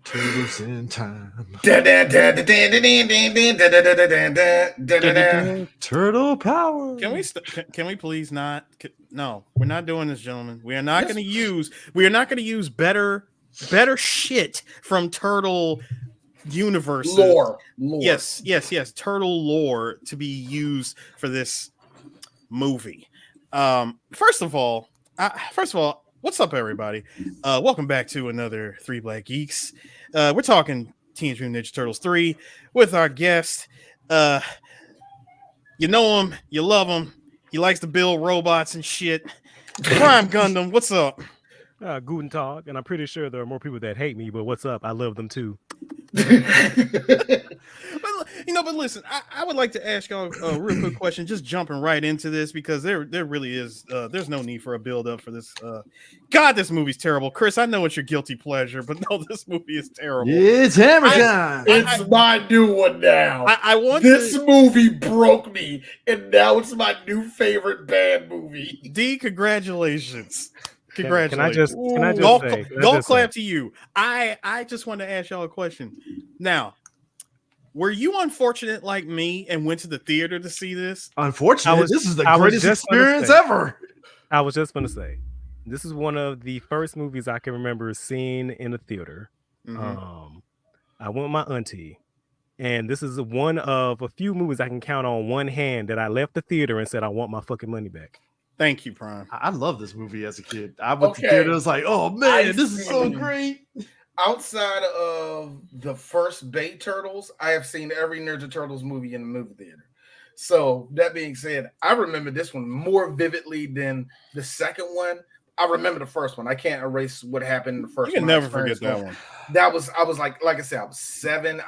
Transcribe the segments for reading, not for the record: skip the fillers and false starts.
Turtles in time. Turtle power. Can we please not? No, we're not doing this, gentlemen. We are not going to use better shit from Turtle universes. Lore. Yes. Turtle lore to be used for this movie. First of all, what's up, everybody? Welcome back to another Three Black Geeks. We're talking Teenage Mutant Ninja Turtles 3 with our guest. You know him, you love him. He likes to build robots and shit. Prime Gundam, what's up? Guten Tag, and I'm pretty sure there are more people that hate me, but what's up? I love them too. But listen, I would like to ask y'all a real quick question, just jumping right into this, because there really is there's no need for a build up for this. God, this movie's terrible. Chris, I know it's your guilty pleasure, but no, this movie is terrible. It's hammer time. It's my new one now. This movie broke me, and now it's my new favorite bad movie. D, congratulations. Congratulations. Can I just say, golf clap to you. I just want to ask y'all a question. Now, were you unfortunate like me and went to the theater to see this? Unfortunately, this is the greatest experience ever. I was just going to say, this is one of the first movies I can remember seeing in a theater. Mm-hmm. I went with my auntie, and this is one of a few movies I can count on one hand that I left the theater and said, I want my fucking money back. Thank you, Prime. I love this movie as a kid. I went to theater. I was like, oh man, this is so great. Outside of the first Bay Turtles, I have seen every Ninja Turtles movie in the movie theater. So that being said, I remember this one more vividly than the second one. I remember the first one. I can't erase what happened in the first one. You can never forget that one. I was like I said, I was 7.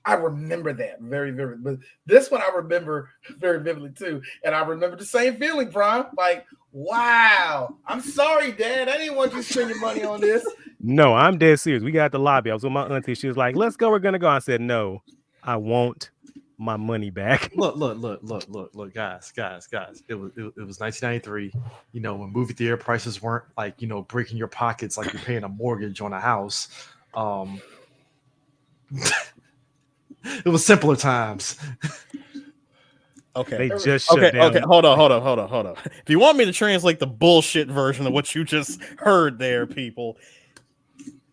I remember that very vividly. But this one I remember very vividly too. And I remember the same feeling, Prime. Like, wow. I'm sorry, Dad. I didn't want you to spend your money on this. No, I'm dead serious. We got at the lobby. I was with my auntie. She was like, let's go. We're going to go. I said, no, I want my money back. Look, guys. It was 1993. You know, when movie theater prices weren't like, breaking your pockets like you're paying a mortgage on a house. It was simpler times. Okay. They just shut down. Okay. Hold on. If you want me to translate the bullshit version of what you just heard there, people,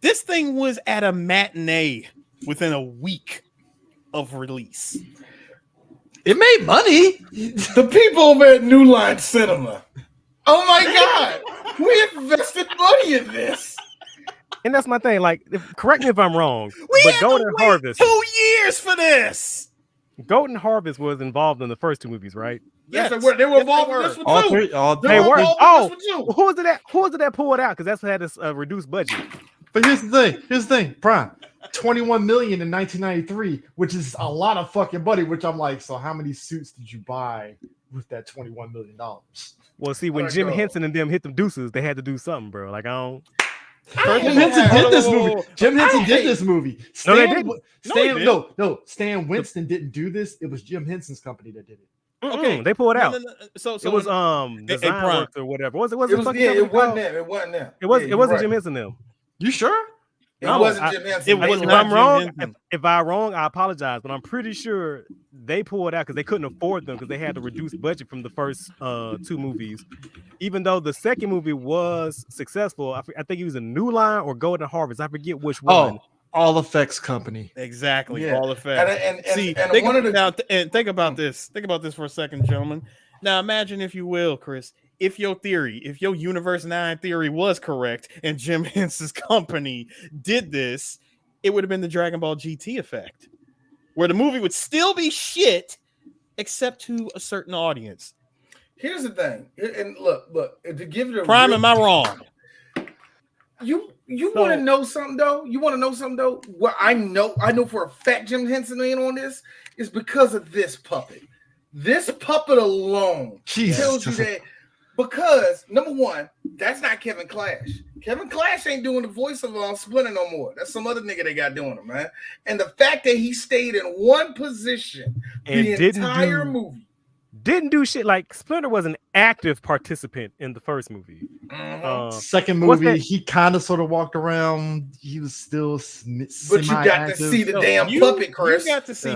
this thing was at a matinee within a week of release. It made money. The people over at New Line Cinema. Oh my God. We invested money in this. And that's my thing. Like, correct me if I'm wrong, but but Golden Harvest 2 years for this. Golden Harvest was involved in the first 2 movies, right? Yes, they were involved in this one too. All three. They were. Oh, who was it that pulled out? Because that's what had this reduced budget. But here's the thing, Prime. 21 million in 1993, which is a lot of fucking money. Which I'm like, so how many suits did you buy with that 21 million dollars? Well, see, when Jim Henson and them hit them deuces, they had to do something, bro. Like, I don't. Jim Henson did this movie. Jim Henson did this movie. No, they didn't. Stan Winston didn't do this. It was Jim Henson's company that did it. Okay, they pulled it out. So it was Design Works or whatever. It wasn't them. It wasn't Jim Henson them. You sure? It wasn't Jim Henson. If I'm wrong, if I'm wrong, I apologize. But I'm pretty sure they pulled out because they couldn't afford them because they had to reduce budget from the first 2 movies. Even though the second movie was successful, I think it was a New Line or Golden Harvest. I forget which one. Oh, All Effects Company. Exactly. Yeah. All Effects. Think about this. Think about this for a second, gentlemen. Now imagine, if you will, Chris, if your Universe 9 theory was correct and Jim Henson's company did this, it would have been the Dragon Ball GT effect, where the movie would still be shit, except to a certain audience. Here's the thing, and look, to give it a Prime, am I wrong? You want to know something though? What I know for a fact Jim Henson ain't on this is because of this puppet. This puppet alone tells you that. Because, number one, that's not Kevin Clash. Kevin Clash ain't doing the voice of Splinter no more. That's some other nigga they got doing it, man. And the fact that he stayed in one position the entire movie. didn't do shit. Like Splinter was an active participant in the first movie. Second what's movie, that- he kind of sort of walked around. He was still But you got to see the damn puppet, Chris. You got to see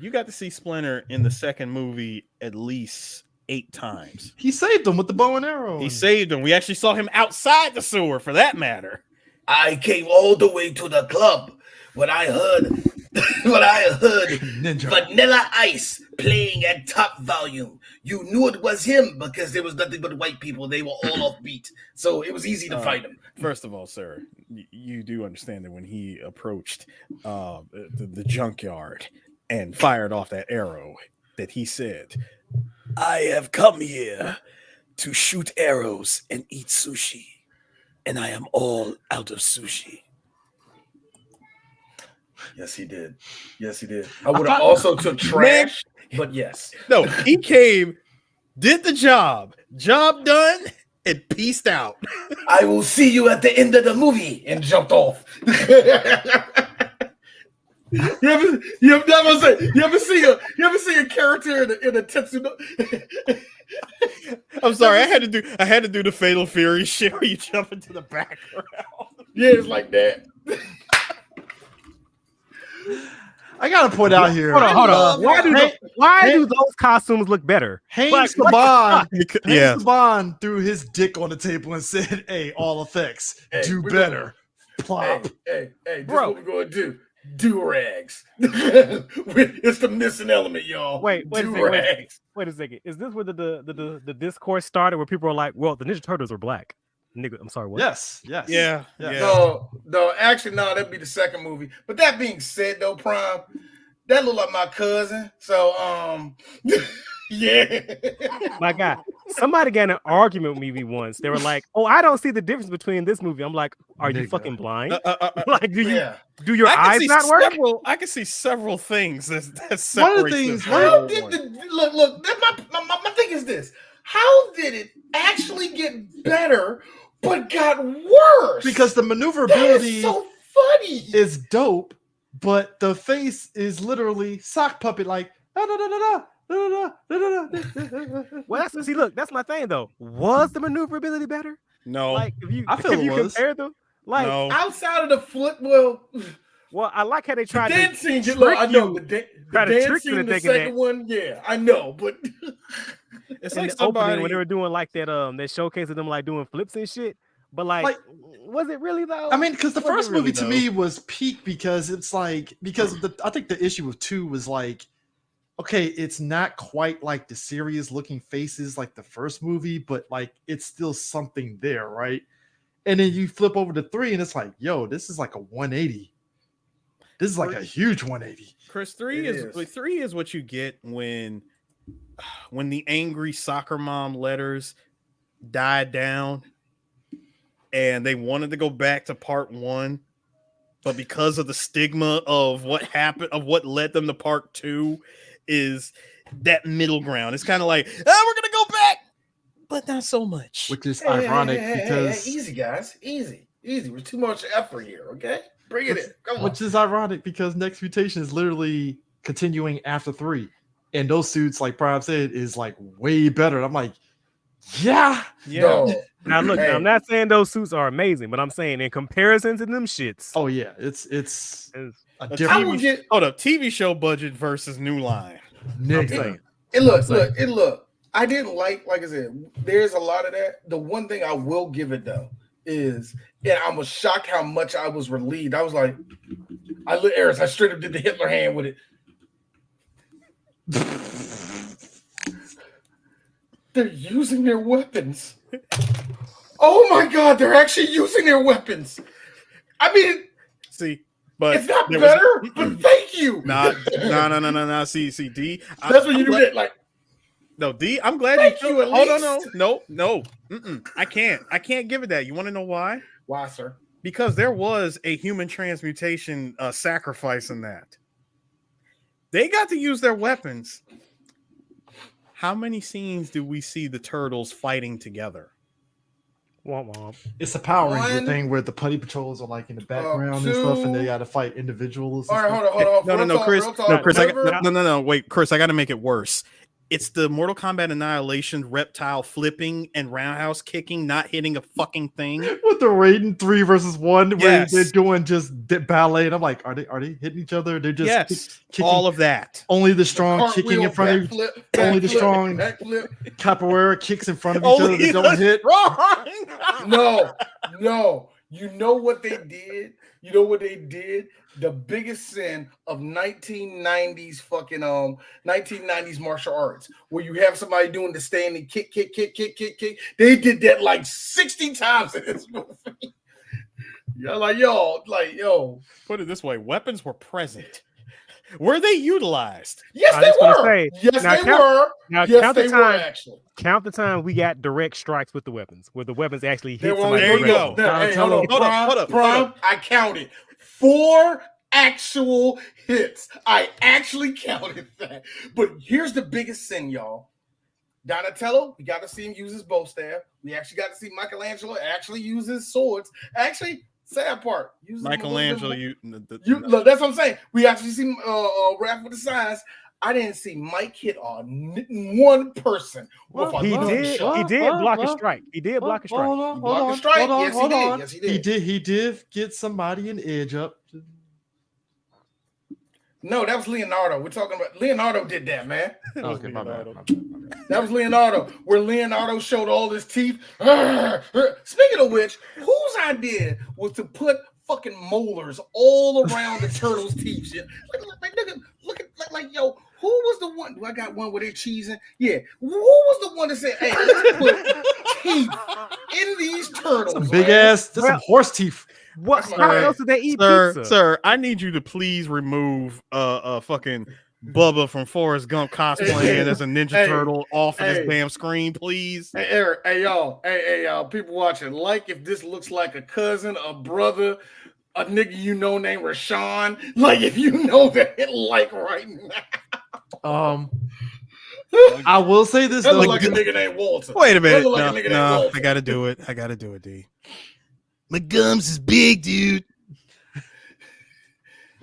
you got to see Splinter in the second movie at least 8 times. He saved him with the bow and arrow. He saved him. We actually saw him outside the sewer, for that matter. I came all the way to the club when I heard Ninja. Vanilla Ice playing at top volume. You knew it was him because there was nothing but white people. They were all offbeat, so it was easy to fight him. First of all, sir, you do understand that when he approached the junkyard and fired off that arrow, that he said, "I have come here to shoot arrows and eat sushi, and I am all out of sushi." Yes, he did. Yes, he did. I would have also took trash, but yes. No, he came, did the job done, and peaced out. I will see you at the end of the movie, and jumped off. You ever see a character in a Tetsuno? I'm sorry, I had to do the Fatal Fury shit where you jump into the background. Yeah, it's like that. I gotta point out here. Hold on. Why do those costumes look better? Haynes Saban threw his dick on the table and said, "Hey, all effects, do better." Plop. Hey, this is what we're gonna do. Do-rags. It's the missing element, y'all. Wait a second. Is this where the discourse started where people are like, well, the Ninja Turtles are black? Nigga, I'm sorry, what? Yes. Yeah. No, actually, no, that'd be the second movie. But that being said, though, Prime, that look like my cousin. So, yeah. My God, somebody got in an argument with me once. They were like, "Oh, I don't see the difference between this movie." I'm like, "Are you fucking blind? Like, do your eyes not work?" I can see several things that One of the separate things. How did look? My thing is this: how did it actually get better, but got worse? Because the maneuverability is so funny. is dope, but the face is literally sock puppet like. Well, that's my thing though. Was the maneuverability better? No, Like if you was. compare them, like no. Outside of the flip, well, I like how they tried to dancing. trick Look, I know you. the Try to trick dancing you in into the thinking second one. Yeah, I know, but It's in like the opening somebody when they were doing like that showcase of them like doing flips and shit. But like was it really though? I mean, because the Was it first really, movie to though? me was peak because it's like I think the issue with 2 was like, okay, it's not quite like the serious looking faces like the first movie, but like it's still something there, right? And then you flip over to 3 and it's like, yo, this is like a 180. This is like a huge 180. Chris, 3 is what you get when the angry soccer mom letters died down and they wanted to go back to part 1, but because of the stigma of what happened, of what led them to part 2, is that middle ground. It's kind of like, we're gonna go back, but not so much. Which is ironic because easy, guys, easy. With too much effort here. Okay, bring it in. Come on. Which is ironic because Next Mutation is literally continuing after 3, and those suits, like Prime said, is like way better. And I'm like, yeah. No. Now look, now, I'm not saying those suits are amazing, but I'm saying in comparison to them shits. Oh yeah, it's a A different. TV show budget versus New Line. I'm saying. Look. I didn't like I said, there's a lot of that. The one thing I will give it though is, and I was shocked how much I was relieved. I was like, I straight up did the Hitler hand with it. They're using their weapons. Oh my God, they're actually using their weapons. I mean, see, but it's not better, but thank you. No. See, D. That's what you do that, like. No, D. I'm glad Thank you. you, at least. No. I can't give it that. You want to know why? Why, sir? Because there was a human transmutation sacrifice in that. They got to use their weapons. How many scenes do we see the turtles fighting together? It's a Power Ranger thing where the putty patrols are like in the background and stuff, and they got to fight individuals. All right, hold on. No, Chris. No, Chris. Wait, Chris. I got to make it worse. It's the Mortal Kombat Annihilation reptile flipping and roundhouse kicking, not hitting a fucking thing. With the Raiden 3 versus 1, where Yes. they're doing just ballet, and I'm like, are they hitting each other? They're just kicking. All of that. Only the strong kicking in front of each. Only the strong capoeira kicks in front of each other. They don't hit. No. You know what they did? The biggest sin of 1990s fucking 1990s martial arts, where you have somebody doing the standing kick. They did that like 60 times in this movie. You're yo. Put it this way: weapons were present. Were they utilized? Yes, they were. Now yes, count they the time. were actually. Count the time we got direct strikes with the weapons, where the weapons actually hit somebody. There you go. Hey, hold up. I counted 4 actual hits. I actually counted that. But here's the biggest sin, y'all. Donatello, we got to see him use his bow staff. We actually got to see Michelangelo actually use his swords. Actually, sad part. Michelangelo, look, that's what I'm saying. We actually see Raph with the signs. I didn't see Mike hit on one person. He did block a strike. He did block a strike. Hold on. Yes, he did. He did get somebody an edge up. No, that was Leonardo. We're talking about Leonardo did that, man. Okay, my bad. That was Leonardo, where Leonardo showed all his teeth. Speaking of which, whose idea was to put fucking molars all around the turtle's teeth? Look at yo. Who was the one? Do I got one where they're cheesing? Yeah. Who was the one that said, "Hey, let's put teeth in these turtles"? Some big ass. That's some horse teeth. What? How else do they eat pizza? Sir, I need you to please remove fucking Bubba from Forrest Gump cosplaying as a Ninja Turtle off of this damn screen, please. Hey, Eric. Hey, y'all. People watching. Like if this looks like a cousin, a brother, a nigga you know named Rashawn. Like if you know that, like right now. I will say this though. Look like a nigga named Walter. Wait a minute. No, I gotta do it, D. My gums is big, dude.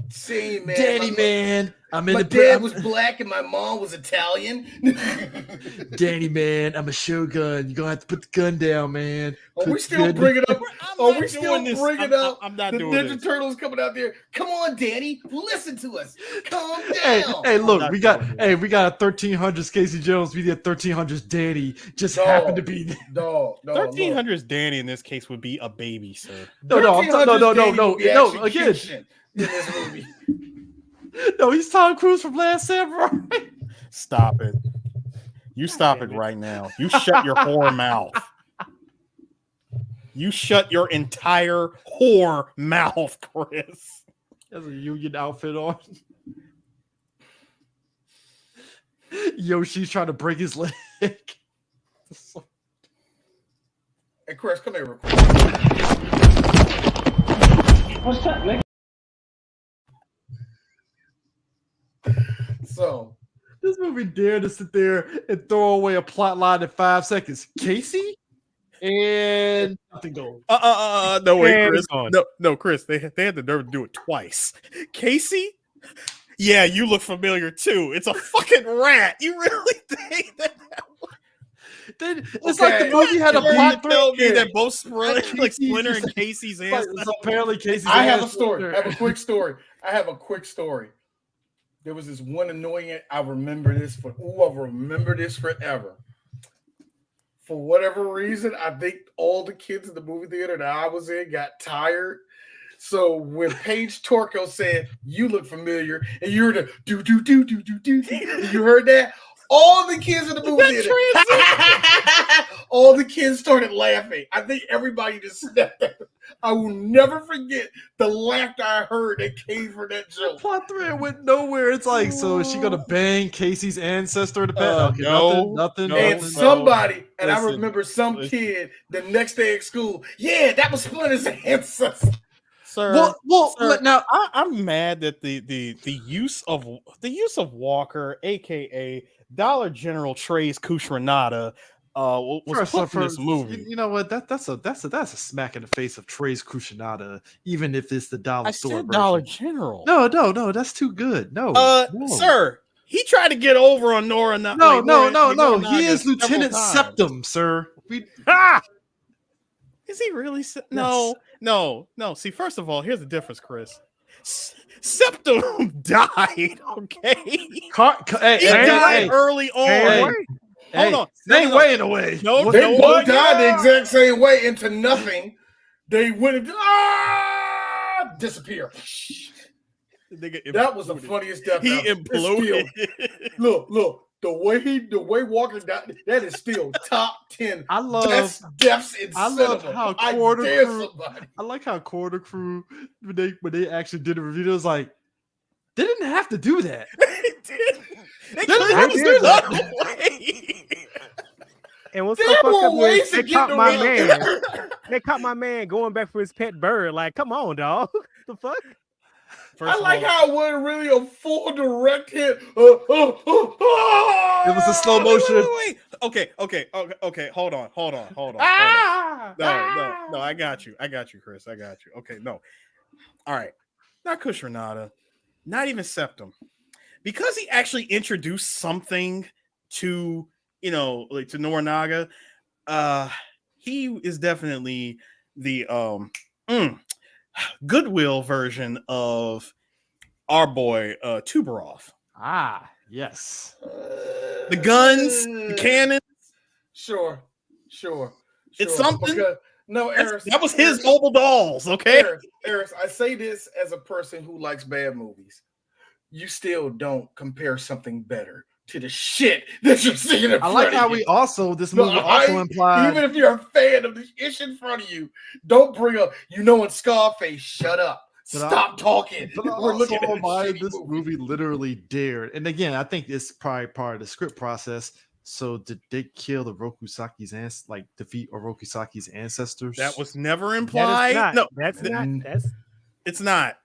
See, man. Daddy, man. My dad was black and my mom was Italian. Daddy, man, I'm a shogun. You're gonna have to put the gun down, man. Are we still bringing up? I'm not doing Ninja this. Turtles coming out there. Come on, Daddy, listen to us. Calm down. Hey, look, we got a 1300s Casey Jones. We did 1300s Danny. Just happened to be there. No. 1300s Danny in this case would be a baby, sir. No. Again, in this movie. No, he's Tom Cruise from Last Samurai. Stop it. You stop it right now. You shut your whore mouth. You shut your entire whore mouth, Chris. Has a union outfit on. Yoshi's trying to break his leg. Hey, Chris, come here real quick. What's that, Nick? So, this movie dared to sit there and throw away a plot line in 5 seconds. Casey? And nothing goes. No way, Chris. No, Chris. They had the nerve to do it twice. Casey? Yeah, you look familiar too. It's a fucking rat. You really think that? It's like the movie had a plot thread. That both Splinter and Casey's ancestors. So apparently Casey's I have a story. I have a quick story. There was this one annoying. I remember this forever. For whatever reason, I think all the kids in the movie theater that I was in got tired. So when Paige Torko said, "You look familiar," and you heard the do, you heard that? All the kids in the movie theater, all the kids started laughing. I think everybody just snapped. I will never forget the laughter I heard that came from that joke. The plot thread went nowhere. It's like, so is she gonna bang Casey's ancestor to pet? Nothing. And somebody, and I remember some kid the next day at school. Yeah, that was Splinter's ancestor. Sir, sir, now I'm mad that the use of Walker, aka Dollar General Trey's Kushranada, was put in this movie. You know what? That's a smack in the face of Trey's Kushranada, even if it's the dollar store version. Dollar General. No, that's too good. No, sir, He tried to get over on Nora. No. Noranaga He is several Lieutenant times. Septum, sir. Is he really? No. See, first of all, here's the difference, Chris. Septum died. Okay, he died early on. Hold on, same way in a way. No, they both died the exact same way into nothing. They went and disappear. That was the funniest death. He imploded. Look. The way Walker died, that is still top 10. I love deaths in I cinema. love how Quarter Crew. I like how Quarter Crew when they actually did a review. It was like they didn't have to do that. They did. They didn't have to do that. And what's so fucked up is they caught my man. They caught my man going back for his pet bird. Like, come on, dog. The fuck? I like how it wasn't really a full direct hit. It was a slow motion. Wait. Okay. Hold on. No, I got you, Chris. I got you. Okay, no. All right. Not Kushranada, not even Septum. Because he actually introduced something to, to Noranaga, he is definitely the Goodwill version of our boy Tuberov. Ah, yes. The guns, the cannons. Sure. It's something. Because, no, Eris, that was his mobile dolls, okay? Eris, I say this as a person who likes bad movies. You still don't compare something better to the shit that you're seeing in front of you. I like how this movie also implies. Even if you're a fan of the ish in front of you, don't bring up, in Scarface, shut up. Stop talking. We're looking at why this movie literally dared. And again, I think it's probably part of the script process. So did they kill the Rokusaki's defeat Orokusaki's ancestors? That was never implied. No, it's not.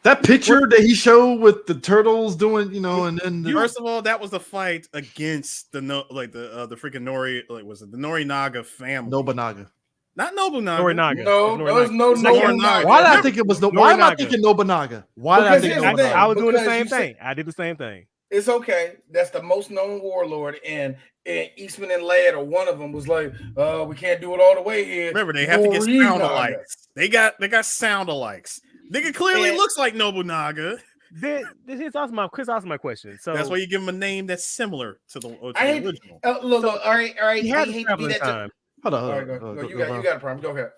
That picture that he showed with the turtles doing, and then first of all, that was the fight against the freaking Nori, was it the Norinaga family? Nobunaga. Not Nobunaga. Norinaga. No, Norinaga. Why did I think it was Why am I thinking Nobunaga? Why did I think Nobunaga? I was doing the same thing. I did the same thing. It's okay. That's the most known warlord, and Eastman and Ladd, or one of them, was like, we can't do it all the way here. Remember, they have to get sound alikes. They got sound alikes. Nigga clearly looks like Nobunaga. Chris asked my question. So that's why you give him a name that's similar to the original. Look, all right. He had the traveling time. Hold on. You got a problem. Go ahead.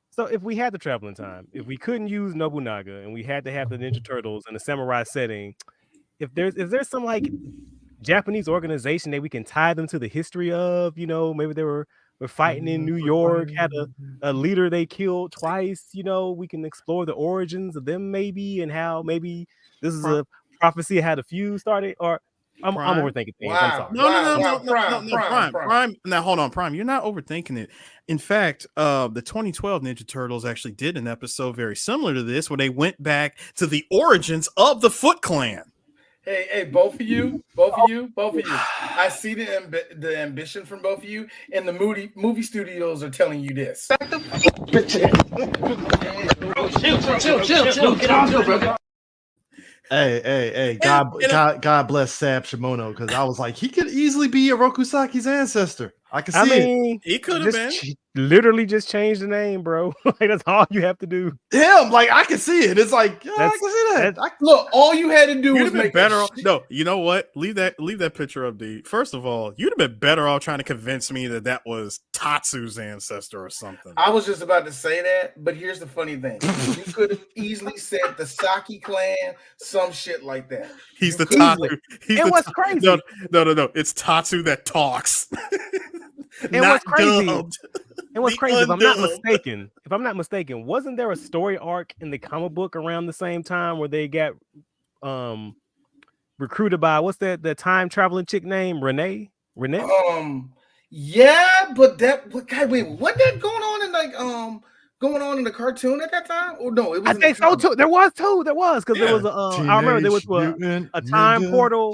So if we had the traveling time, if we couldn't use Nobunaga and we had to have the Ninja Turtles in a samurai setting, if there's some Japanese organization that we can tie them to the history of, maybe they were fighting in New York, had a leader they killed twice, we can explore the origins of them maybe, and how maybe this is a prophecy of how the feud started, or I'm overthinking things. Wow. I'm sorry. No, Prime. Now hold on, Prime. You're not overthinking it. In fact, the 2012 Ninja Turtles actually did an episode very similar to this, where they went back to the origins of the Foot Clan. Hey, both of you. I see the ambition from both of you, and the movie studios are telling you this. Chill, get on, bro. Hey, God bless Sab Shimono, because I was like, he could easily be Orokusaki's ancestor. I can see it. He could have been. Literally just change the name, bro. That's all you have to do. Him, I can see it. It's like, I can see that. Look, all you had to do was make better off. No, you know what? Leave that picture up, D. First of all, you'd have been better off trying to convince me that was Tatsu's ancestor or something. I was just about to say that, but here's the funny thing. You could have easily said the Saki clan, some shit like that. He's the Tatsu. What's crazy? No. It's Tatsu that talks. And what's crazy? And what's crazy? If I'm not mistaken, wasn't there a story arc in the comic book around the same time where they got recruited by the time traveling chick named Renee? Yeah, but wait, what that going on in the cartoon at that time? Or no, it was. I think so too. There was because there was I remember there was a time portal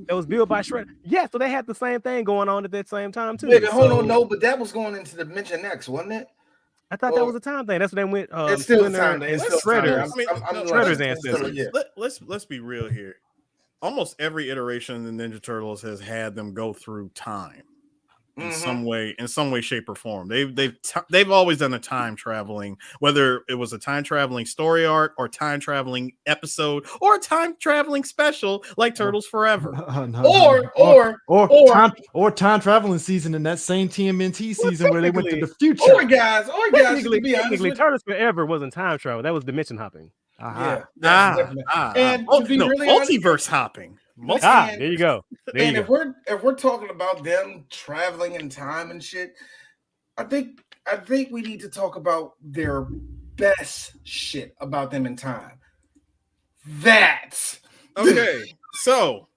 that was built by Shredder. Yeah, so they had the same thing going on at that same time too. Wait, hold on, no, but that was going into Dimension X, wasn't it? I thought that was a time thing. That's what they went. It's still a time thing. Shredder's ancestors. Let's be real here. almost every iteration of the Ninja Turtles has had them go through time in some way, shape, or form. They've always done a time traveling, whether it was a time traveling story arc or time traveling episode or a time traveling special like Turtles Forever. Or time traveling season in that same TMNT season where they went to the future. Or guys, to be honest, Turtles Forever wasn't time travel. That was dimension hopping. Yeah, definitely. And to be really multiverse honest, hopping. There you go. If we're talking about them traveling in time and shit, I think we need to talk about their best shit about them in time. That's okay. So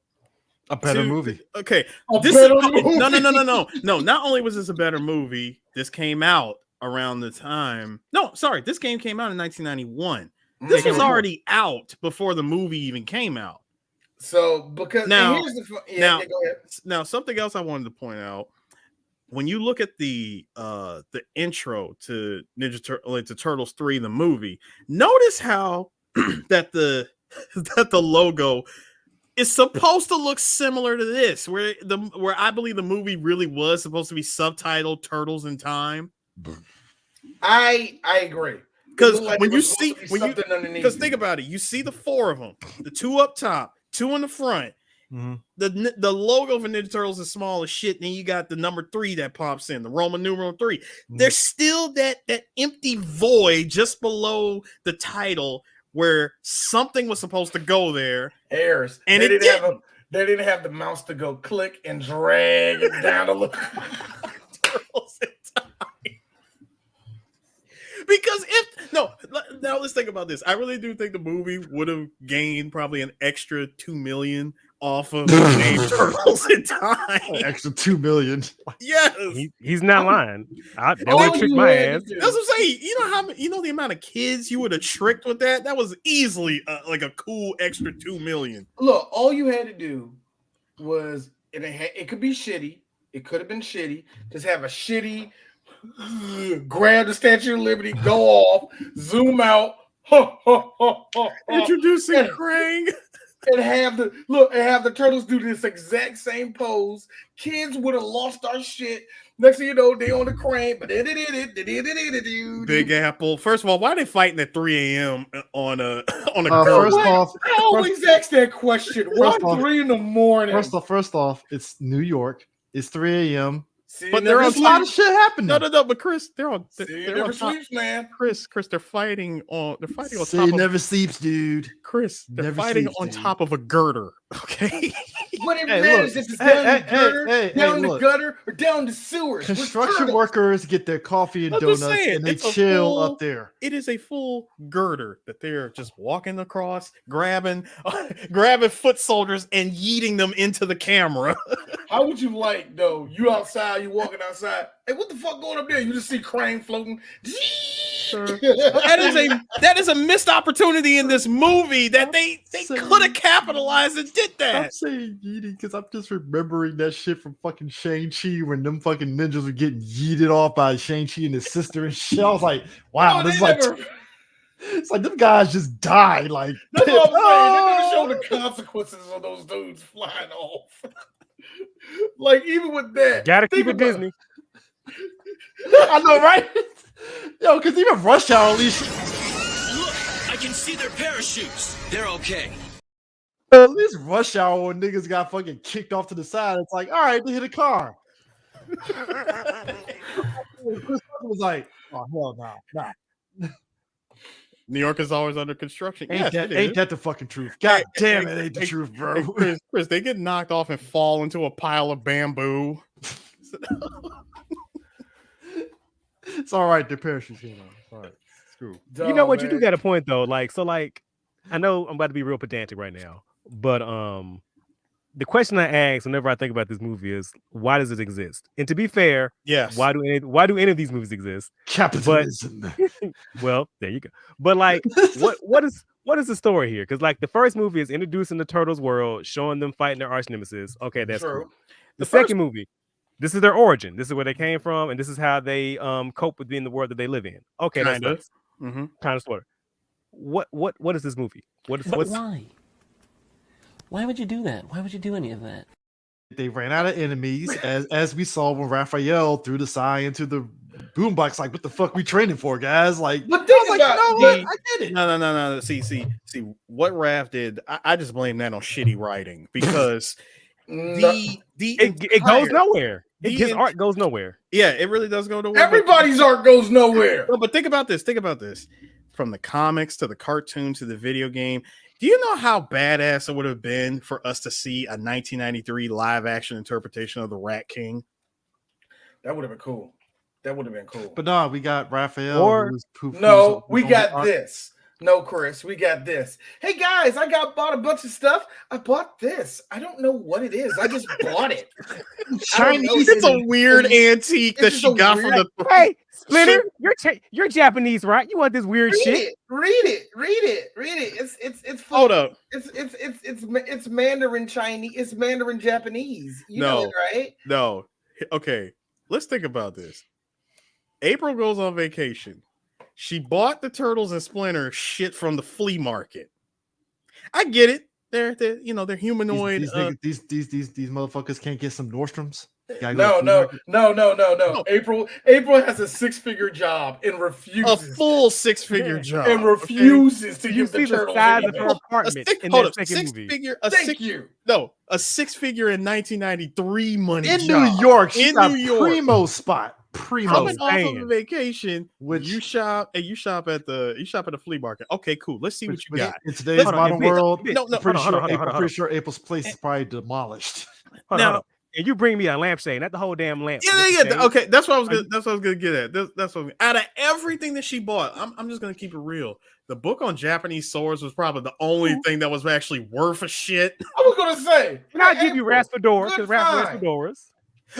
a better movie. Okay. Movie. No. Not only was this a better movie, this came out around the time. No, sorry, this game came out in 1991. This was already out before the movie even came out. So because now, go ahead. Now something else I wanted to point out. When you look at the intro to to Turtles 3, the movie, notice how that the logo is supposed to look similar to this, where I believe the movie really was supposed to be subtitled Turtles in Time. I agree. Because think about it, you see the four of them, the two up top, two in the front. Mm-hmm. The logo for Ninja Turtles is small as shit. Then you got the number 3 that pops in, the Roman numeral 3. Mm-hmm. There's still that empty void just below the title where something was supposed to go there. Harris, and they didn't have the mouse to go click and drag it down a little. Turtles in Time. Because now let's think about this. I really do think the movie would have gained probably an extra $2 million off of the name Turtles in Time. Extra $2 million. Yes, he's not lying. That would trick my ass. That's what I'm saying. You know the amount of kids you would have tricked with that. That was easily like a cool extra $2 million. Look, all you had to do was it could be shitty. It could have been shitty. Just have a shitty. Grab the Statue of Liberty, go off, zoom out, introducing Krang, and have the turtles do this exact same pose. Kids would have lost our shit. Next thing you know, they on the crane. Big Apple. First of all, why are they fighting at 3 a.m. on a First off, I always ask that question. Why 3 in the morning? First off, it's New York. It's 3 a.m. See, but there's a lot of shit happening. No, but Chris, they're on sleeps, man. Chris, they're fighting on See, top. Never sleeps, dude. Chris, they're fighting on top of a girder. Okay. Whatever matters if it's down the gutter or down the sewers. Construction workers get their coffee and donuts and they chill up there. It is a full girder that they're just walking across, grabbing foot soldiers and yeeting them into the camera. How would you like though? You outside, you walking outside. Hey, what the fuck going up there? You just see Krang floating. That is a missed opportunity in this movie that they could have capitalized and did that. I'm saying yeeting because I'm just remembering that shit from fucking Shang-Chi when them fucking ninjas were getting yeeted off by Shang-Chi and his sister and shit. I was like, wow, this is like it's like them guys just died. Like that's what I'm saying. They never show the consequences of those dudes flying off. Like even with that, gotta keep it Disney. I know, right? Yo, because even Rush Hour at least. Look, I can see their parachutes. They're okay. At least Rush Hour when niggas got fucking kicked off to the side. It's like, all right, they hit a car. Chris was like, oh hell nah. New York is always under construction. Ain't that the fucking truth? God damn it, ain't the truth, bro. Chris, they get knocked off and fall into a pile of bamboo. It's all right. The parachutes came on. All right. It's cool. You know what? Man. You do got a point though. I know I'm about to be real pedantic right now, but the question I ask whenever I think about this movie is why does it exist? And to be fair, yes, why do any of these movies exist? Capitalism. Well, there you go. But what is the story here? Because the first movie is introducing the Turtles world, showing them fighting their arch nemesis. Okay, that's true. Cool. The second movie. This is their origin. This is where they came from, and this is how they cope with being the world that they live in. Okay, that's nice. Kind of sort of. What is this movie? Why? Why would you do that? Why would you do any of that? They ran out of enemies, as we saw when Raphael threw the sign into the boombox. Like, what the fuck we training for, guys? Like, But I think was like, about you know what? I get it. No. See, what Raph did. I just blame that on shitty writing because it goes nowhere. His art goes nowhere. Yeah, it really does go nowhere. Everybody's art goes nowhere. But think about this. From the comics to the cartoon to the video game. Do you know how badass it would have been for us to see a 1993 live action interpretation of the Rat King? That would have been cool. But no, we got Raphael. We got this. No, Chris, we got this. Hey guys, I bought a bunch of stuff. I bought this. I don't know what it is. I just bought it. Chinese. It's a weird antique that she got from the. Hey, Splinter, you're Japanese, right? You want this weird shit? Read it. It's hold up. It's Mandarin Chinese. It's Mandarin Japanese. You know it, right? No. Okay. Let's think about this. April goes on vacation. She bought the Turtles and Splinter shit from the flea market. I get it. They're humanoid. These motherfuckers can't get some Nordstroms. No. April has a 6-figure job and refuses a full 6-figure job and refuses to give the Turtles size of her apartment in that second movie. A 6-figure in 1993 money in job. New York. She In got New York. primo spot. Coming off of a vacation, you shop at the flea market. Okay, cool. Let's see what you got. In today's modern world, I'm pretty sure April's place is probably demolished. Hold on. And you bring me a lampshade, not the whole damn lamp. Yeah. Okay, that's what I was gonna get at. That's what out of everything that she bought, I'm just gonna keep it real. The book on Japanese swords was probably the only thing that was actually worth a shit. I was gonna say, and I'll give you Raspadora because Raph wears fedoras.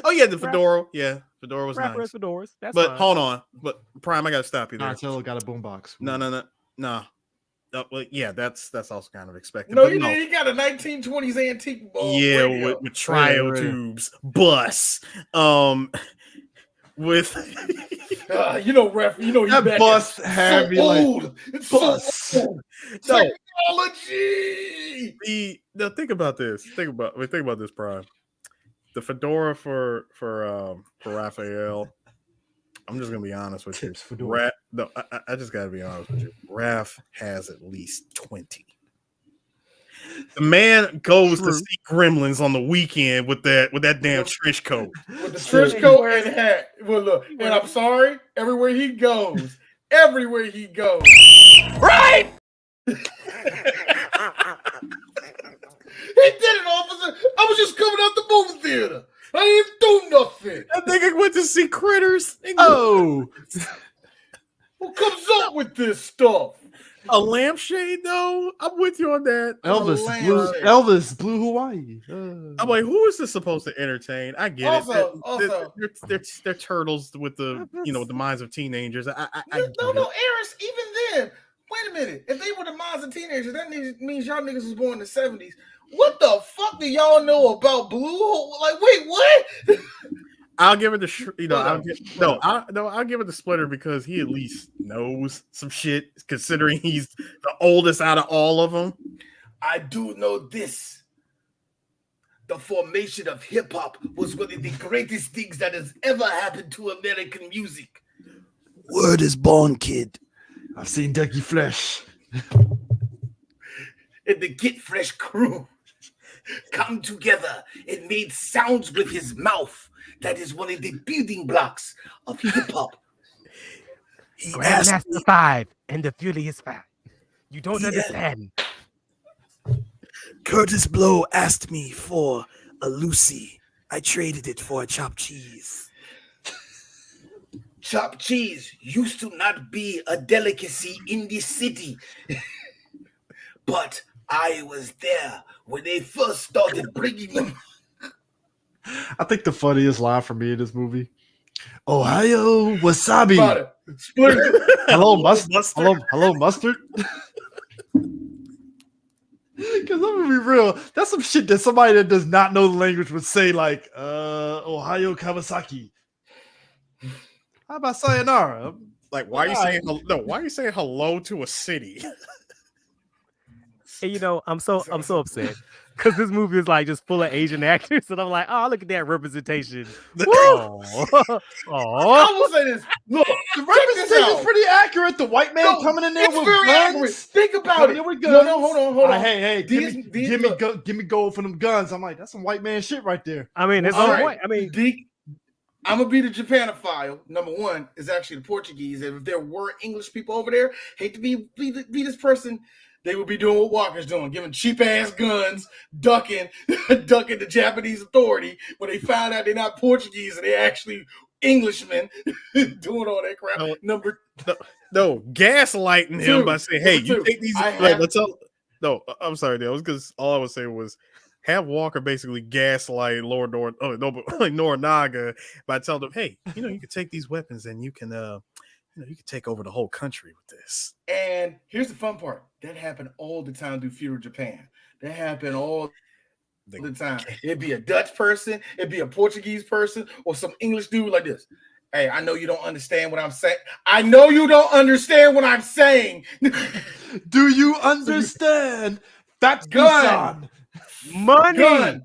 Oh yeah, the fedora. Yeah, fedora was nice. Fedoras. That's but fine. Hold on. But Prime, I gotta stop you there. Donatello got a boombox. No. Well, yeah, that's also kind of expected. No, he got a 1920s antique ball. Yeah, with trio tubes, bus, with Ref, that bus had me old. It's bus. So old. Technology. Think about this. Think about this, Prime. The fedora for Raphael. I'm just gonna be honest with you. I just gotta be honest with you. Raph has at least 20. The man goes to see Gremlins on the weekend with that damn trench coat. With the trench coat and hat. Well, look, and I'm sorry, everywhere he goes. Right! He did it, officer. I was just coming out the movie theater. I didn't do nothing. I think I went to see Critters. Oh. Who comes up with this stuff? A lampshade, though? I'm with you on that. Elvis, Blue Hawaii. I'm like, who is this supposed to entertain? I get it. They're turtles with the with the minds of teenagers. No, Eris, even then. Wait a minute. If they were the minds of teenagers, that means y'all niggas was born in the 70s. What the fuck do y'all know about Blue? Like, wait, what? I'll give it I'll give it the Splitter because he at least knows some shit, considering he's the oldest out of all of them. I do know this. The formation of hip hop was one of the greatest things that has ever happened to American music. Word is born, kid. I've seen Ducky Fresh. And the Get Fresh crew come together and made sounds with his mouth. That is one of the building blocks of hip hop. Grandmaster 5 and the Furious 5. You don't understand. Curtis Blow asked me for a Lucy. I traded it for a chopped cheese. Chopped cheese used to not be a delicacy in this city. But I was there when they first started bringing them. I think the funniest line for me in this movie, Ohio wasabi. Hello mustard. Hello mustard. Because I'm gonna be real, that's some shit that somebody that does not know the language would say, like Ohio Kawasaki. How about sayonara? Like, why are you saying hello to a city? And I'm so upset because this movie is like just full of Asian actors, and I'm like, oh, look at that representation. Oh, I will say this. Look, The representation is pretty accurate. The white man coming in there it's with very guns. accurate. Think about it. With No, guns. hold on. Hey, give me gold for them guns. I'm like, that's some white man shit right there. I mean, it's all right. I mean, I'm gonna be the Japanophile. Number one is actually the Portuguese. And if there were English people over there, hate to be this person, they would be doing what Walker's doing, giving cheap ass guns, ducking the Japanese authority when they found out they're not Portuguese and they're actually Englishmen doing all that crap. No, gaslighting him by saying, "Hey, you take these." No, I'm sorry, Dale. Because all I was saying was have Walker basically gaslight Lord Noranaga by telling him, "Hey, you can take these weapons and you can can take over the whole country with this." And here's the fun part: that happened all the time through feudal Japan. That happened all the time. It'd be a Dutch person, it'd be a Portuguese person, or some English dude like this. Hey, I know you don't understand what I'm saying. I know you don't understand what I'm saying. Do you understand? That's gun. Money. Gun.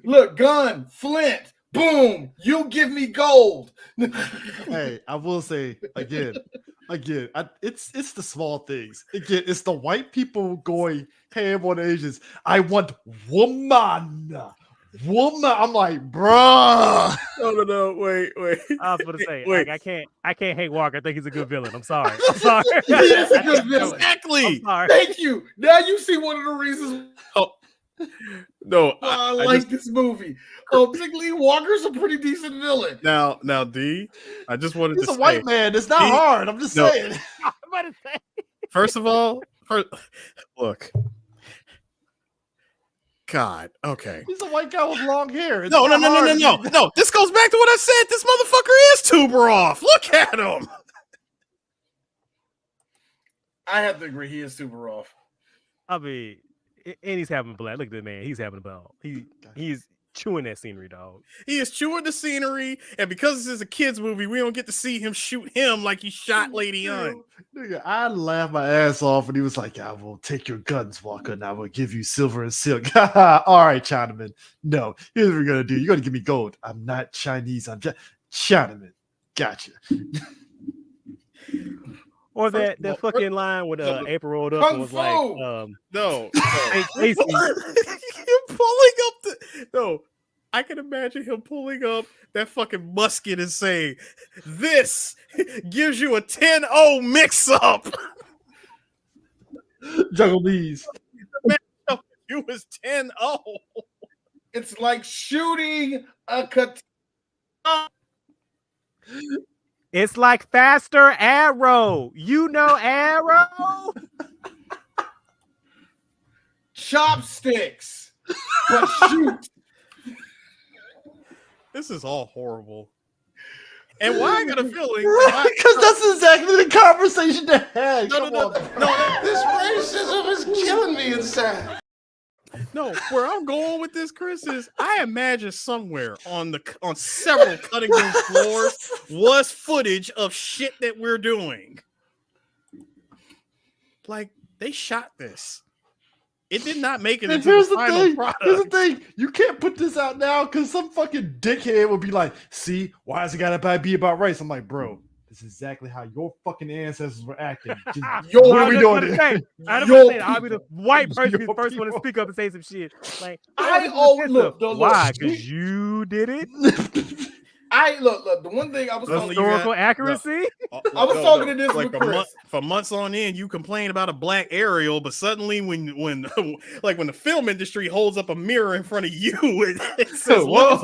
Look, gun, flint, boom. You give me gold. Hey, I will say again, it's the small things. Again, it's the white people going ham on Asians. I want woman. I'm like, bruh. No, wait. I was going to say, like, I can't hate Walker. I think he's a good villain. I'm sorry. He is a good villain. Exactly. Thank you. Now you see one of the reasons. No, I like this movie. Particularly Walker's a pretty decent villain. Now, D, I just wanted He's to a white man. It's not hard. I'm just saying. I'm about to say. First of all, look. God, okay. He's a white guy with long hair. No. This goes back to what I said. This motherfucker is Tuberoff. Look at him. I have to agree. He is Tuberoff. I mean, and he's having a blast. Look at the man. He's having a ball. He's chewing that scenery, dog. He is chewing the scenery, and because this is a kids movie, we don't get to see him shoot him like he shot Lady Young. Nigga, I laughed my ass off, and he was like, "I will take your guns, Walker, and I will give you silver and silk." All right, Chinaman. No, here's what we're gonna do. You're gonna give me gold. I'm not Chinese. I'm just Chinaman. Gotcha. Or that fucking line with April rolled up and was like, no. Hey, Casey. Him pulling up I can imagine him pulling up that fucking musket and saying, "This gives you a 10-0 mix-up." Juggle these. You was 10-0. It's like shooting a katana. It's like faster arrow. You know arrow? Chopsticks. But shoot. This is all horrible. And why I got a feeling? Because that's exactly the conversation they had. No. This racism is killing me inside. No, where I'm going with this, Chris, is I imagine somewhere on several cutting room floors was footage of shit that we're doing. Like, they shot this. It did not make it into the final product. Here's the thing. You can't put this out now because some fucking dickhead will be like, "See, why has it got to be about race?" I'm like, bro, this is exactly how your fucking ancestors were acting. What are we doing? I'll be the white person who's the first one to speak up and say some shit. Like, I always look. Why? Because you did it. Look. The one thing I was historical accuracy. I was talking to this like with Chris. For months on end. You complain about a black Ariel, but suddenly when the film industry holds up a mirror in front of you, it says, "Whoa,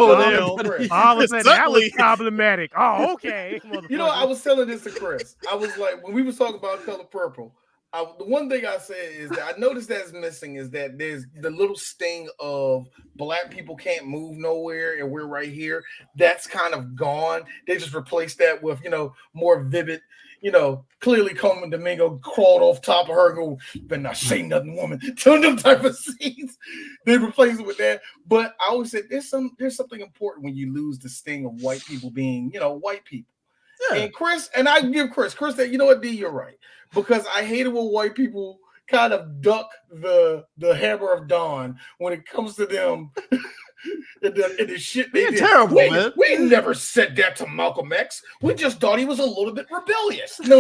I was saying that was problematic." Oh, okay. I was telling this to Chris. I was like, when we was talking about Color Purple, the one thing I said is that I noticed that's missing is that there's the little sting of black people can't move nowhere and we're right here. That's kind of gone. They just replaced that with, more vivid, clearly Coleman Domingo crawled off top of her and go, "You better not say nothing, woman." Tell them type of scenes. They replace it with that. But I always said there's something important when you lose the sting of white people being, white people. Yeah. And Chris, and I give Chris that, you know what, D, you're right. Because I hated when white people kind of duck the hammer of dawn when it comes to them. And the shit they did. Terrible, man. We never said that to Malcolm X. We just thought he was a little bit rebellious. No,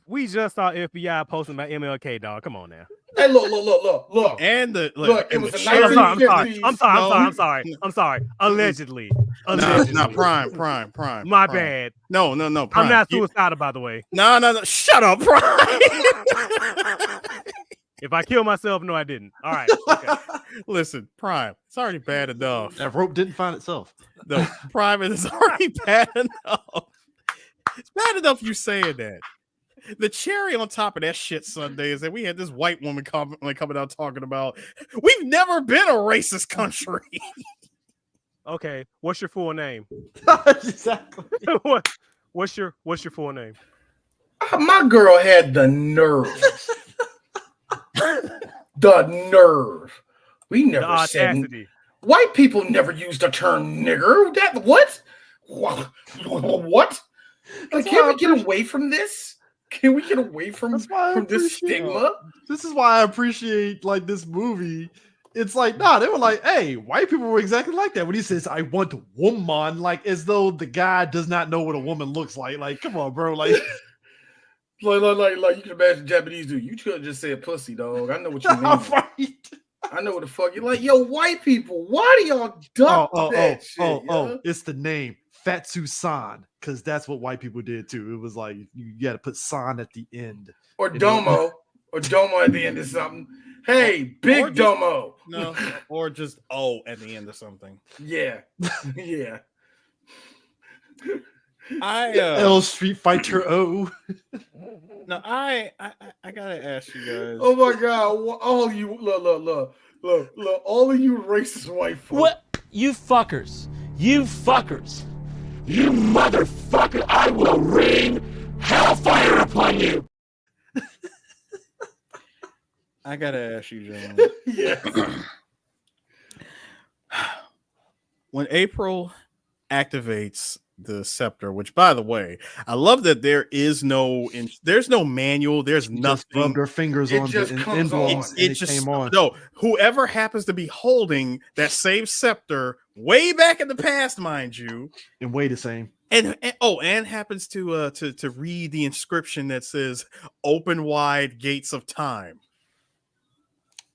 we just saw FBI posting about MLK, dog. Come on now. Hey, look. And look, it was the 1950s. I'm sorry. Allegedly. No, Prime. My bad. No. Prime. I'm not suicidal, by the way. No. Shut up, Prime. If I kill myself, no, I didn't. All right. Okay. Listen, Prime, it's already bad enough. That rope didn't find itself. No, Prime, it is already bad enough. It's bad enough you saying that. The cherry on top of that shit Sunday is that we had this white woman coming out talking about we've never been a racist country. Okay, what's your full name? Exactly. What's your full name? My girl had the nerve. The nerve. We never said white people never used the term nigger. That what? Like, can we get away from this? Can we get away from this stigma? This is why I appreciate like this movie. It's like, they were like, hey, white people were exactly like that. When he says, I want a woman, like as though the guy does not know what a woman looks like. Like, come on, bro. Like Like you can imagine Japanese dude. You could just say a pussy, dog. I know what you mean. Right. I know what the fuck you like. Yo, white people, why do y'all duck that shit? It's the name Fatsu-san, because that's what white people did too. It was like you got to put san at the end, or domo, or domo at the end of something. Hey, big domo. No, or just O at the end of something. Yeah. L Street Fighter O. No, I gotta ask you guys. Oh my god! All you look! All of you racist white folks. What? You fuckers! You motherfucker! I will rain hellfire upon you! I gotta ask you, John. Yeah. When April activates the scepter, which by the way, I love that there's no manual, there's nothing. Just rubbed her fingers on the emblems and it just came on. No, whoever happens to be holding that same scepter way back in the past, mind you, and way the same. And happens to read the inscription that says "Open wide gates of time."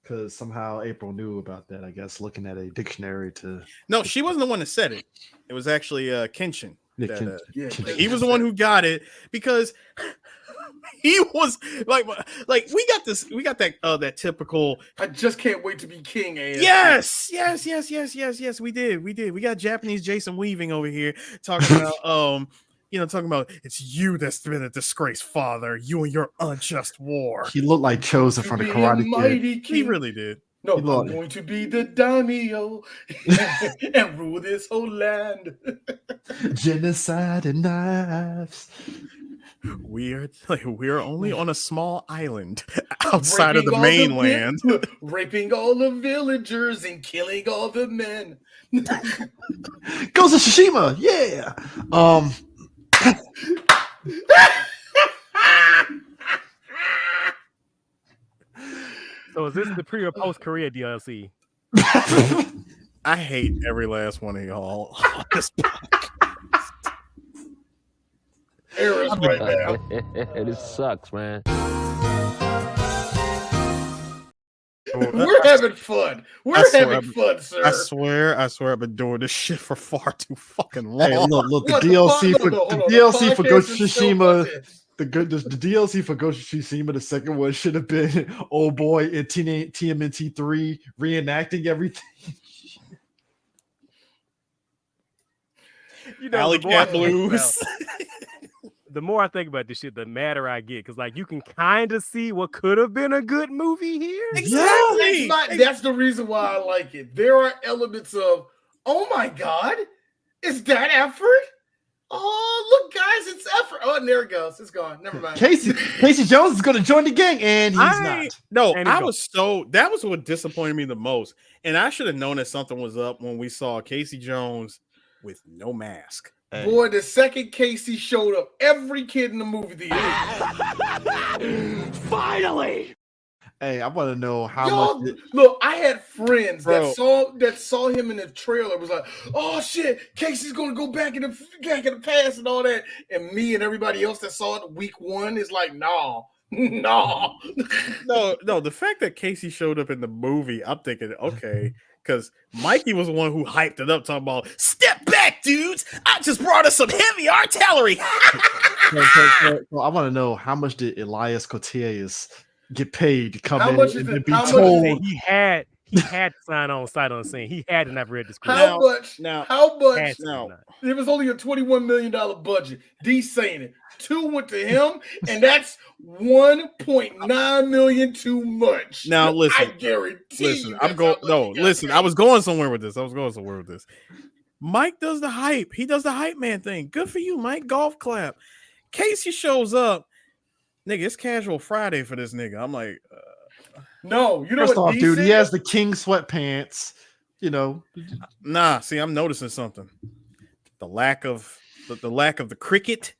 Because somehow April knew about that, I guess, looking at a dictionary to... No, she wasn't the one that said it. It was actually Kenshin. Kenshin. He was the one who got it because he was like we got that typical... I just can't wait to be king, AFC. Yes, we did. We got Japanese Jason Weaving over here talking about... talking about it's you that's been a disgraced father, you and your unjust war. He looked like Chosen from the Karate Kid. He really did. No, I'm going to be the daimyo and rule this whole land. Genocide and knives. We are only on a small island outside of the mainland, raping all the villagers and killing all the men. Goes to Tsushima, yeah. So is this the pre or post Korea DLC? I hate every last one of y'all. It sucks, man. We're having fun. We're having fun, sir. I swear, I've been doing this shit for far too fucking long. Hey, look, the DLC for Ghost of Tsushima. The DLC for Ghost of Tsushima, the second one should have been Old Boy in TMNT 3 reenacting everything. Alley Cat Blues. The more I think about this shit, the madder I get. Because, like, you can kind of see what could have been a good movie here. Exactly. That's the reason why I like it. There are elements of, oh my God, is that effort? Oh, look, guys, it's effort. Oh, and there it goes. It's gone. Never mind. Casey Jones is going to join the gang, and he's not. No, that was what disappointed me the most. And I should have known that something was up when we saw Casey Jones with no mask. Boy, the second Casey showed up, every kid in the movie theater. Finally! Hey, I want to know how much. Look, I had friends Bro. that saw him in the trailer. Was like, "Oh shit, Casey's gonna go back in the past and all that." And me and everybody else that saw it week one is like, "Nah, nah." No. The fact that Casey showed up in the movie, I'm thinking, okay, because Mikey was the one who hyped it up, talking about step back, dudes. I just brought us some heavy artillery. So I want to know how much did Elias Koteas get paid to come How in much and is it? be How much is told? it? He had to sign on sight unseen. He had to not read the script. How much? now- How much? Had to now- not. It was only a $21 million budget. D saying it. 2 went to him, and that's 1.9 million too much. Now listen, I guarantee listen. you. I'm going. No, listen. I was going somewhere with this. Mike does the hype. He does the hype man thing. Good for you, Mike. Golf clap. Casey shows up. Nigga, it's casual Friday for this nigga. I'm like, No, you know First what? off, D dude, he said? has the king sweatpants. You know, nah. See, I'm noticing something. The lack of the cricket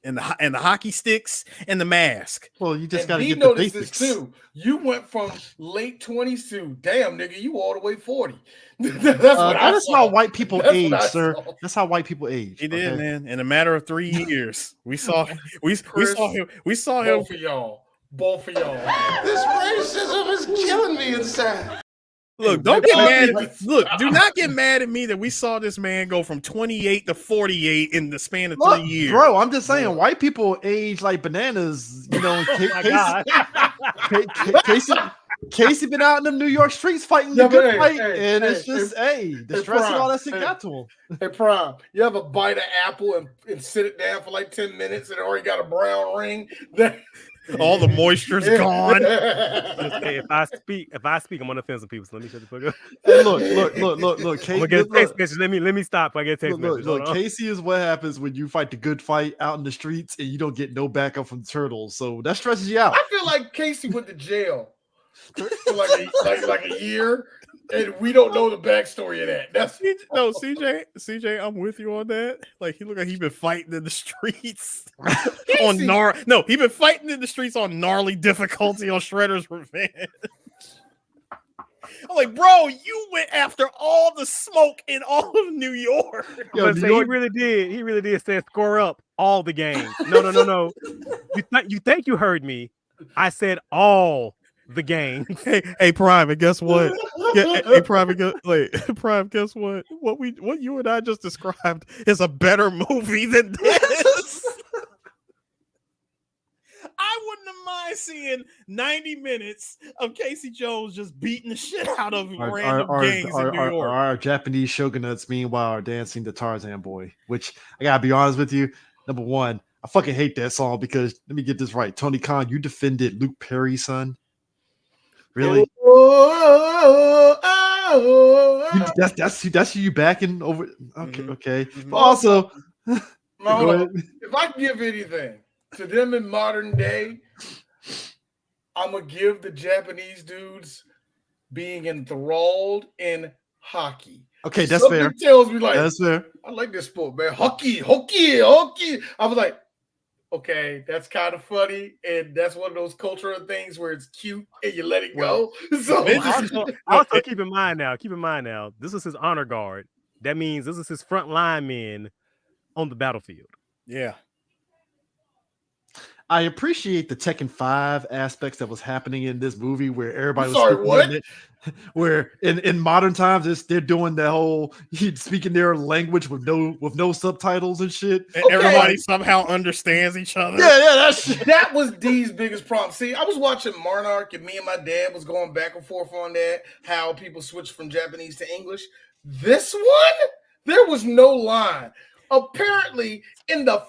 and the hockey sticks and the mask. well, you just And got to D get the noticed this basics. too. You went from late 20s to damn nigga, you all the way 40. That's how white people That's what age, I sir. saw. That's how white people age. He did, okay? man. In a matter of 3 years, we saw him. We saw him. Both of y'all. This racism is killing me inside. Look, don't get mad. Look, do not get mad at me that we saw this man go from 28 to 48 in the span of 3 years. Bro, I'm just saying, white people age like bananas. You know, Casey been out in the New York streets fighting the good fight, and it's just, the stress and all that shit got to him. Hey, Prime, you ever bite an apple and sit it down for like 10 minutes and it already got a brown ring? All the moisture's gone. Hey, if I speak, I'm gonna offend some people. So let me shut the fuck up. Hey, look. I'm gonna get a text message. Let me stop. I get a text message. Look, Casey is what happens when you fight the good fight out in the streets and you don't get no backup from turtles. So that stresses you out. I feel like Casey went to jail for like a year, and we don't know the backstory of that. That's No, CJ, I'm with you on that. Like he looked like he been fighting in the streets he been fighting in the streets on gnarly difficulty on Shredder's Revenge. I'm like, bro, you went after all the smoke in all of New York. Yo, New York, he really did say score up all the games. No. You think you heard me? I said all the games. Hey, Prime, and guess what? Prime, guess what? What you and I just described is a better movie than this. I wouldn't have mind seeing 90 minutes of Casey Jones just beating the shit out of random gangs in New York. Our Japanese shogunuts, meanwhile, are dancing to Tarzan Boy, which I gotta be honest with you. Number one, I fucking hate that song because let me get this right. Tony Khan, you defended Luke Perry's son. Really? That's you backing over. Okay. Mm-hmm. But also, if I give anything to them in modern day, I'm gonna give the Japanese dudes being enthralled in hockey. Okay, that's Something fair. Tells me like that's fair. I like this sport, man. Hockey. I was like, okay, that's kind of funny, and that's one of those cultural things where it's cute and you let it go. So also keep in mind now, this is his honor guard. That means this is his front line men on the battlefield. Yeah. I appreciate the Tekken 5 aspects that was happening in this movie where everybody where in modern times they're doing that whole speaking their language with no subtitles and shit. And everybody somehow understands each other. Yeah, that was D's biggest problem. See, I was watching Monarch and me and my dad was going back and forth on that, how people switch from Japanese to English. This one, there was no line. Apparently, in the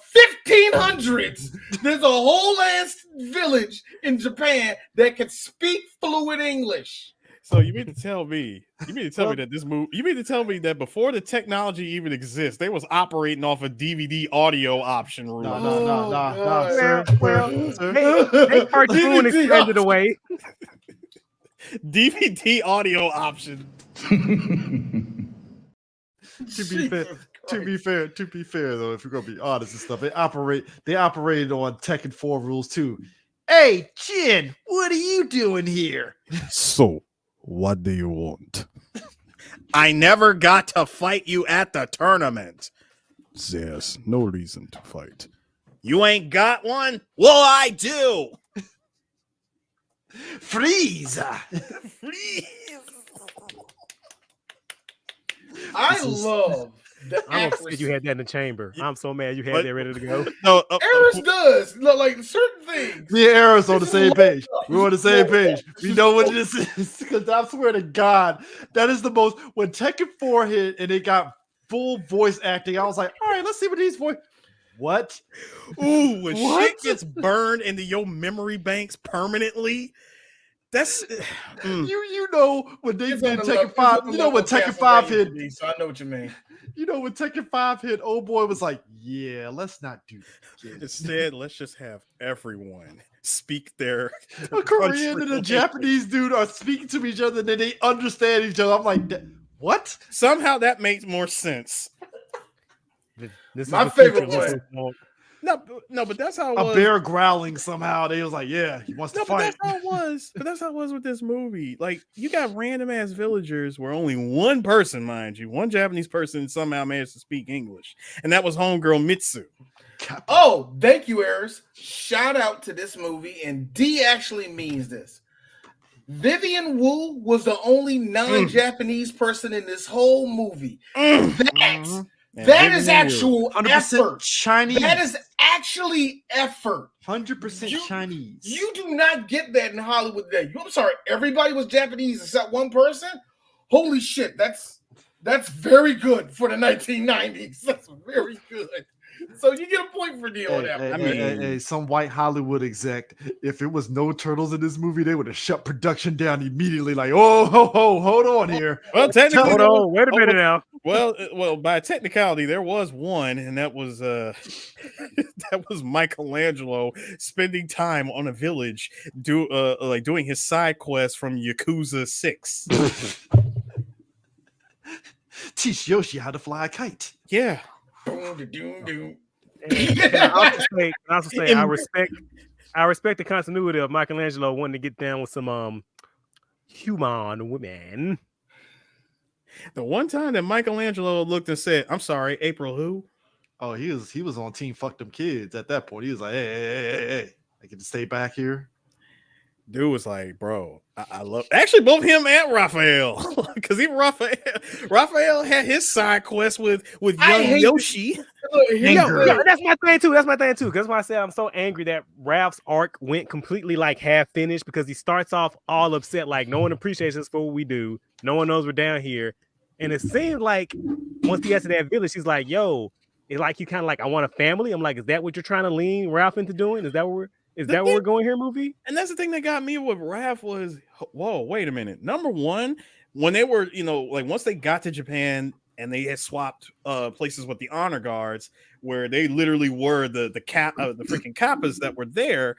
1500s, there's a whole ass village in Japan that can speak fluent English. So you mean to tell me that this movie? You mean to tell me that before the technology even exists, they was operating off a DVD audio option room? No, sir. They cartoon extended away. DVD audio option. To be fair, though, if we're gonna be honest and stuff, they operated on Tekken 4 rules too. Hey, Jin, what are you doing here? So, what do you want? I never got to fight you at the tournament. There's no reason to fight. You ain't got one? Well, I do. Freeze! I love the I'm upset accuracy. you had that in the chamber. I'm so mad you had that ready to go. No, Eris does look like certain things. Me and Eris on the It's same low page. up. We're on the same page. We know what this is. Because I swear to God, that is the most. When Tekken 4 hit and it got full voice acting, I was like, all right, let's see what these voice. What? Ooh, when What? shit gets burned into your memory banks permanently, that's You know when they It's did on the Tekken level- 5. it's on the You know when level of Tekken 5 hit. Castlevania, so I know what you mean. You know when Tekken 5 hit, old boy was like, yeah, let's not do that. instead, let's just have everyone speak their A Korean and a language. Japanese dude are speaking to each other and then they understand each other. I'm like, what? Somehow that makes more sense. This My is the favorite future. one. No, but that's how it A was. bear growling somehow. They was like, yeah, he wants to No, but fight. that's how it was. But that's how it was with this movie. Like, you got random ass villagers where only one person, mind you, one Japanese person somehow managed to speak English, and that was homegirl Mitsu. Oh, thank you, Eris. Shout out to this movie, and D actually means this. Vivian Wu was the only non-Japanese person in this whole movie. That is actual 100% effort. Chinese. That is actually effort. 100% Chinese. You do not get that in Hollywood today. I'm sorry, everybody was Japanese except one person. Holy shit, that's very good for the 1990s. That's very good. So you get a point for D on that one. Hey, some white Hollywood exec, if it was no turtles in this movie, they would have shut production down immediately. Like, oh, hold on here. Well, technically, Hold on, wait a minute now. Well, by technicality, there was one, and that was that was Michelangelo spending time on a village, doing his side quest from Yakuza 6. Teach Yoshi how to fly a kite. Yeah. Can I also say I respect the continuity of Michelangelo wanting to get down with some human women. The one time that Michelangelo looked and said, "I'm sorry, April who?" Oh, he was on team fuck them kids at that point. He was like, hey, I get to stay back here. Dude was like, bro, I love actually both him and Raphael. Because even Raphael had his side quest with young Yoshi. That's my thing too. That's why I said I'm so angry that Ralph's arc went completely like half finished, because he starts off all upset, like no one appreciates us for what we do. No one knows we're down here. And it seemed like once he gets to that village, he's like, yo, it's like you kind of like, I want a family. I'm like, is that what you're trying to lean Ralph into doing? Is that where we're going here, movie? And that's the thing that got me with Raph was, whoa, wait a minute. Number one, when they were, like once they got to Japan and they had swapped places with the honor guards, where they literally were the freaking kappas that were there.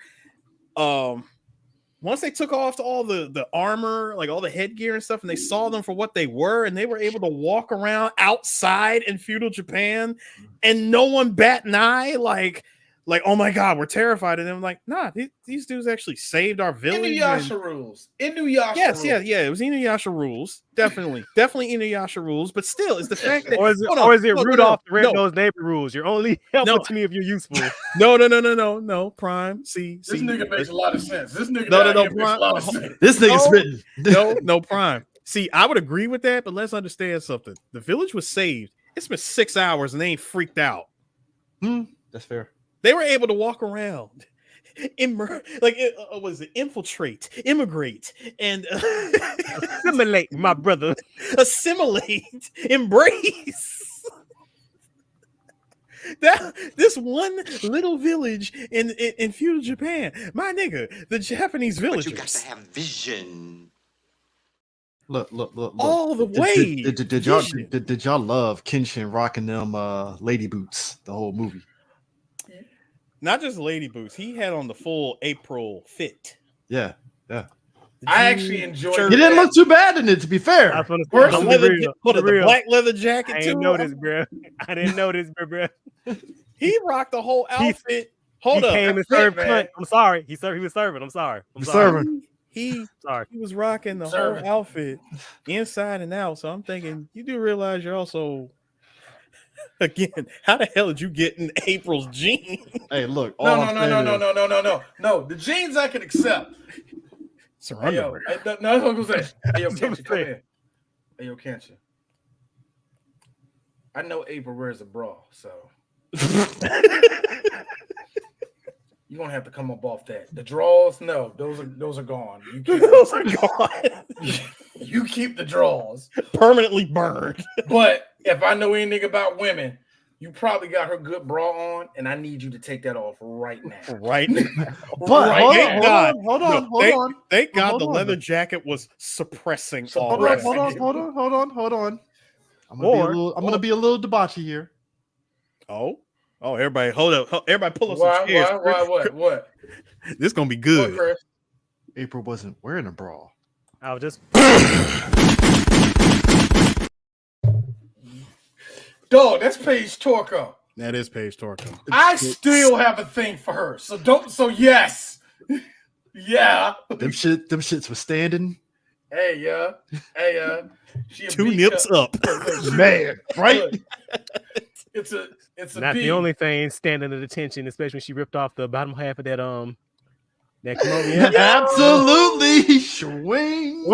Once they took off all the armor, like all the headgear and stuff, and they saw them for what they were, and they were able to walk around outside in feudal Japan, and no one bat an eye, like, oh my god, we're terrified of them. Like, nah, these dudes actually saved our village. Inuyasha rules. Inuyasha yes, rules. Yeah. It was Inuyasha rules. Definitely Inuyasha rules. But still, it's the fact that or is it Rudolph the Red-Nosed Neighbor rules? You're only helpful to me if you're useful. No, Prime. See, this nigga makes a lot of sense. This nigga Prime. makes a lot of sense. This nigga's written. No, Prime. See, I would agree with that, but let's understand something. The village was saved. It's been 6 hours and they ain't freaked out. That's fair. They were able to walk around, infiltrate, immigrate, and assimilate, my brother. Assimilate, embrace. This one little village in feudal Japan, my nigga, the Japanese villagers. But you got to have vision. Look. All the way. Did y'all love Kenshin rocking them lady boots the whole movie? Not just lady boots. He had on the full April fit. Yeah. I actually enjoyed it. He didn't look too bad in it, to be fair. The black leather jacket I too. didn't notice, bro. I didn't notice, bro. He rocked the whole outfit. Hold he up. came and served cunt. I'm sorry. He was serving. I'm sorry. He sorry. He was rocking the whole outfit inside and out. So I'm thinking, you do realize you're also, again, how the hell did you get in April's jeans? Hey, look. No. The jeans I can accept. Hey, yo, no, that's what I'm gonna say. Hey, yo, can't you come here? Hey, yo, can't you? I know April wears a bra, so you're gonna have to come up off that. The drawers, no, those are gone. Those are gone. You keep the drawers permanently burned. But if I know anything about women, you probably got her good bra on, and I need you to take that off right now. Right now. But hold on. Thank God the leather jacket was suppressing all that. Hold on. I'm gonna be a little debauchy here. Oh, everybody, hold up. Everybody pull up some chairs. What? This is gonna be good. What, April wasn't wearing a bra. I was just Dog, that's Paige Torco. That is Paige Torco. I still have a thing for her. So yes. Yeah. Them shits was standing. Hey, she two nips up. Man, right? It's a not beat. the only thing standing at attention, especially when she ripped off the bottom half of that kimono. Absolutely. Swing.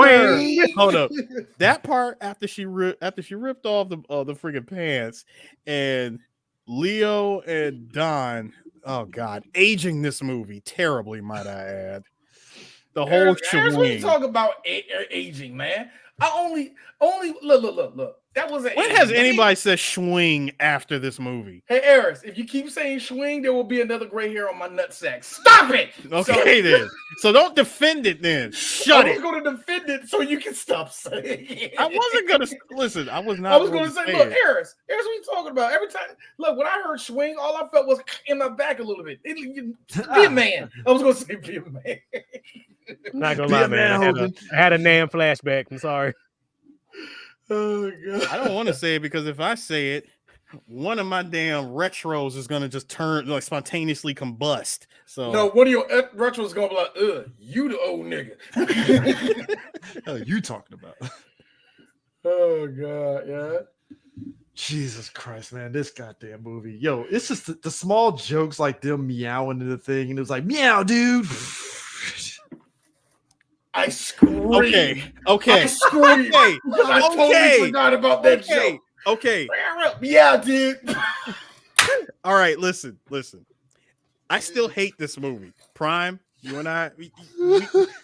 Hold up. That part after she ripped off the freaking pants, and Leo and Don, oh God, aging this movie terribly, might I add. The whole What you talk about aging, man? I only look. That wasn't. When has anybody said swing after this movie? Hey, Eris, if you keep saying swing, there will be another gray hair on my nutsack. Stop it. Okay, then. So don't defend it then. Shut it. I was going to defend it so you can stop saying it. I wasn't going to listen. I was not. I was going to say, look, Eris, what are you talking about? Every time, look, when I heard swing, all I felt was in my back a little bit. Be a man. I was going to say, be a man. Not gonna lie, man. I had a Nam flashback. I'm sorry. Oh God. I don't want to say it because if I say it, one of my damn retros is gonna just spontaneously combust. So no, one of your retros is gonna be like, you the old nigga. What are you talking about? Oh God, yeah. Jesus Christ, man, this goddamn movie. Yo, it's just the small jokes like them meowing in the thing, and it was like, meow, dude. I screamed. Okay. I screamed. I totally forgot about that joke. Okay. Yeah, dude. All right, listen. I still hate this movie. Prime, you and I,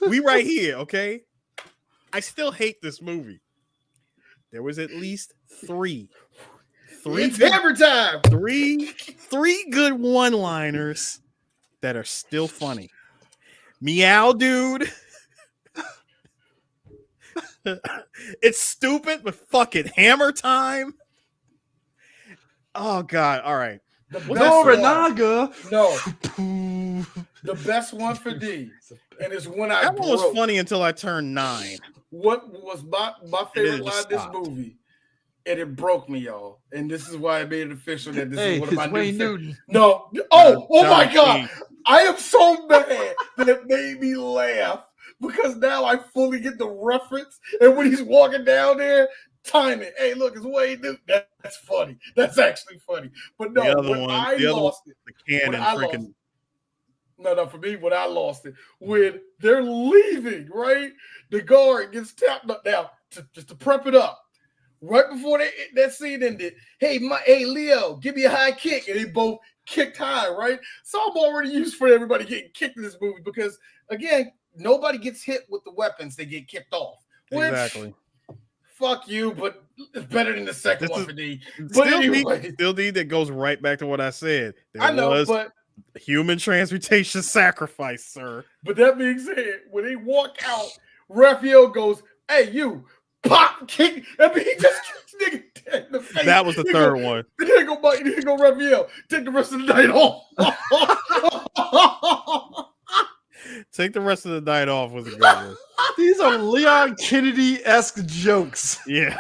we right here, okay? I still hate this movie. There was at least three it's every time. Three good one-liners that are still funny. Meow, dude. It's stupid, but fuck it. Hammer time. Oh God! All right. The best one for D, and it's when that one was funny until I turned 9. What was my favorite line of this movie? And it broke me, y'all. And this is why I made it official that this is one of my Wayne Newton. No. Oh my God! I am so mad that it made me laugh. Because now I fully get the reference, and when he's walking down there, time it. Hey, look, it's Wayne Newton. That's funny. That's actually funny. But no, when I lost it, for me, when I lost it, when they're leaving, right? The guard gets tapped up now just to prep it up. Right before that scene ended, hey Leo, give me a high kick, and they both kicked high, right? So I'm already used for everybody getting kicked in this movie because again. Nobody gets hit with the weapons; they get kicked off. Exactly. Fuck you, but it's better than the second one for D. But anyway, still D that goes right back to what I said. I know, but human transmutation sacrifice, sir. But that being said, when they walk out, Raphael goes, "Hey, you!" Pop kick. I mean, he just kicks nigga dead in the face. That was the third one. And then go Raphael. Take the rest of the night off. Take the rest of the night off was a good one. These are Leon Kennedy-esque jokes. Yeah.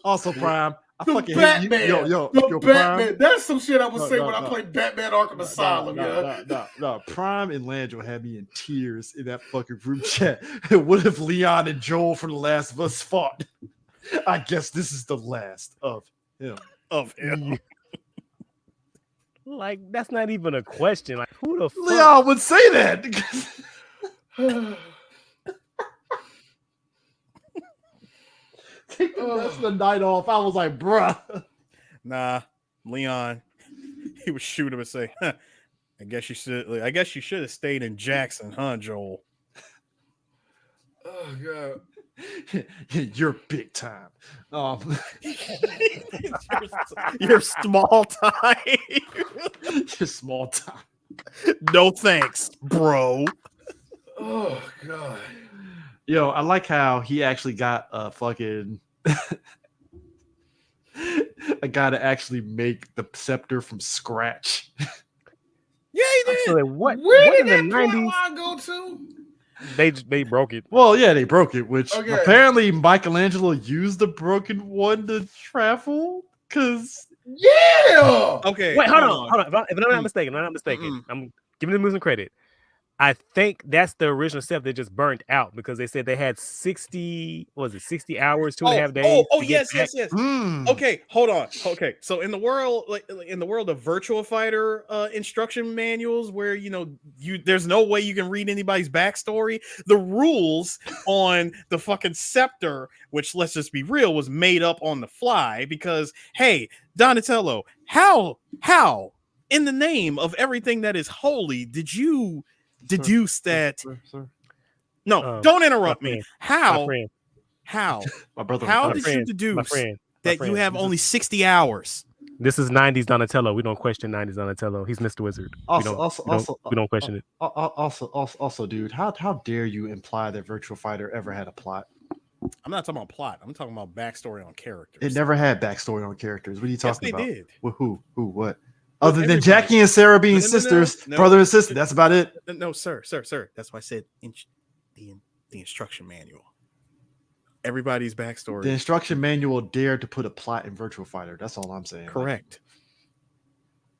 Also, Prime. I The fucking Batman. hate you. Yo, The Batman. Prime. That's some shit I would No, say no, when I no. play Batman Arkham Asylum. No. Prime and Landro had me in tears in that fucking group chat. What if Leon and Joel from The Last of Us fought? I guess this is the last of him. Like, that's not even a question. Like, who the fuck? Leon would say that. Take the rest of the night off. I was like, bruh. Nah, Leon. He would shoot him and say, huh, I guess you should have stayed in Jackson, huh, Joel? Oh god. You're big time. You're small time. You're small time. No thanks, bro. Oh god. Yo, I like how he actually got a fucking a guy to actually make the scepter from scratch. Yeah, he did. So Where what did in that the plot 90s? line go to? They broke it. Well, yeah, they broke it, which Okay. apparently Michelangelo used the broken one to travel. Cause Yeah. Okay. Wait, hold on. If I'm not mistaken, Mm-mm. I'm giving them some credit. I think that's the original step they just burnt out because they said they had 60 hours, 2.5 days. Oh, to get yes. back. Okay, hold on. Okay, so in the world, in the world of Virtua Fighter instruction manuals, where there's no way you can read anybody's backstory. The rules on the fucking scepter, which let's just be real, was made up on the fly because hey, Donatello, how in the name of everything that is holy did you deduce that? Sir. No, don't interrupt me. How? My brother. How did you deduce that you have only 60 hours? This is 90s Donatello. We don't question 90s Donatello. He's Mr. Wizard. We don't question it. Also, dude, how dare you imply that Virtual Fighter ever had a plot? I'm not talking about plot. I'm talking about backstory on characters. It never had backstory on characters. What are you talking about? Yes, they did. Well, who, what? Other than Jackie and Sarah being sisters, brother and sister. That's about it. No, sir. That's why I said the instruction manual. Everybody's backstory. The instruction manual dared to put a plot in Virtual Fighter. That's all I'm saying. Correct.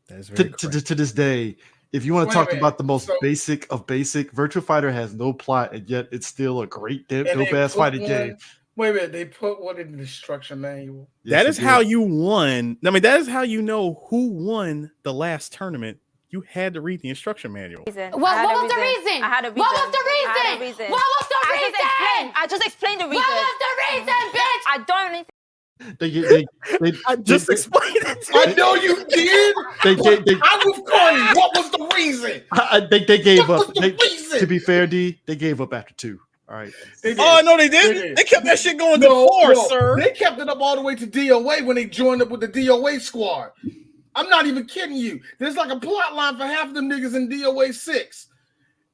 That is very correct. To this day, if you want to talk about the most basic of basic, Virtual Fighter has no plot, and yet it's still a great dope-ass fighting game. Wait a minute, they put one in the instruction manual. That is how you won. I mean, that is how you know who won the last tournament. You had to read the instruction manual. What was the reason? I had a reason. What was the reason? What was the reason? I just explained the reason. What was the reason, bitch? I don't need. I just explained it. I know you did. I was calling. What was the reason? They gave up. To be fair, D, they gave up after 2. All right. Oh no, they didn't. They kept that shit going to 4, sir. They kept it up all the way to DOA when they joined up with the DOA squad. I'm not even kidding you. There's like a plot line for half of them niggas in DOA 6.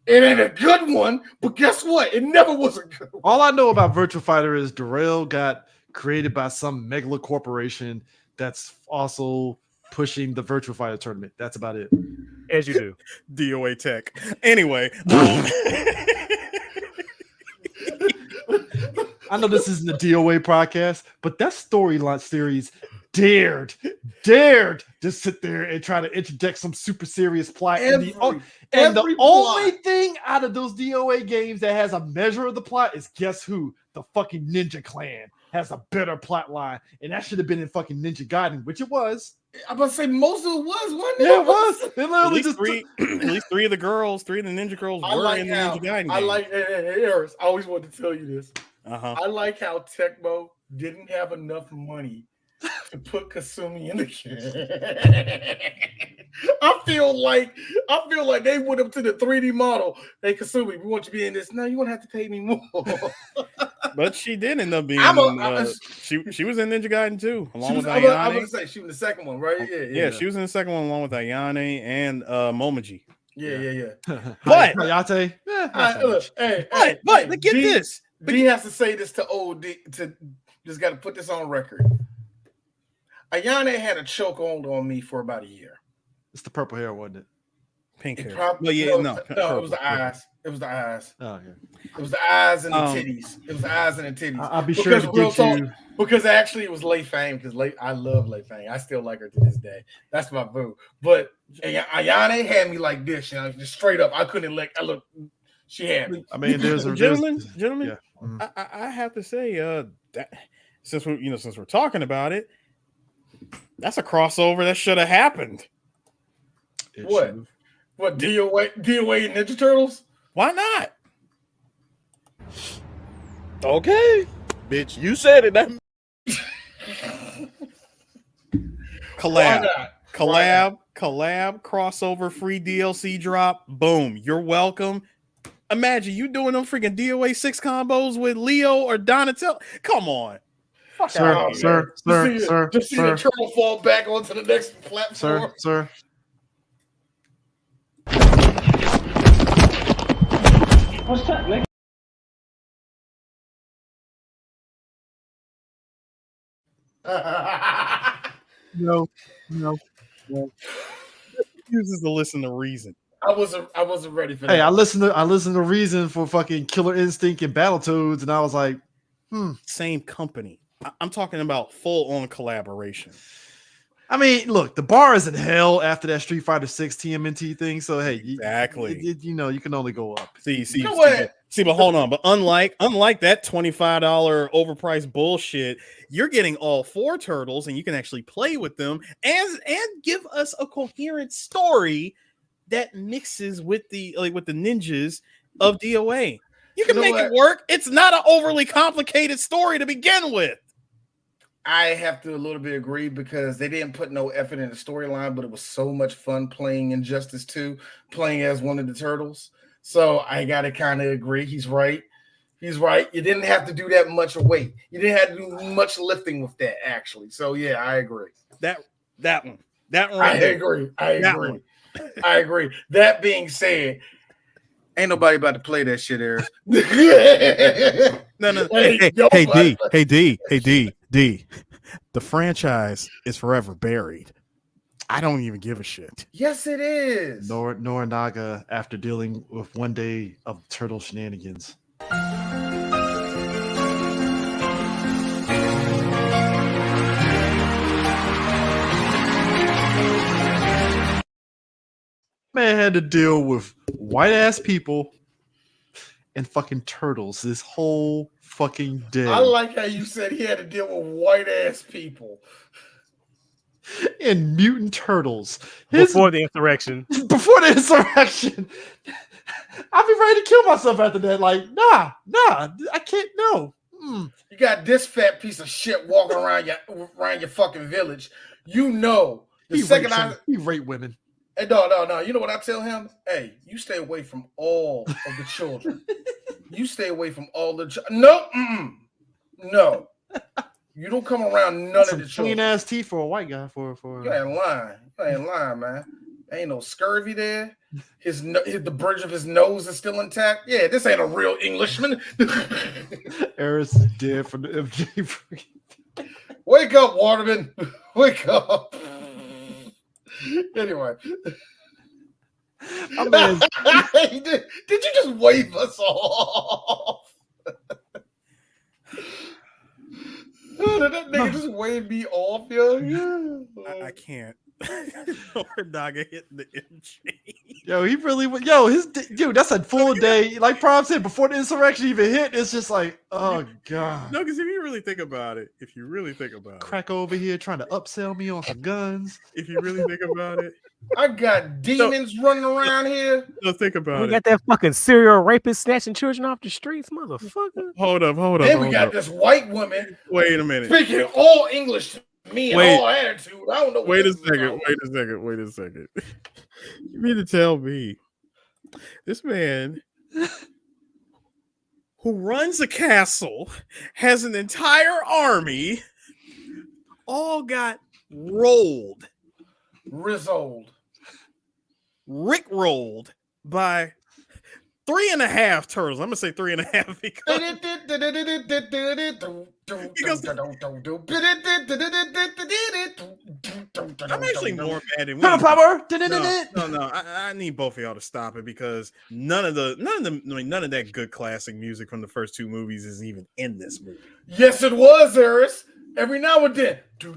It ain't a good one, but guess what? It never was a good one. All I know about Virtual Fighter is Darrell got created by some megalo corporation that's also pushing the Virtual Fighter tournament. That's about it. As you do. DOA Tech. Anyway. I know this isn't a DOA podcast, but that storyline series dared to sit there and try to interject some super serious plot. The only thing out of those DOA games that has a measure of the plot is guess who? The fucking Ninja Clan has a better plot line, and that should have been in fucking Ninja Gaiden, which it was. I'm about to say most of it wasn't it? Yeah, it was. They literally at least 3 of the Ninja girls were in the Ninja Gaiden game. I like Harris. I always wanted to tell you this. Uh-huh. I like how Tecmo didn't have enough money to put Kasumi in the game. I feel like they went up to the 3D model. Hey, Kasumi, we want you to be in this. No, you're gonna have to pay me more. But she did end up being. She was in Ninja Gaiden too, along with Ayane. I was gonna say she was in the second one, right? Yeah, she was in the second one along with Ayane and Momoji. Yeah. But Hayate, but get this. D has to say this to OD to just got to put this on record. Ayane had a chokehold on me for about a year. It's the purple hair, wasn't it? Pink hair. Probably, no, it was the eyes. It was the eyes. Oh, okay. It was the eyes and the titties. It was the eyes and the titties. I'll be sure to get you. Because actually it was Lei Fang, because I love Lei Fang. I still like her to this day. That's my boo. But Ayane had me like this, just straight up. I couldn't look. She had me. I mean, gentlemen. Yeah. I have to say, that since we're talking about it, that's a crossover that should have happened. What DOA and Ninja Turtles? Why not? Okay, bitch, you said it. That collab, crossover, free DLC drop. Boom, you're welcome. Imagine you doing them freaking DOA 6 combos with Leo or Donatello. Come on. Sir. Just see the turtle fall back onto the next platform. Sir. What's that, Nick? No. Uses to listen to Reason. I wasn't ready for that. Hey, I listened to Reason for fucking Killer Instinct and Battletoads, and I was like, Same company. I'm talking about full-on collaboration. I mean, look, the bar is in hell after that Street Fighter 6 TMNT thing. So hey, exactly. You can only go up. See, but hold on. But unlike that $25 overpriced bullshit, you're getting all 4 turtles, and you can actually play with them and give us a coherent story that mixes with the ninjas of DOA. You can make it work. It's not an overly complicated story to begin with. I have to a little bit agree because they didn't put no effort in the storyline, but it was so much fun playing Injustice 2, playing as one of the turtles. So I gotta kind of agree. He's right. You didn't have to do that much weight. You didn't have to do much lifting with that, actually. So yeah, I agree. That one. Right I agree. I agree. That being said, ain't nobody about to play that shit, Aris. No. Hey, D. The franchise is forever buried. I don't even give a shit. Yes, it is. Norinaga, after dealing with one day of turtle shenanigans. Man had to deal with white ass people and fucking turtles this whole fucking day. I like how you said he had to deal with white ass people and mutant turtles before the insurrection. I'd be ready to kill myself after that. Like, nah, I can't. No. You got this fat piece of shit walking around your fucking village. You know, he raped women. Hey, no. You know what I tell him? Hey, you stay away from all of the children. You stay away from all the no. You don't come around none of the children. Clean ass teeth for a white guy. For you ain't lying, man. Ain't no scurvy there. The bridge of his nose is still intact. Yeah, this ain't a real Englishman. Eris is dead from the MJ. Wake up, Waterman. Wake up. Anyway. I mean, did you just wave us off? That nigga just waved me off, yo. I can't. Norinaga hitting the MJ. Yo, he really was. Yo, dude, that's a full day. Like Prom said, before the insurrection even hit, it's just like, oh god. No, because if you really think about it, crack over here trying to upsell me on some guns. If you really think about it, I got demons running around here. No, think about it. We got that fucking serial rapist snatching children off the streets, motherfucker. Hold up. Then we got this white woman. Wait a minute. Speaking all English to me and all attitude. I don't know. Wait a second. You mean to tell me this man who runs a castle has an entire army all got rolled, rickrolled by 3.5 turtles. I'm gonna say 3.5 because I'm actually more mad than power. No. I need both of y'all to stop it because none of that good classic music from the first two movies is even in this movie. Yes, it was, Eris. Every now and then. Yeah,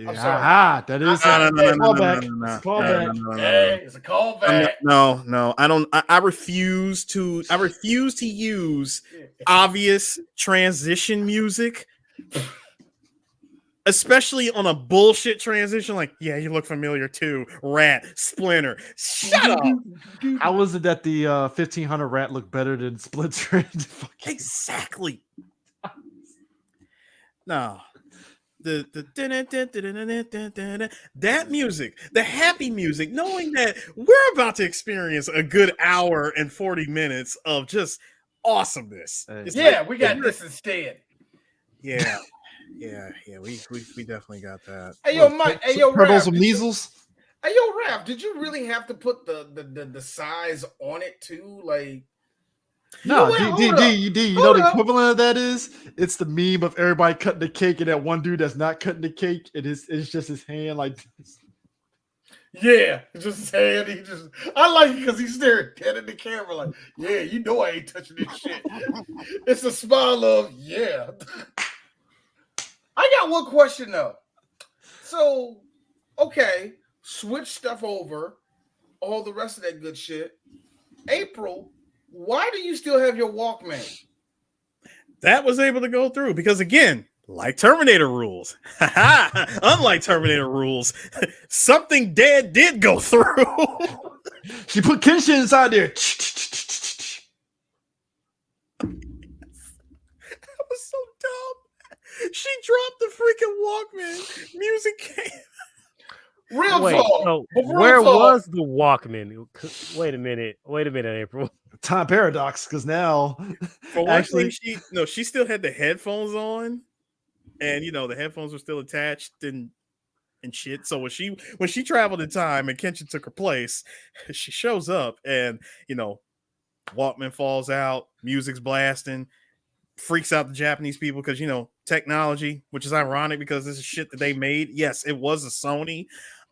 I'm sorry. that is a callback. It's a callback. It's a callback. No. I don't. I refuse to use obvious transition music, especially on a bullshit transition. Like, yeah, you look familiar too. Rat, Splinter. Shut up. How was it that the 1500 Rat looked better than Splinter? Exactly. No. That music, the happy music, knowing that we're about to experience a good hour and 40 minutes of just awesomeness. We got this instead. Yeah, we definitely got that. Hey, yo, Mike. Hey, yo, Turtles Raph, with measles. Hey, yo, Raph, did you really have to put the size on it too? Like, No, D, you know the equivalent of that is? It's the meme of everybody cutting the cake and that one dude that's not cutting the cake. It's just his hand like this. Yeah, just his hand. I like it because he's staring dead at the camera like, yeah, you know I ain't touching this shit. It's a smile of, yeah. I got one question though. So, okay, switch stuff over, all the rest of that good shit. April, why do you still have your Walkman? That was able to go through because, again, like Terminator rules, unlike Terminator rules, something dead did go through. She put Kenshin inside there. That was so dumb. She dropped the freaking Walkman. Music came. Real Wait, talk. so But real where talk. was the Walkman? Wait a minute, April. Time paradox, because now For one thing, she still had the headphones on, and the headphones were still attached and shit. So when she traveled in time and Kenshin took her place, she shows up and Walkman falls out, music's blasting, freaks out the Japanese people because technology, which is ironic because this is shit that they made. Yes, it was a Sony.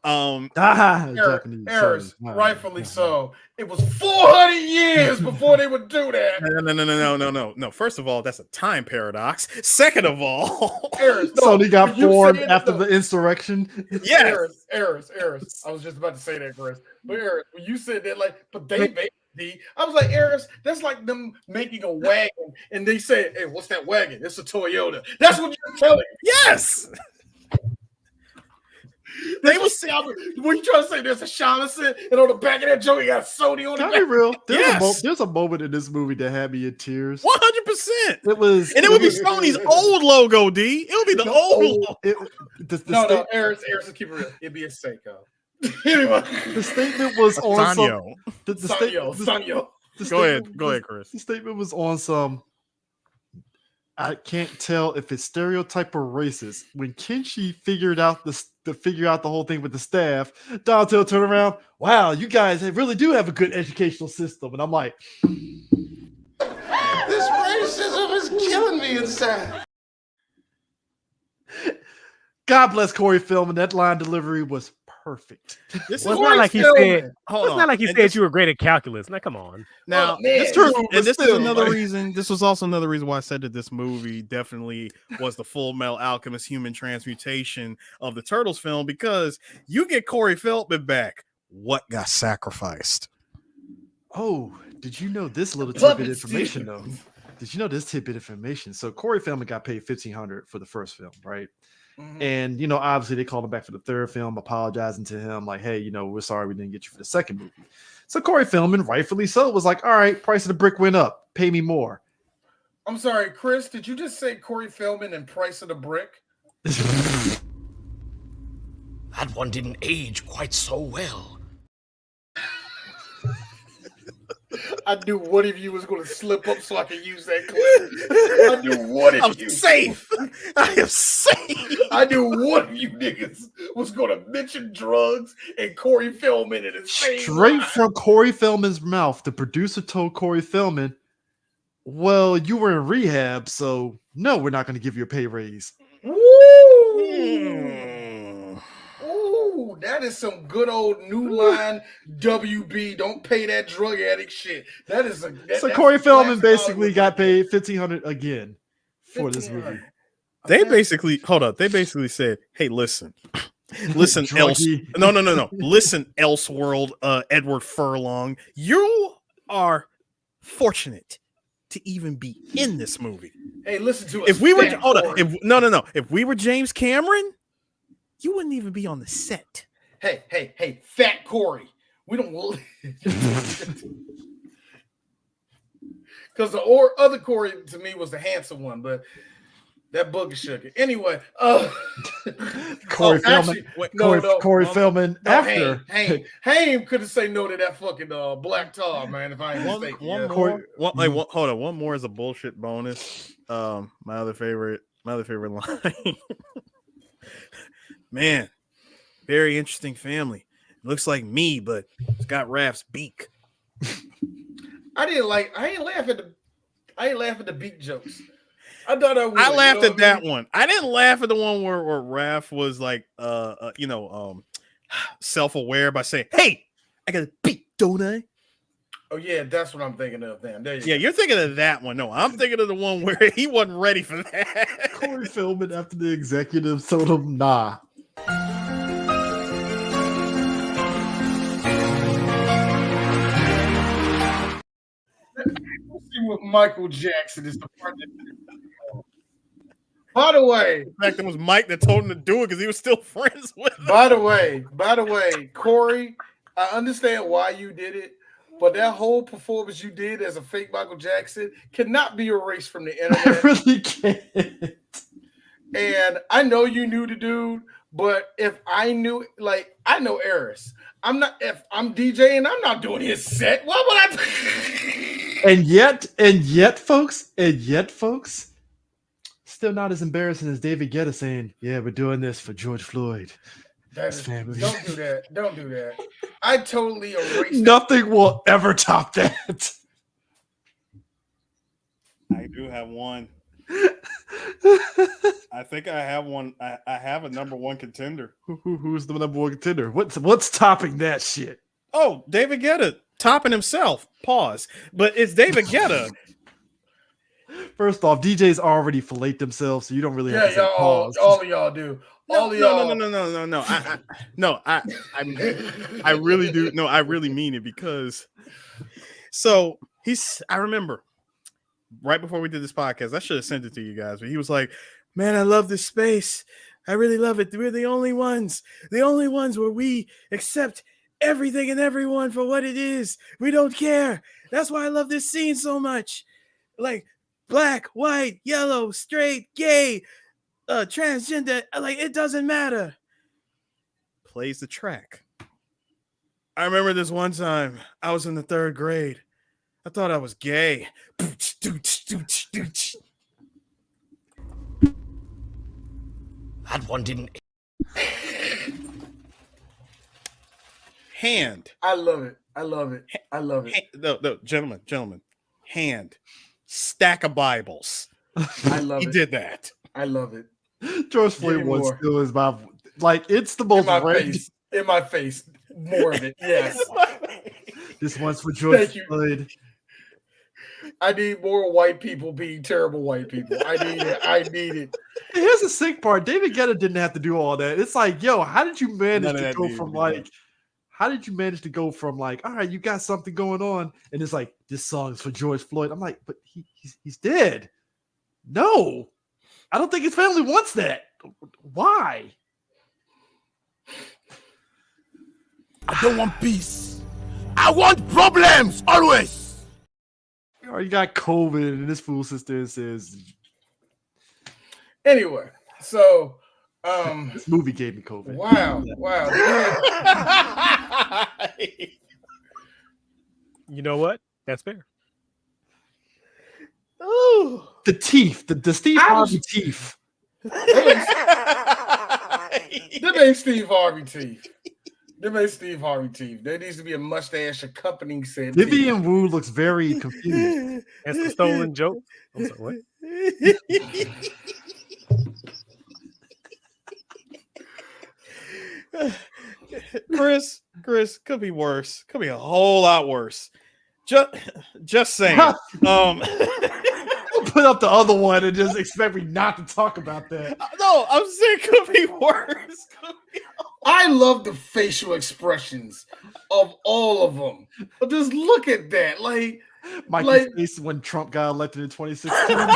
Japanese errors, Sony. rightfully so. It was 400 years before they would do that. No. First of all, that's a time paradox. Second of all, Errors. Sony got formed after the insurrection. Yes. Errors. I was just about to say that, Chris. But Errors, when you said that, like, but they made it, I was like, Errors, that's like them making a wagon, and they say, hey, what's that wagon? It's a Toyota. That's what you're telling me. Yes. They was when you trying to say there's a Shaughnessy, and on the back of that joke, you got a Sony on the Can back. I be real? There's a moment in this movie that had me in tears. 100%. It was, and it would be Sony's old logo. D. It would be the old. No, Errors, keep it real. It'd be a Seiko. Anyway, the statement was on Sanyo. Sanyo. Go ahead, Chris. The statement was on some. I can't tell if it's stereotype or racist. When Kenshi figured out the whole thing with the staff, Donatello turned around. Wow, you guys really do have a good educational system, and I'm like, this racism is killing me inside. God bless Corey Feldman. That line delivery was perfect. It's not like he said. It's not like he said you were great at calculus. Now, come on. Now, this is another reason. This was also another reason why I said that this movie definitely was the Full Metal Alchemist human transmutation of the Turtles film, because you get Corey Feldman back. What got sacrificed? Oh, did you know this little tidbit information though? Did you know this tidbit information? So Corey Feldman got paid $1,500 for the first film, right? Mm-hmm. And obviously they called him back for the third film, apologizing to him, like, hey, we're sorry we didn't get you for the second movie. So Corey Feldman, rightfully so, was like, all right, price of the brick went up, pay me more. I'm sorry, Chris, did you just say Corey Feldman and price of the brick? That one didn't age quite so well. I knew one of you was going to slip up so I could use that clip. I knew one of you. Safe. I am safe. I knew one of you niggas was going to mention drugs and Corey Feldman in the same Straight line. from Corey Feldman's mouth, the producer told Corey Feldman, well, you were in rehab, so no, we're not going to give you a pay raise. Ooh, that is some good old New Line WB. Don't pay that drug addict shit. That is so Corey Feldman basically got paid $1,500 again for this movie. They basically They basically said, "Hey, listen, listen, no. Listen, Elseworld, Edward Furlong, you are fortunate to even be in this movie. Hey, listen to us. If we were if we were James Cameron, you wouldn't even be on the set. Hey, Fat Corey. We don't because the other Corey to me was the handsome one, but that booger shook it. Anyway, Corey Feldman. Corey Feldman. After Haim couldn't say no to that fucking black tar, man. If I ain't mistaken. One more is a bullshit bonus. My other favorite line. Man, very interesting family. Looks like me, but it's got Raph's beak. I ain't laugh at the beak jokes. I thought I would. I laughed at that one. I didn't laugh at the one where Raph was like, self-aware by saying, "Hey, I got a beak, don't I?" Oh yeah, that's what I'm thinking of. Then you're thinking of that one. No, I'm thinking of the one where he wasn't ready for that. Corey Feldman after the executive told him, "Nah." With Michael Jackson is the part that. By the way, in fact, it was Mike that told him to do it because he was still friends with him. By the way, Corey, I understand why you did it, but that whole performance you did as a fake Michael Jackson cannot be erased from the internet. I really can't. And I know you knew the dude, but if I knew, I know Eris. If I'm DJing, I'm not doing his set. Why would I? And yet, folks, still not as embarrassing as David Guetta saying, "Yeah, we're doing this for George Floyd." Family. Don't do that. I totally erased Nothing will ever top that. I do have one. I think I have one. I have a number one contender. Who's the number one contender? What's topping that shit? Oh, David Guetta topping himself. Pause. But it's David Guetta. First off, DJs already fillet themselves, so you don't really have to say pause. All of y'all do. No. I really do. No, I really mean it because. So I remember right before we did this podcast, I should have sent it to you guys, but he was like, "Man, I love this space. I really love it. We're the only ones where we accept everything and everyone for what it is. We don't care. That's why I love this scene so much. Like black, white, yellow, straight, gay, transgender, like it doesn't matter." Plays the track. I remember this one time I was in the 3rd grade. I thought I was gay. That one didn't. Hand. I love it. No, gentlemen. Hand. Stack of Bibles. I love it. He did that. I love it. George Floyd one still is my it's the most in my face. More of it. Yes. This one's for George Floyd. I need more white people being terrible white people. I need it. Here's the sick part. David Guetta didn't have to do all that. It's like, yo, how did you manage to go from all right, you got something going on, and it's like, this song is for George Floyd. I'm like, but he's dead. No, I don't think his family wants that. Why? I don't want peace. I want problems always. Or you got COVID, and this fool sister says. Anyway, so this movie gave me COVID. Wow. You know what? That's fair. Oh, the teeth, the Steve Harvey teeth. That ain't Steve Harvey teeth. They made Steve Harvey teeth. There needs to be a mustache accompanying said. Vivian Wu looks very confused. And some stolen jokes. I'm sorry, what? Chris, could be worse. Could be a whole lot worse. Just saying. I'll put up the other one and just expect me not to talk about that. No, I'm saying could be worse. I love the facial expressions of all of them. But just look at that. Mikey's face when Trump got elected in 2016.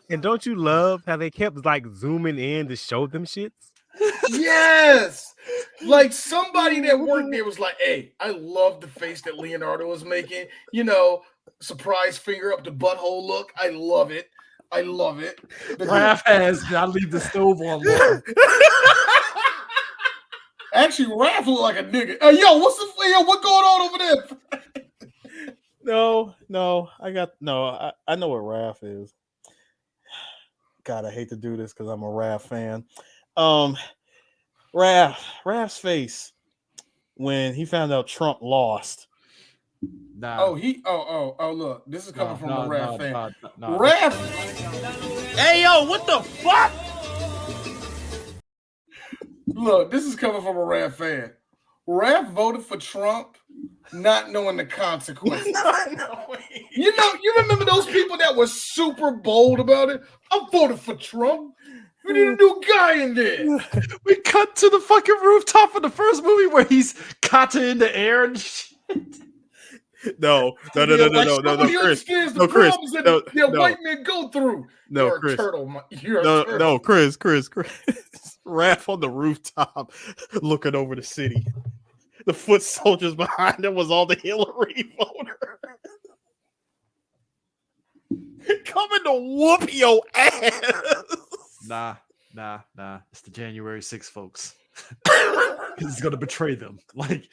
And don't you love how they kept like zooming in to show them shits? Yes. Like somebody that worked there was like, hey, I love the face that Leonardo was making. You know, surprise finger up the butthole look. I love it. Raph has, I leave the stove on low. Actually, Raph look like a nigga. Hey, yo, what going on over there? No, I know what Raph is. God, I hate to do this because I'm a Raph fan. Raph's face when he found out Trump lost. Nah. Look, this is coming from a Raph fan. No. Raph. Hey, yo, what the fuck? Look, this is coming from a Raph fan. Raph voted for Trump not knowing the consequences. You remember those people that were super bold about it? I voted for Trump. We need a new guy in there. We cut to the fucking rooftop of the first movie where he's kata in the air and shit. No, Chris. The problems that white men go through. You're Chris. A turtle. You're a turtle. No, Chris. Raph on the rooftop looking over the city. The foot soldiers behind him was all the Hillary voters. Coming to whoop your ass. Nah. It's the January 6th, folks. Because he's gonna betray them. Like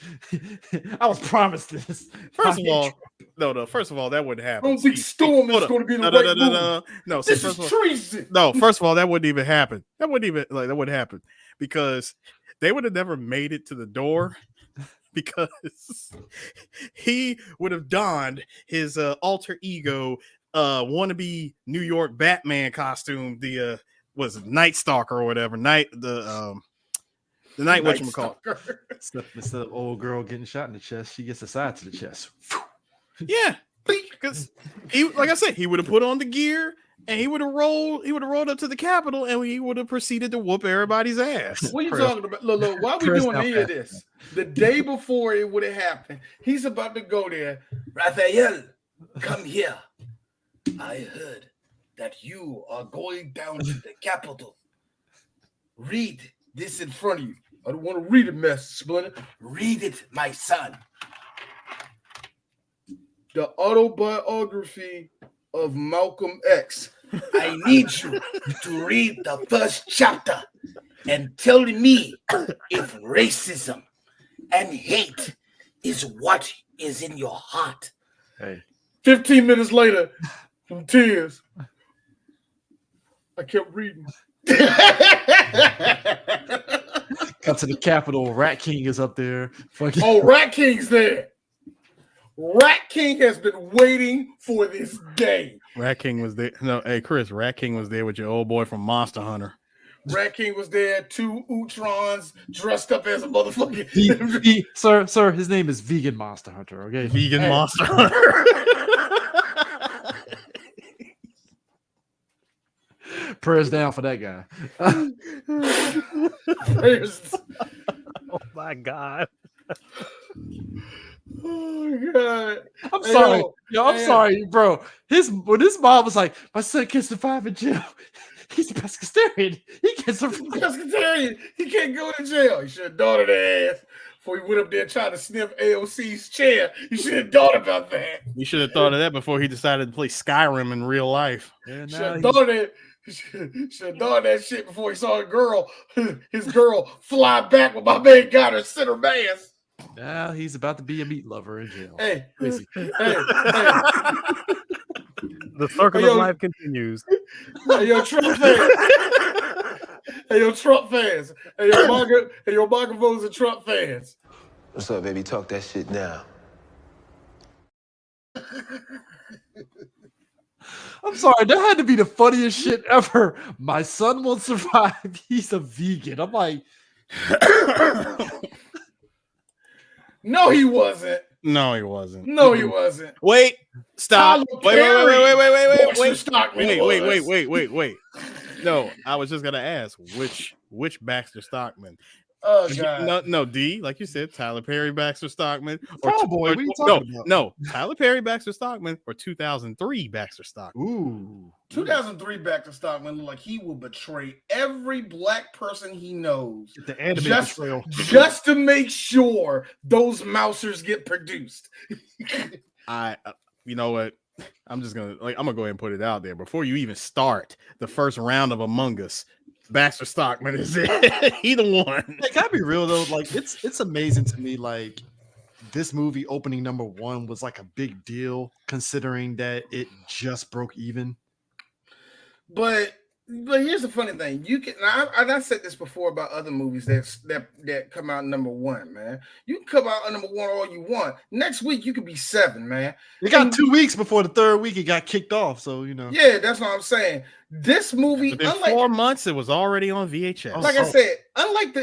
I was promised this. First of all, that wouldn't happen. I don't think Storm is going to be the right move. No, this is treason. No, first of all, that wouldn't even happen. That wouldn't happen because they would have never made it to the door because he would have donned his alter ego wannabe New York Batman costume. The was it Night Stalker or whatever. The night whatchamacallit. Instead of old girl getting shot in the chest, she gets a side to the chest. Yeah, because like I said, he would have put on the gear and he would have rolled up to the Capitol and he would have proceeded to whoop everybody's ass. What are you talking about? Look, why are we doing any of this? The day before it would have happened, he's about to go there. Raphael, come here. I heard that you are going down to the Capitol. Read this in front of you. I don't want to read a message, Splinter. Read it, my son. The autobiography of Malcolm X. I need you to read the first chapter and tell me if racism and hate is what is in your heart. Hey. 15 minutes later, from tears, I kept reading. Cut to the Capitol. Rat King is up there. Oh, Rat King's there. Rat King has been waiting for this day. Rat King was there. No, hey Chris, Rat King was there with your old boy from Monster Hunter. Rat King was there. 2 Utrons dressed up as a motherfucker. Sir, his name is Vegan Monster Hunter. Okay, Vegan Monster Hunter. Prayers down for that guy. Oh my God. Oh God! I'm sorry, I'm sorry, bro. When his mom was like, "My son can't survive in jail. He's a pescatarian. He can't survive." Pescatarian. He can't go to jail. He should have thought of that ass before he went up there trying to sniff AOC's chair. You should have thought about that. You should have thought of that before he decided to play Skyrim in real life. Should have thought of that. Should have done that shit before he saw his girl fly back when my man got her center mass. Now he's about to be a meat lover in jail. Hey. The circle of life continues. Hey, yo, Trump fan. Hey, yo, Trump fans. Hey, yo, MAGA voters and Trump fans. What's up, baby? Talk that shit now. I'm sorry, that had to be the funniest shit ever. My son won't survive. He's a vegan. I'm like, no, he wasn't. No, he wasn't. No, he wasn't. Wait, stop. Wait. No, I was just gonna ask which Baxter Stockman. Oh God. No, D, like you said, Tyler Perry, Baxter Stockman, what are you talking about? No, Tyler Perry, Baxter Stockman, or 2003 Baxter Stockman. Ooh, 2003 Baxter Stockman looked like he will betray every black person he knows. The anime betrayal. Just to make sure those mousers get produced. You know what? I'm gonna go ahead and put it out there before you even start the first round of Among Us. Baxter Stockman is it. He the one. Hey, can I be real though? Like it's amazing to me. Like this movie opening number 1 was like a big deal considering that it just broke even. But here's the funny thing. You can I said this before about other movies that come out number 1, man. You can come out number 1 all you want. Next week you could be 7, man. It got 2 weeks before the third week it got kicked off. So you know. Yeah, that's what I'm saying. This movie, within 4 months, it was already on VHS. Like I said, unlike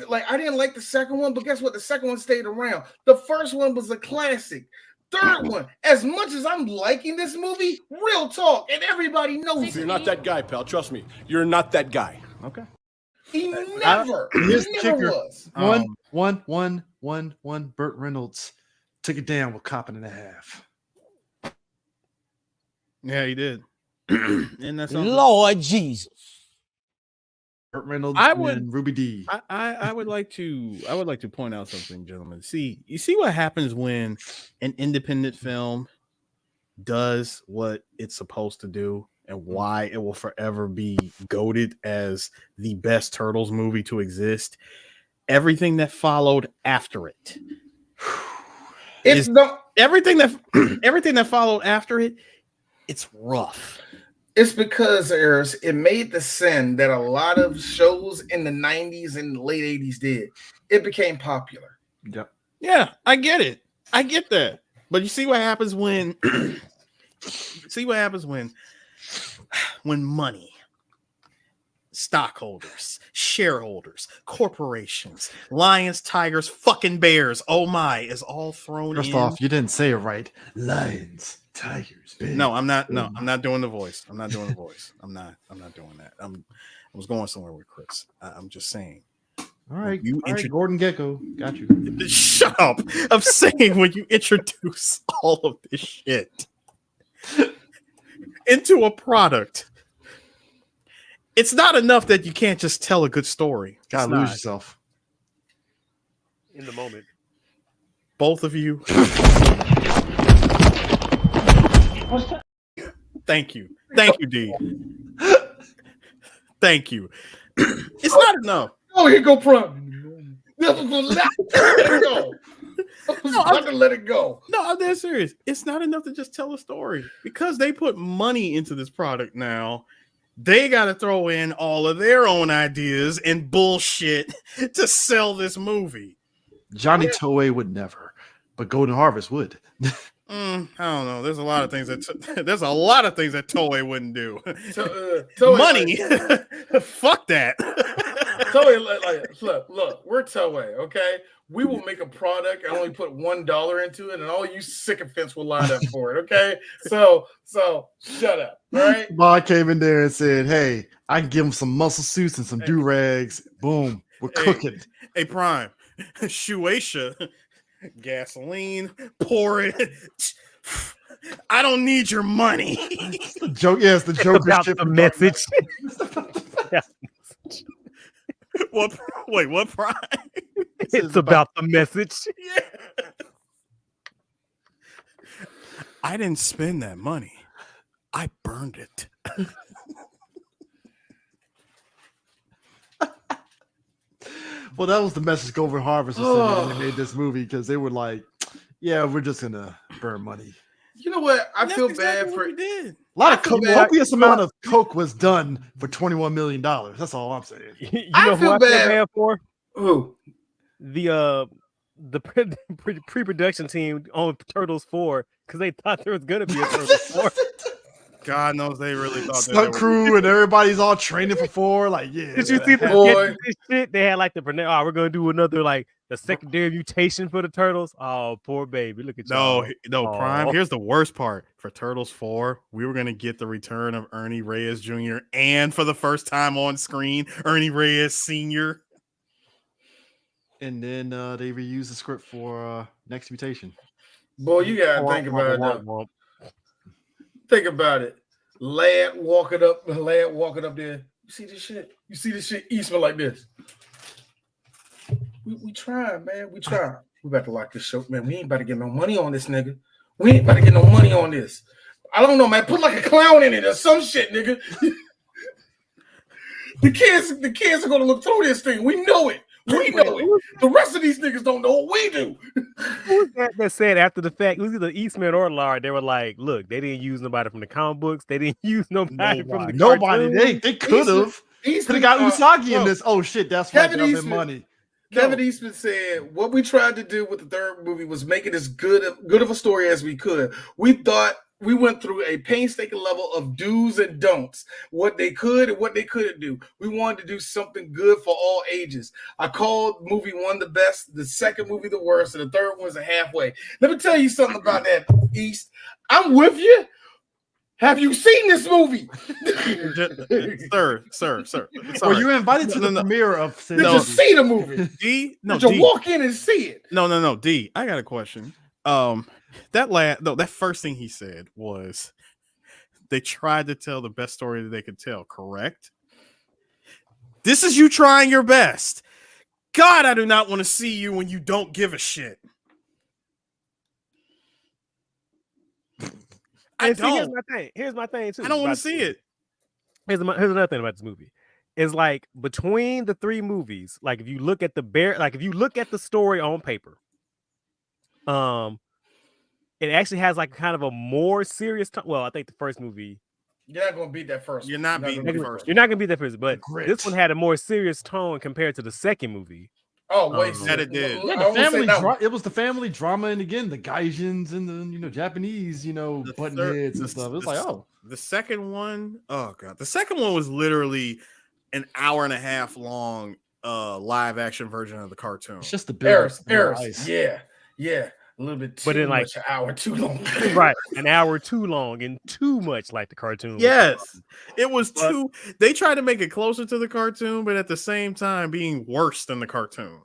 I didn't like the second one, but guess what? The second one stayed around. The first one was a classic. Third one, as much as I'm liking this movie, real talk, and everybody knows it. You're not that guy, pal. Trust me. You're not that guy. Okay. He never was. One. Burt Reynolds took it down with Cop and a Half. Yeah, he did. And that's Lord Jesus. Burt Reynolds and Ruby D. I would like to point out something, gentlemen. You see what happens when an independent film does what it's supposed to do and why it will forever be goated as the best Turtles movie to exist. Everything that followed after it. Everything that followed after it, it's rough. It's because it made the sin that a lot of shows in the 90s and late 80s did. It became popular. Yep. Yeah, I get it. I get that. But you see what happens when money, stockholders, shareholders, corporations, lions, tigers, fucking bears, oh my, is all thrown in. First off, you didn't say it right. Lions, tigers. No, I'm not doing the voice. I'm not doing the voice. I'm not doing that. I was going somewhere with Chris. I'm just saying. All right, Gordon Gekko, got you. Shut up. I'm saying when you introduce all of this shit into a product, it's not enough that you can't just tell a good story. Gotta lose yourself in the moment. Both of you. Thank you, D. Thank you. It's not enough. Oh, here go Prime. Let it go. Let it go. No, I'm dead serious. It's not enough to just tell a story because they put money into this product now. They got to throw in all of their own ideas and bullshit to sell this movie. Johnny Toei would never, but Golden Harvest would. I don't know. There's a lot of things that Toei wouldn't do. Toei, money, fuck that. Toei, look, we're Toei, okay? We will make a product and only put $1 into it, and all you sycophants will line up for it, okay? So shut up, all right? Bob came in there and said, "Hey, I can give him some muscle suits and some do rags. Boom, we're cooking." Hey, Prime, Shueisha. Gasoline, pour it. I don't need your money. The joke, yes, the joke about the message. What? Wait, what? Prime? It's about the message. Yeah. I didn't spend that money. I burned it. Well, that was the message Golden Harvest was sending when they made this movie because they were like, "Yeah, we're just gonna burn money." You know what? I feel bad for. copious amount of coke was done for $21 million. That's all I'm saying. You know who I feel bad for? Who? The pre-production team on Turtles 4 because they thought there was gonna be a Turtles 4. God knows they really thought stunt crew and everybody's all training for 4. Like, yeah. Did you see the sketches and shit? They had like we're gonna do another like the secondary mutation for the Turtles. Oh, poor baby. Look at you. No, Prime. Here's the worst part. For Turtles 4, we were gonna get the return of Ernie Reyes Jr. and for the first time on screen, Ernie Reyes Sr. And then they reused the script for Next Mutation. Boy, you gotta think about it though. Think about it. Lad walking up there. You see this shit? You see this shit? Eastman like this. We trying, man. We trying. We about to lock this show, man. We ain't about to get no money on this, nigga. We ain't about to get no money on this. I don't know, man. Put like a clown in it or some shit, nigga. The kids are gonna look through this thing. We know it. We know it. The rest of these niggas don't know what we do. Who was that said after the fact? It was either Eastman or Lard. They were like, look, they didn't use nobody from the comic books. They didn't use nobody from the Nobody. They could have. Could have got Usagi in this. Oh shit, that's right. Kevin money. Kevin Eastman said, what we tried to do with the third movie was make it as good of a story as we could. We thought we went through a painstaking level of do's and don'ts, what they could and what they couldn't do. We wanted to do something good for all ages. I called movie 1 the best, the second movie the worst, and the third one's a halfway. Let me tell you something about that, East. I'm with you. Have you seen this movie? sir. Were you invited to the premiere of Did you see the movie? D? No, Did you walk in and see it? No. D, I got a question. That first thing he said was they tried to tell the best story that they could tell, correct? This is you trying your best. God, I do not want to see you when you don't give a shit. Here's my thing too. I don't want to see it. Here's another thing about this movie. Is like between the 3 movies, like if you look at the story on paper, it actually has like kind of a more serious tone. Well, I think the first movie. You're not gonna beat that first. You're not beating the first. You're not gonna beat that first, but this one had a more serious tone compared to the second movie. Oh, wait, that it did. Yeah, it was the family drama, and again the Gaijins and the Japanese, button heads and stuff. It was like, the second one. Oh god, the second one was literally an hour and a half long live action version of the cartoon. It's just the build. Eris. Yeah. A little bit too much, an hour too long. Right, an hour too long and too much like the cartoon. Yes, it was too. They tried to make it closer to the cartoon, but at the same time being worse than the cartoon.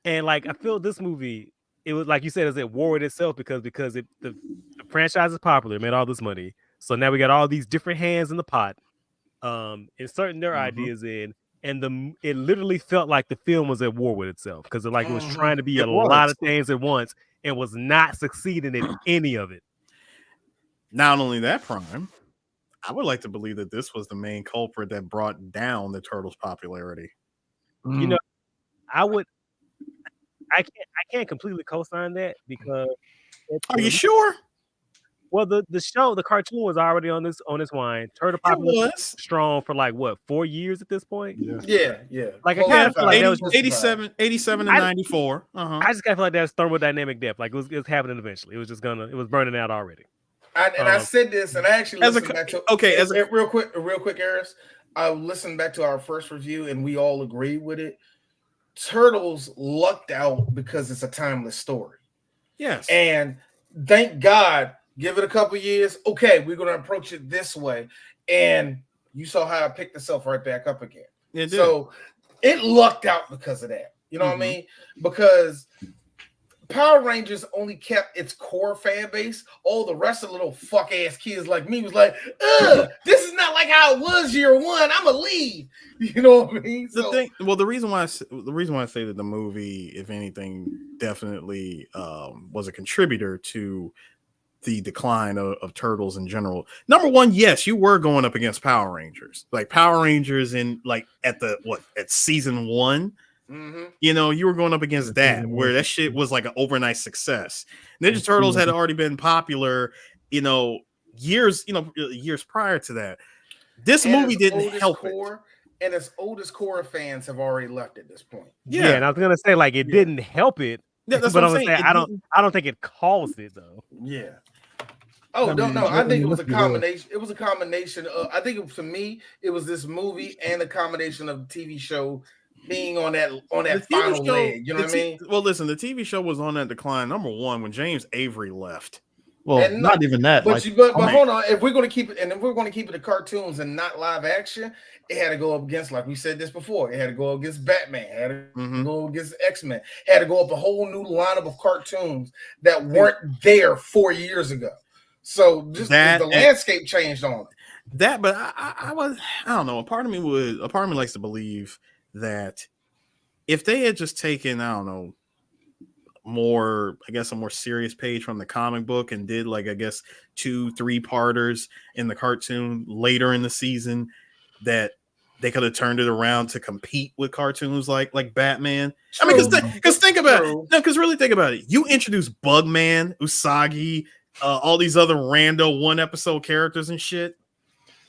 And like I feel this movie, it was like you said, is at war with itself because the franchise is popular, made all this money. So now we got all these different hands in the pot, inserting their ideas in. And it literally felt like the film was at war with itself because it was trying to be a lot of things at once and was not succeeding in any of it. Not only that, Prime, I would like to believe that this was the main culprit that brought down the Turtles' popularity. I can't completely co-sign that because. Are you sure? Well, the cartoon was already on this wine. Turtle popularity was strong for like what 4 years at this point. Yeah. Like I kind of feel like that was 87 and 94. I just kind of feel like that was thermodynamic depth. Like it was happening eventually. It was burning out already. I said this, and I actually listened back to real quick, Eris. I listened back to our first review, and we all agreed with it. Turtles lucked out because it's a timeless story. Yes, and thank God. Give it a couple years. Okay, we're going to approach it this way. And you saw how I picked itself right back up again. So it lucked out because of that. You know what I mean? Because Power Rangers only kept its core fan base. All the rest of the little fuck-ass kids like me was like, this is not like how it was year 1. I'm going to leave. You know what I mean? The reason why I say that the movie, if anything, definitely was a contributor to the decline of Turtles in general. Number one, yes, you were going up against Power Rangers. Like Power Rangers at season 1, you were going up against that where that shit was like an overnight success. Ninja Turtles had already been popular, years prior to that. This movie didn't help it. And its oldest core fans have already left at this point. Yeah, and I was gonna say like it didn't help it. Yeah, that's but what I'm saying. saying. I don't think it caused it though. Yeah. Oh, no. I think it was a combination. It was a combination of. I think for me, it was this movie and a combination of the TV show being on that final leg. You know what I mean? Well, listen, the TV show was on that decline. Number one, when James Avery left. Well, not even that. But hold on. If we're going to keep it, and if we're going to keep it to cartoons and not live action, it had to go up against, like we said this before, it had to go up against Batman, it had to go against X-Men, had to go up a whole new lineup of cartoons that weren't there 4 years ago. So just the landscape changed on it. That, but I don't know. A part of me likes to believe that if they had just taken, I don't know, a more serious page from the comic book and did 2-3 parters in the cartoon later in the season, that they could have turned it around to compete with cartoons like Batman. True. I mean, because think about it. No, because really think about it. You introduce Bugman, Usagi, all these other rando 1 episode characters and shit.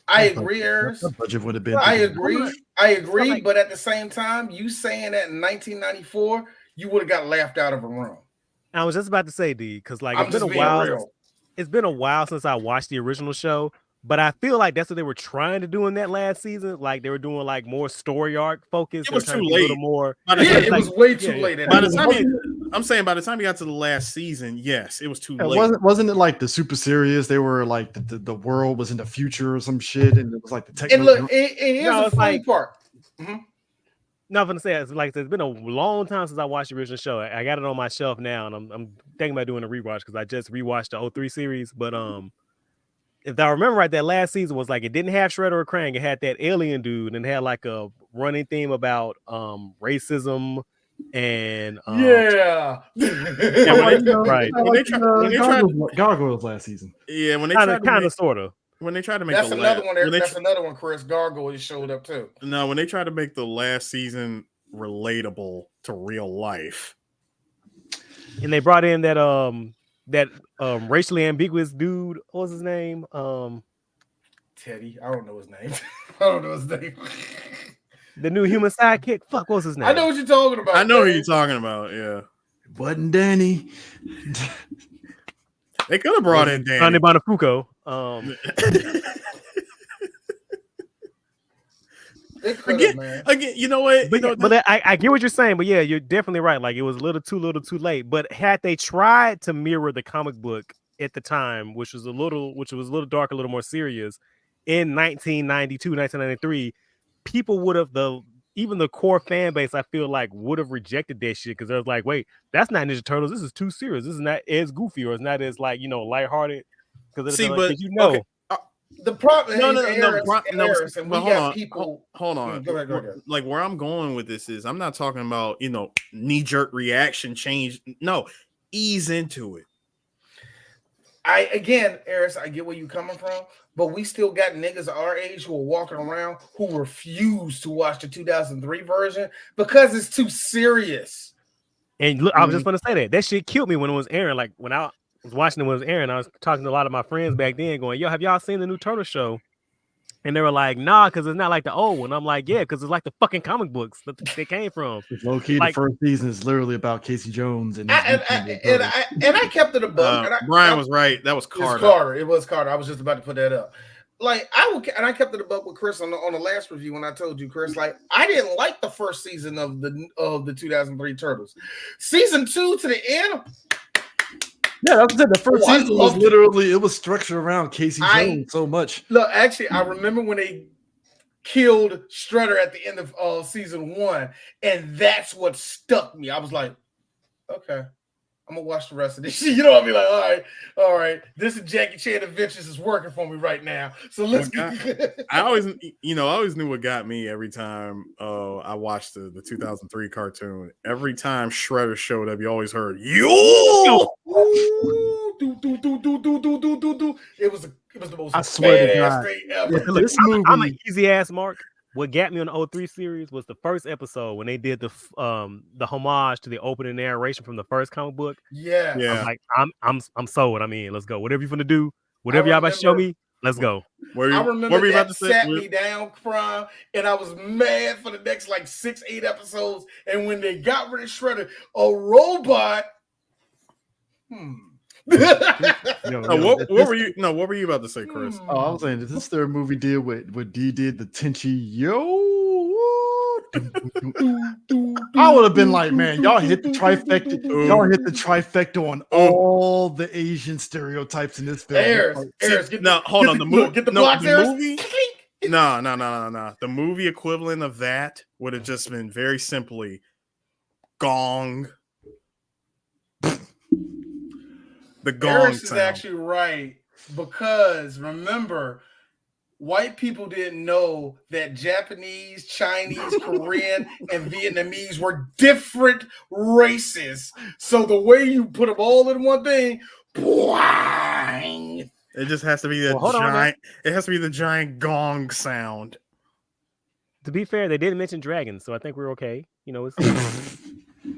I agree, Eris. The budget would have been. I agree. But at the same time, you saying that in 1994, you would have got laughed out of a room. I was just about to say, D, because it's been a while. It's been a while since I watched the original show, but I feel like that's what they were trying to do in that last season. Like they were doing more story arc focus. It was too late. It was way too late. By the time you got to the last season, yes, it was too late. Wasn't it like the super serious? They were like the world was in the future or some shit, and it was like the technology. And look, here's the funny part. Mm-hmm. No, I'm gonna say it's been a long time since I watched the original show. I got it on my shelf now, and I'm thinking about doing a rewatch because I just rewatched the 03 series. But if I remember right, that last season was it didn't have Shredder or Krang. It had that alien dude, and it had a running theme about racism and right. When they tried Gargoyles last season. Yeah, when they kind of sort of. When they tried to make that's another one. Chris Gargoyle showed up too. No, when they tried to make the last season relatable to real life, and they brought in that racially ambiguous dude. What was his name? Teddy. I don't know his name. The new human sidekick. Fuck, what was his name? I know what you're talking about. I know who you're talking about. Yeah, it wasn't Danny. They could have brought in Danny. Johnny Bonafuco. Again, you know what? But I get what you're saying. But yeah, you're definitely right. It was a little too late. But had they tried to mirror the comic book at the time, which was a little dark, a little more serious, in 1992, 1993, people would have even the core fan base, I feel would have rejected that shit because they was wait, that's not Ninja Turtles. This is too serious. This is not as goofy or it's not as lighthearted. Because okay. The problem. Hold on. Go ahead. Where I'm going with this is I'm not talking about knee-jerk reaction change. No, ease into it. Eris, I get where you coming from, but we still got niggas our age who are walking around who refuse to watch the 2003 version because it's too serious. And look, I was just going to say that shit killed me when it was airing. When I was watching it when it was airing, I was talking to a lot of my friends back then going, yo, have y'all seen the new Turtle show? And they were like, nah, because it's not like the old one. I'm like, yeah, because it's like the fucking comic books that they came from. Low key, the first season is literally about Casey Jones. And I kept it a buck. Brian was right. That was Carter. It was Carter. I was just about to put that up. I kept it a buck with Chris on the last review when I told you, Chris, I didn't like the first season of the 2003 Turtles. Season 2 to the end. Yeah, that's the first season was literally it was structured around Casey Jones so much. Look, actually, I remember when they killed Strutter at the end of season 1, and that's what stuck me. I was like, okay, I'm gonna watch the rest of this shit. You know what I mean? All right, this is Jackie Chan Adventures is working for me right now. So let's. I always knew what got me every time I watched the 2003 cartoon. Every time Shredder showed up, you always heard yo. It was the most. I swear to God, ever. This movie. I'm an easy ass mark. What got me on the 03 series was the first episode when they did the homage to the opening narration from the first comic book. Yeah. I'm sold. I mean, let's go. Whatever you're gonna do, Whatever y'all about to show me, let's go. I remember that sat me down crying, and I was mad for the next like 6-8 episodes. And when they got rid of Shredder, a robot. What were you about to say, Chris? Oh, I was saying, if this third movie did what D did, the Tenchi I would have been like, man, y'all hit the trifecta. Y'all hit the trifecta on all the Asian stereotypes in this film. Hold on. The movie. Get the blocks, No. The movie equivalent of that would have just been very simply Gong. The Gong Harris sound. is actually right, because remember, white people didn't know that Japanese, Chinese, Korean, and Vietnamese were different races. So the way you put them all in one thing, boing. It just has to be giant. It has to be the giant gong sound. To be fair, they didn't mention dragons, so I think we're okay. It's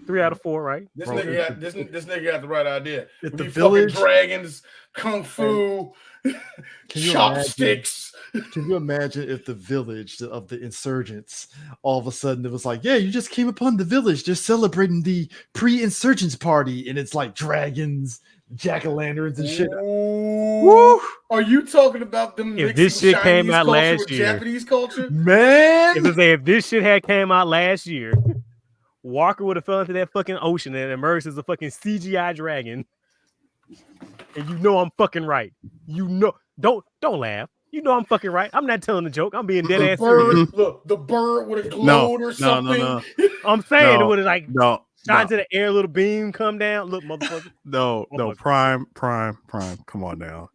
3 out of 4, right? This nigga got the right idea. If the fucking village dragons, kung fu, chopsticks. Can you imagine if the village of the insurgents all of a sudden it was like, yeah, you just came upon the village, they're celebrating the pre-insurgents party, and it's like dragons, jack-o'-lanterns, and shit. Woo! Are you talking about them? If this shit came out last year, Japanese culture, man. If this shit had came out last year, Walker would have fell into that fucking ocean and emerged as a fucking CGI dragon. And I'm fucking right. Don't laugh. I'm fucking right. I'm not telling a joke. I'm being dead ass serious. Look, the bird would have glowed or something. No. I'm saying it would have shine to the air, little beam come down. Look, motherfucker. No, Prime. Come on now.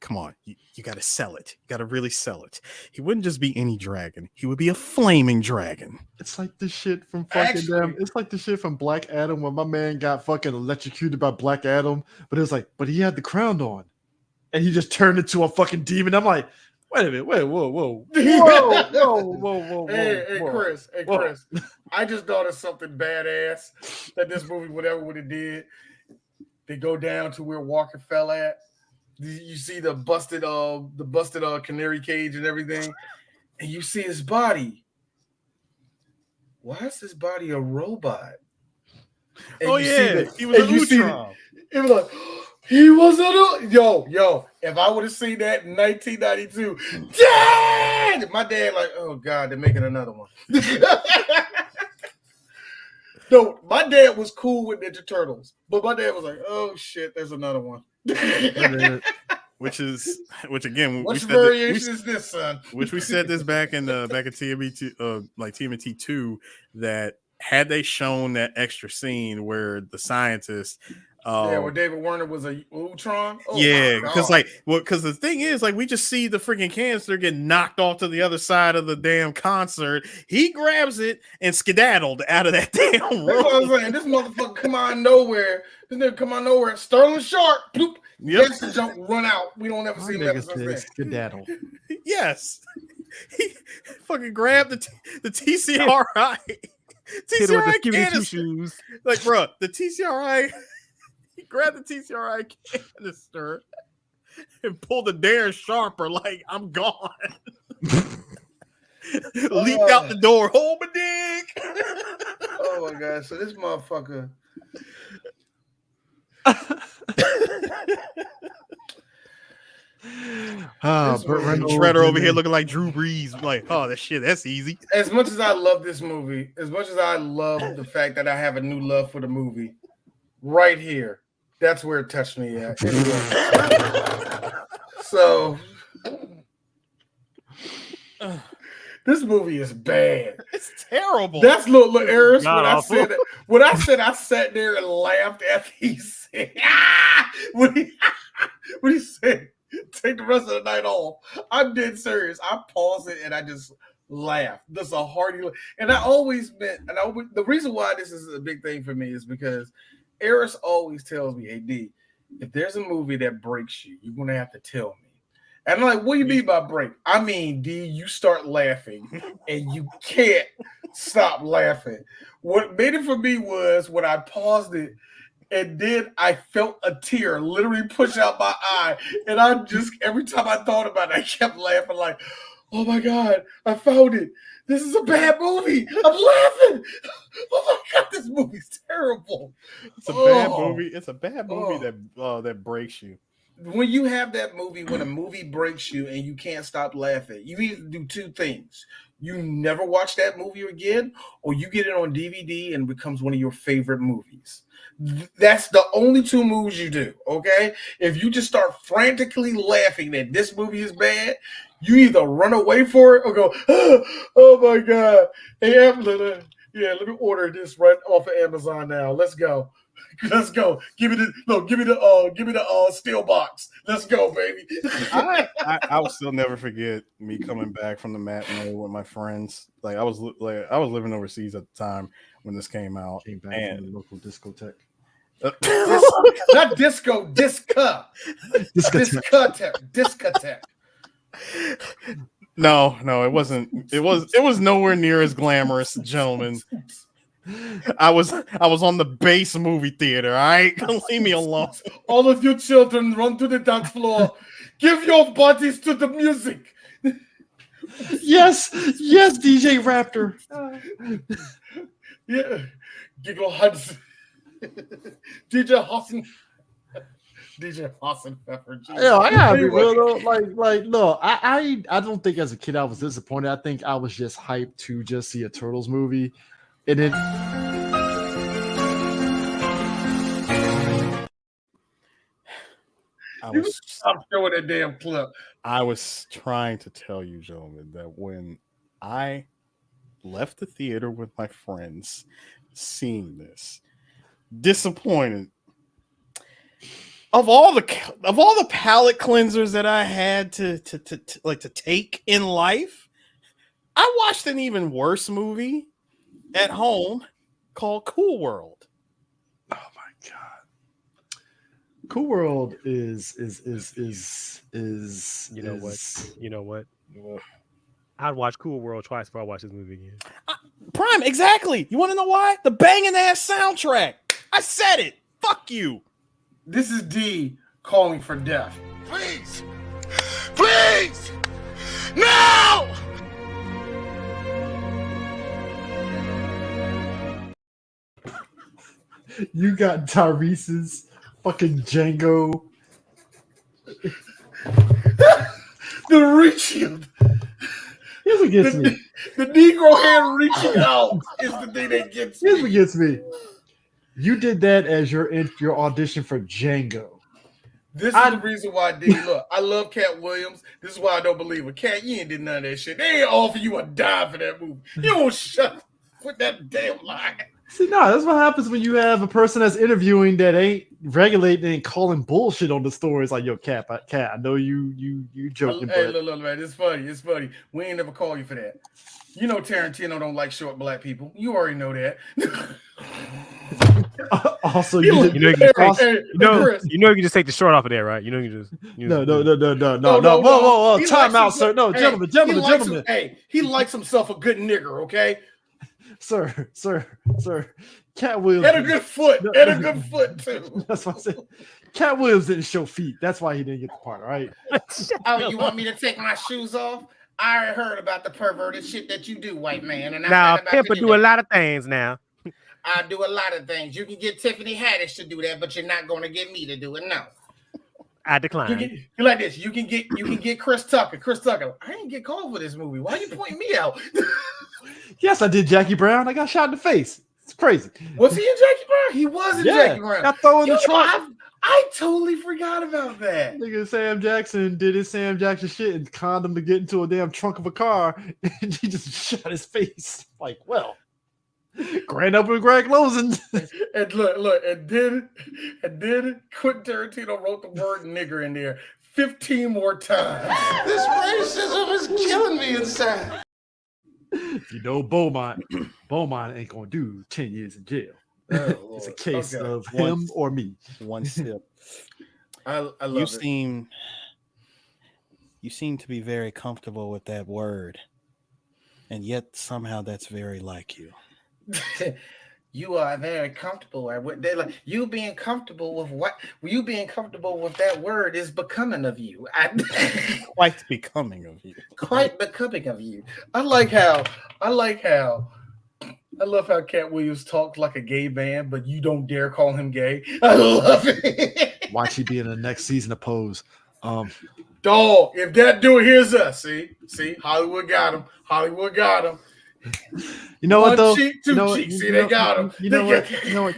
Come on. You got to sell it. You got to really sell it. He wouldn't just be any dragon. He would be a flaming dragon. It's like the shit from it's like the shit from Black Adam when my man got fucking electrocuted by Black Adam, but it was like, but he had the crown on. And he just turned into a fucking demon. I'm like, wait a minute, whoa. Hey, Chris. I just thought of something badass that this movie would have did. They go down to where Walker fell at. You see the busted canary cage and everything, and you see his body. Why is his body a robot? And he was an Ultron. It was like, he was a yo. If I would have seen that in 1992, Dad! My dad like, oh God, they're making another one. No, my dad was cool with Ninja Turtles, but my dad was like, oh shit, there's another one. Which again, which variation is this, son? Which we said this back in TMNT, like TMNT 2, that had they shown that extra scene where the scientist, where David Warner was a Ultron. Oh, because the thing is, like, we just see the freaking canister get knocked off to the other side of the damn concert. He grabs it and skedaddled out of that damn room. That's what I'm saying. This motherfucker come out of nowhere. This nigga come out of nowhere. Sterling Sharp. Bloop. Yep. Yes, jump, run out. We don't ever see that. Skedaddle. Yes. He fucking grabbed the TCRI. TCRI canister. Like, bro, the TCRI. He grabbed the TCRI canister and pulled the Darren Sharper like, I'm gone. Leaped out the door. Hold my dick. Oh my God. So this motherfucker. Shredder over here looking like Drew Brees. Like, oh, that's easy. As much as I love this movie, as much as I love the fact that I have a new love for the movie, right here, that's where it touched me at. So this movie is bad. It's terrible. That's look, Eris. When I said I sat there and laughed after he said, when he said, take the rest of the night off. I'm dead serious. I paused it and I just laughed. That's a hearty. And the reason why this is a big thing for me is because Eris always tells me, hey, D, if there's a movie that breaks you, you're going to have to tell me. And I'm like, what do you mean by break? I mean, D, you start laughing and you can't stop laughing. What made it for me was when I paused it And then I felt a tear literally push out my eye. And I just, every time I thought about it, I kept laughing like, oh my God, I found it. This is a bad movie. I'm laughing. Oh my God, this movie's terrible. It's a bad movie. It's a bad movie that breaks you. When you have that movie, when a movie breaks you and you can't stop laughing, you either do two things. You never watch that movie again, or you get it on DVD and it becomes one of your favorite movies. That's the only two moves you do, okay? If you just start frantically laughing that this movie is bad, you either run away for it or go, oh my God. Hey, Evelyn, let me order this right off of Amazon now. Let's go. Let's go. Give me the steel box. Let's go, baby. I will still never forget me coming back from the matinee with my friends. I was living overseas at the time when this came out. Came back from the local discotheque. Not disco, disca. Discotheque. No, it wasn't. It was nowhere near as glamorous, gentlemen. I was on the base movie theater. All right, leave me alone. All of you children, run to the dance floor. Give your bodies to the music. Yes, DJ Raptor. Yeah, Giggle Hudson. DJ Hassan Pepper. Yeah, I gotta be real though. No, I don't think as a kid I was disappointed. I think I was just hyped to just see a Turtles movie, and then stop showing that damn clip. I was trying to tell you, gentlemen, that when I left the theater with my friends, seeing this, disappointed. Of all the palate cleansers that I had to take in life, I watched an even worse movie at home called Cool World. Oh my God, Cool World is you know what? I'd watch Cool World twice before I watch this movie again. Prime, exactly. You want to know why? The banging ass soundtrack. I said it. Fuck you. This is D calling for death. Please! Please! No! You got Tyrese's fucking Django. The reaching. Here's what gets me. The Negro hand reaching out is the thing that gets me. Here's what gets me. You did that as your audition for Django. This is the reason why, D. Look, I love Cat Williams. This is why I don't believe her. Cat, you ain't did none of that shit. They ain't offer you a dime for that movie. You don't shut with that damn lie. See, no, that's what happens when you have a person that's interviewing that ain't regulating and calling bullshit on the story. It's like, yo, Cat, I know you joking. Hey, look, man, it's funny. We ain't never call you for that. You know Tarantino don't like short black people. You already know that. Also, you can just take the short off of there, right? No. Whoa. Time out, sir. No, gentlemen. Hey, he likes himself a good nigger, okay? Sir. Cat Williams had a good foot. Had a good foot too. That's what I said. Cat Williams didn't show feet. That's why he didn't get the part, all right? Oh, you want me to take my shoes off? I already heard about the perverted shit that you do, white man. And now, Pepper do a lot of things now. I do a lot of things. You can get Tiffany Haddish to do that, but you're not going to get me to do it. No. I decline. You like this. You can get Chris Tucker. Chris Tucker. I didn't get called for this movie. Why are you pointing me out? Yes, I did Jackie Brown. I got shot in the face. It's crazy. Was he in Jackie Brown? He was in Jackie Brown. Got thrown in the trunk. I totally forgot about that. Nigga Sam Jackson did his Sam Jackson shit and conned him to get into a damn trunk of a car, and he just shot his face. Like, well, grand opening Greg Lozen. And look, and then Quentin Tarantino wrote the word nigger in there 15 more times. This racism is killing me inside. You know, Beaumont ain't gonna do 10 years in jail. Oh, it's a case of him or me. One sip. I love it. You seem to be very comfortable with that word, and yet somehow that's very like you. you are very comfortable at what they like. You being comfortable with that word is becoming of you. Quite becoming of you. Quite becoming of you. I love how Cat Williams talked like a gay man, but you don't dare call him gay. I love it. Watch he be in the next season of Pose. Dog, if that dude hears us, see, Hollywood got him. You know what though? Cheek, two cheeks. See, they got him. You know what?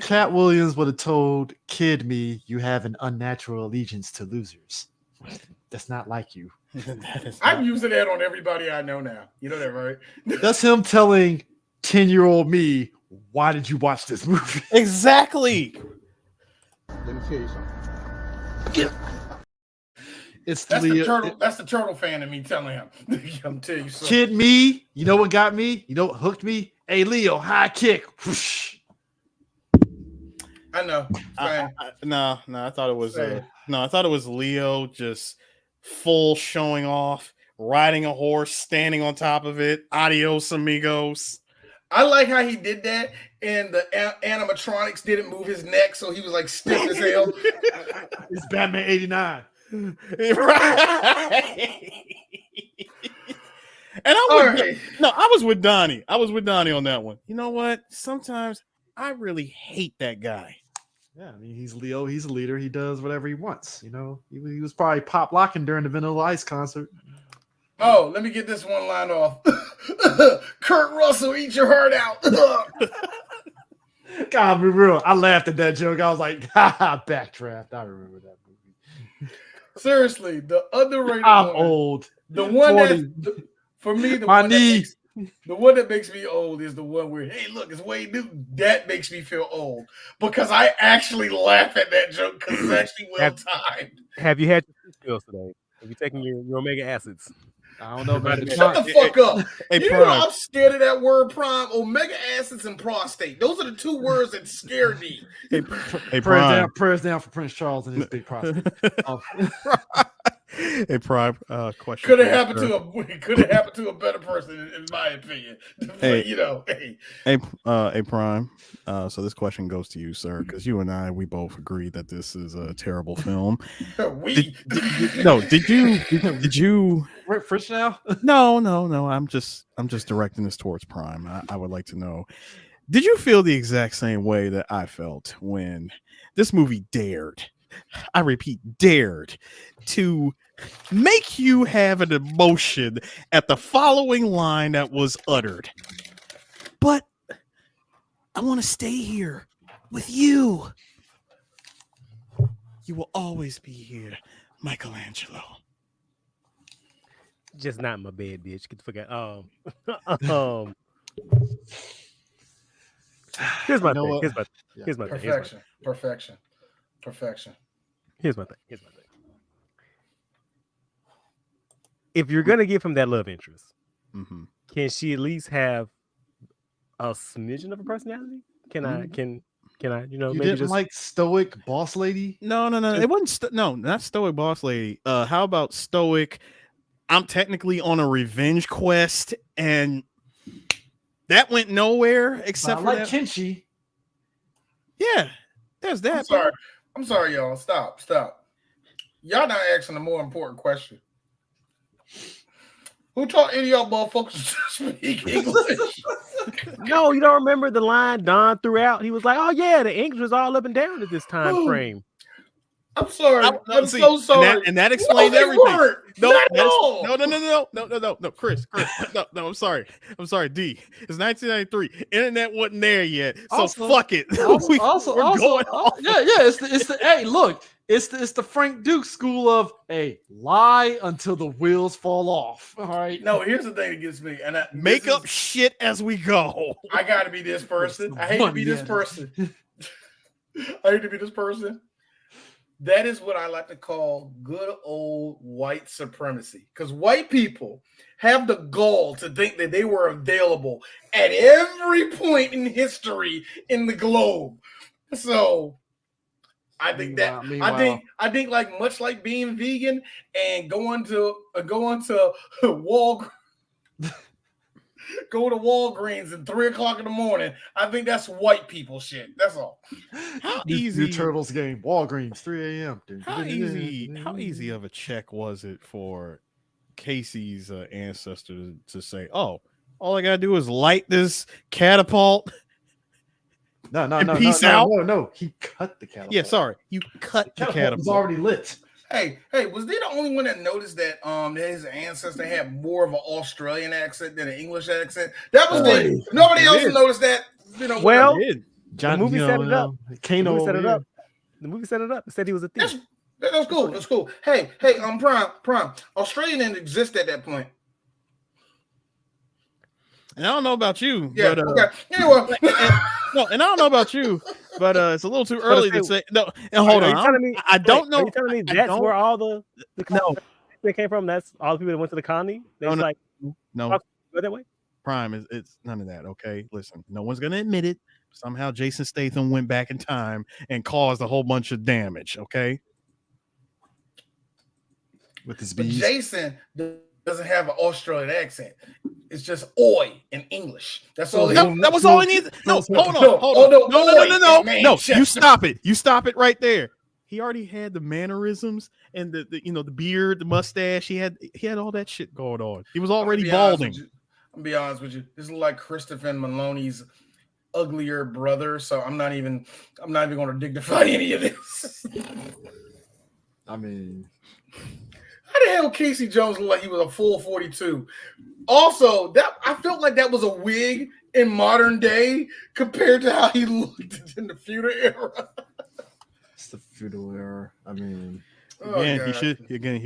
Cat Williams would have told Kid Me, "You have an unnatural allegiance to losers. That's not like you." I'm using that on everybody I know now. You know that, right? That's him telling 10-year-old me, "Why did you watch this movie?" Exactly. Let me tell you something. It's that's the turtle. That's the turtle fan in me telling him. I'm telling you something. Kid Me, you know what got me? You know what hooked me? Hey Leo, high kick. Whoosh. I know. No, I thought it was I thought it was Leo just full showing off, riding a horse, standing on top of it. Adios, amigos. I like how he did that, and the animatronics didn't move his neck, so he was like stiff as hell. It's Batman 89. Right. And I was with Donnie. I was with Donnie on that one. You know what? Sometimes I really hate that guy. Yeah, I mean, he's Leo. He's a leader. He does whatever he wants. You know, he was probably pop locking during the Vanilla Ice concert. Oh, let me get this one line off. Kurt Russell, eat your heart out. God, be real. I laughed at that joke. I was like, ha, backdraft. I remember that movie. Seriously, the underrated I'm one. old. The one 40. For me, the one that makes me old is the one where, hey, look, it's Wayne Newton. That makes me feel old because I actually laugh at that joke because it's actually well timed. Have you had your pills today? Have you taken your omega acids? I don't know, man. Shut the fuck up. Hey, you know I'm scared of that word, Prime. Omega acids and prostate. Those are the two words that scare me. Hey, prayers down for Prince Charles and his big prostate. Hey, Prime. Question. Could have happened to a better person, in my opinion. Hey, you know, hey, Prime. So this question goes to you, sir, because you and I, we both agree that this is a terrible film. Did you? We're French now? No. I'm just directing this towards Prime. I would like to know, did you feel the exact same way that I felt when this movie dared? I repeat, dared to make you have an emotion at the following line that was uttered. But I want to stay here with you. You will always be here, Michelangelo. Just not in my bed, bitch. Get the fuck out. Here's my thing. Here's my thing. Perfection. Here's my thing. If you're gonna give him that love interest, can she at least have a smidgen of a personality? Can I? You know, you maybe didn't just like stoic boss lady? No. It wasn't. Not stoic boss lady. How about stoic? I'm technically on a revenge quest, and that went nowhere except for that. Kenshi. Yeah, there's that. I'm sorry, y'all. Stop. Y'all not asking a more important question. Who taught any of y'all motherfuckers to speak English? No, you don't remember the line Don threw out? He was like, "Oh yeah, the English was all up and down at this time frame." I'm sorry. I'm so sorry. And that explained everything. No, Chris. No, I'm sorry. D. It's 1993. Internet wasn't there yet. So fuck it. It's the hey, look, it's the Frank Duke school of lie until the wheels fall off. All right. No, here's the thing that gets me. And make up shit as we go. I gotta be this person. I hate to be this person. That is what I like to call good old white supremacy. Because white people have the gall to think that they were available at every point in history in the globe. So I think that I think like much like being vegan and going to Walgreens. go to Walgreens at 3 o'clock in the morning. I think that's white people shit. That's all. How New easy Turtles game, Walgreens, 3 a.m. How easy of a check was it for Casey's ancestor to say, "Oh, all I gotta do is light this catapult"? No. Peace out. No. He cut the catapult. Yeah, sorry, you cut the catapult. It was already lit. Hey, was they the only one that noticed that his ancestor had more of an Australian accent than an English accent? That was nobody else noticed that. Well, John, the movie set it up. Kano set it up. The movie set it up. It said he was a thief. That's cool. That's cool. Hey, Prime. Australia didn't exist at that point. And I don't know about you. Yeah. But, okay. Anyway. And I don't know about you, but it's a little too early to say. No, and hold on. I don't know. Are you telling me that's where all the they came from? That's all the people that went to the colony. They no. Go that way. Prime it's none of that. Okay, listen. No one's gonna admit it. Somehow Jason Statham went back in time and caused a whole bunch of damage. Okay. With his bees. Jason doesn't have an Australian accent. It's just oi in English. That's all. That was all he needed. No, hold on. No. You stop it. You stop it right there. He already had the mannerisms and the beard, the mustache. He had all that shit going on. He was already balding. I'll be honest with you. This is like Christopher Maloney's uglier brother. So I'm not even going to dignify any of this. I mean, how the hell Casey Jones looked like he was a full 42? Also, that I felt like that was a wig in modern day compared to how he looked in the feudal era. It's the feudal era. I mean, he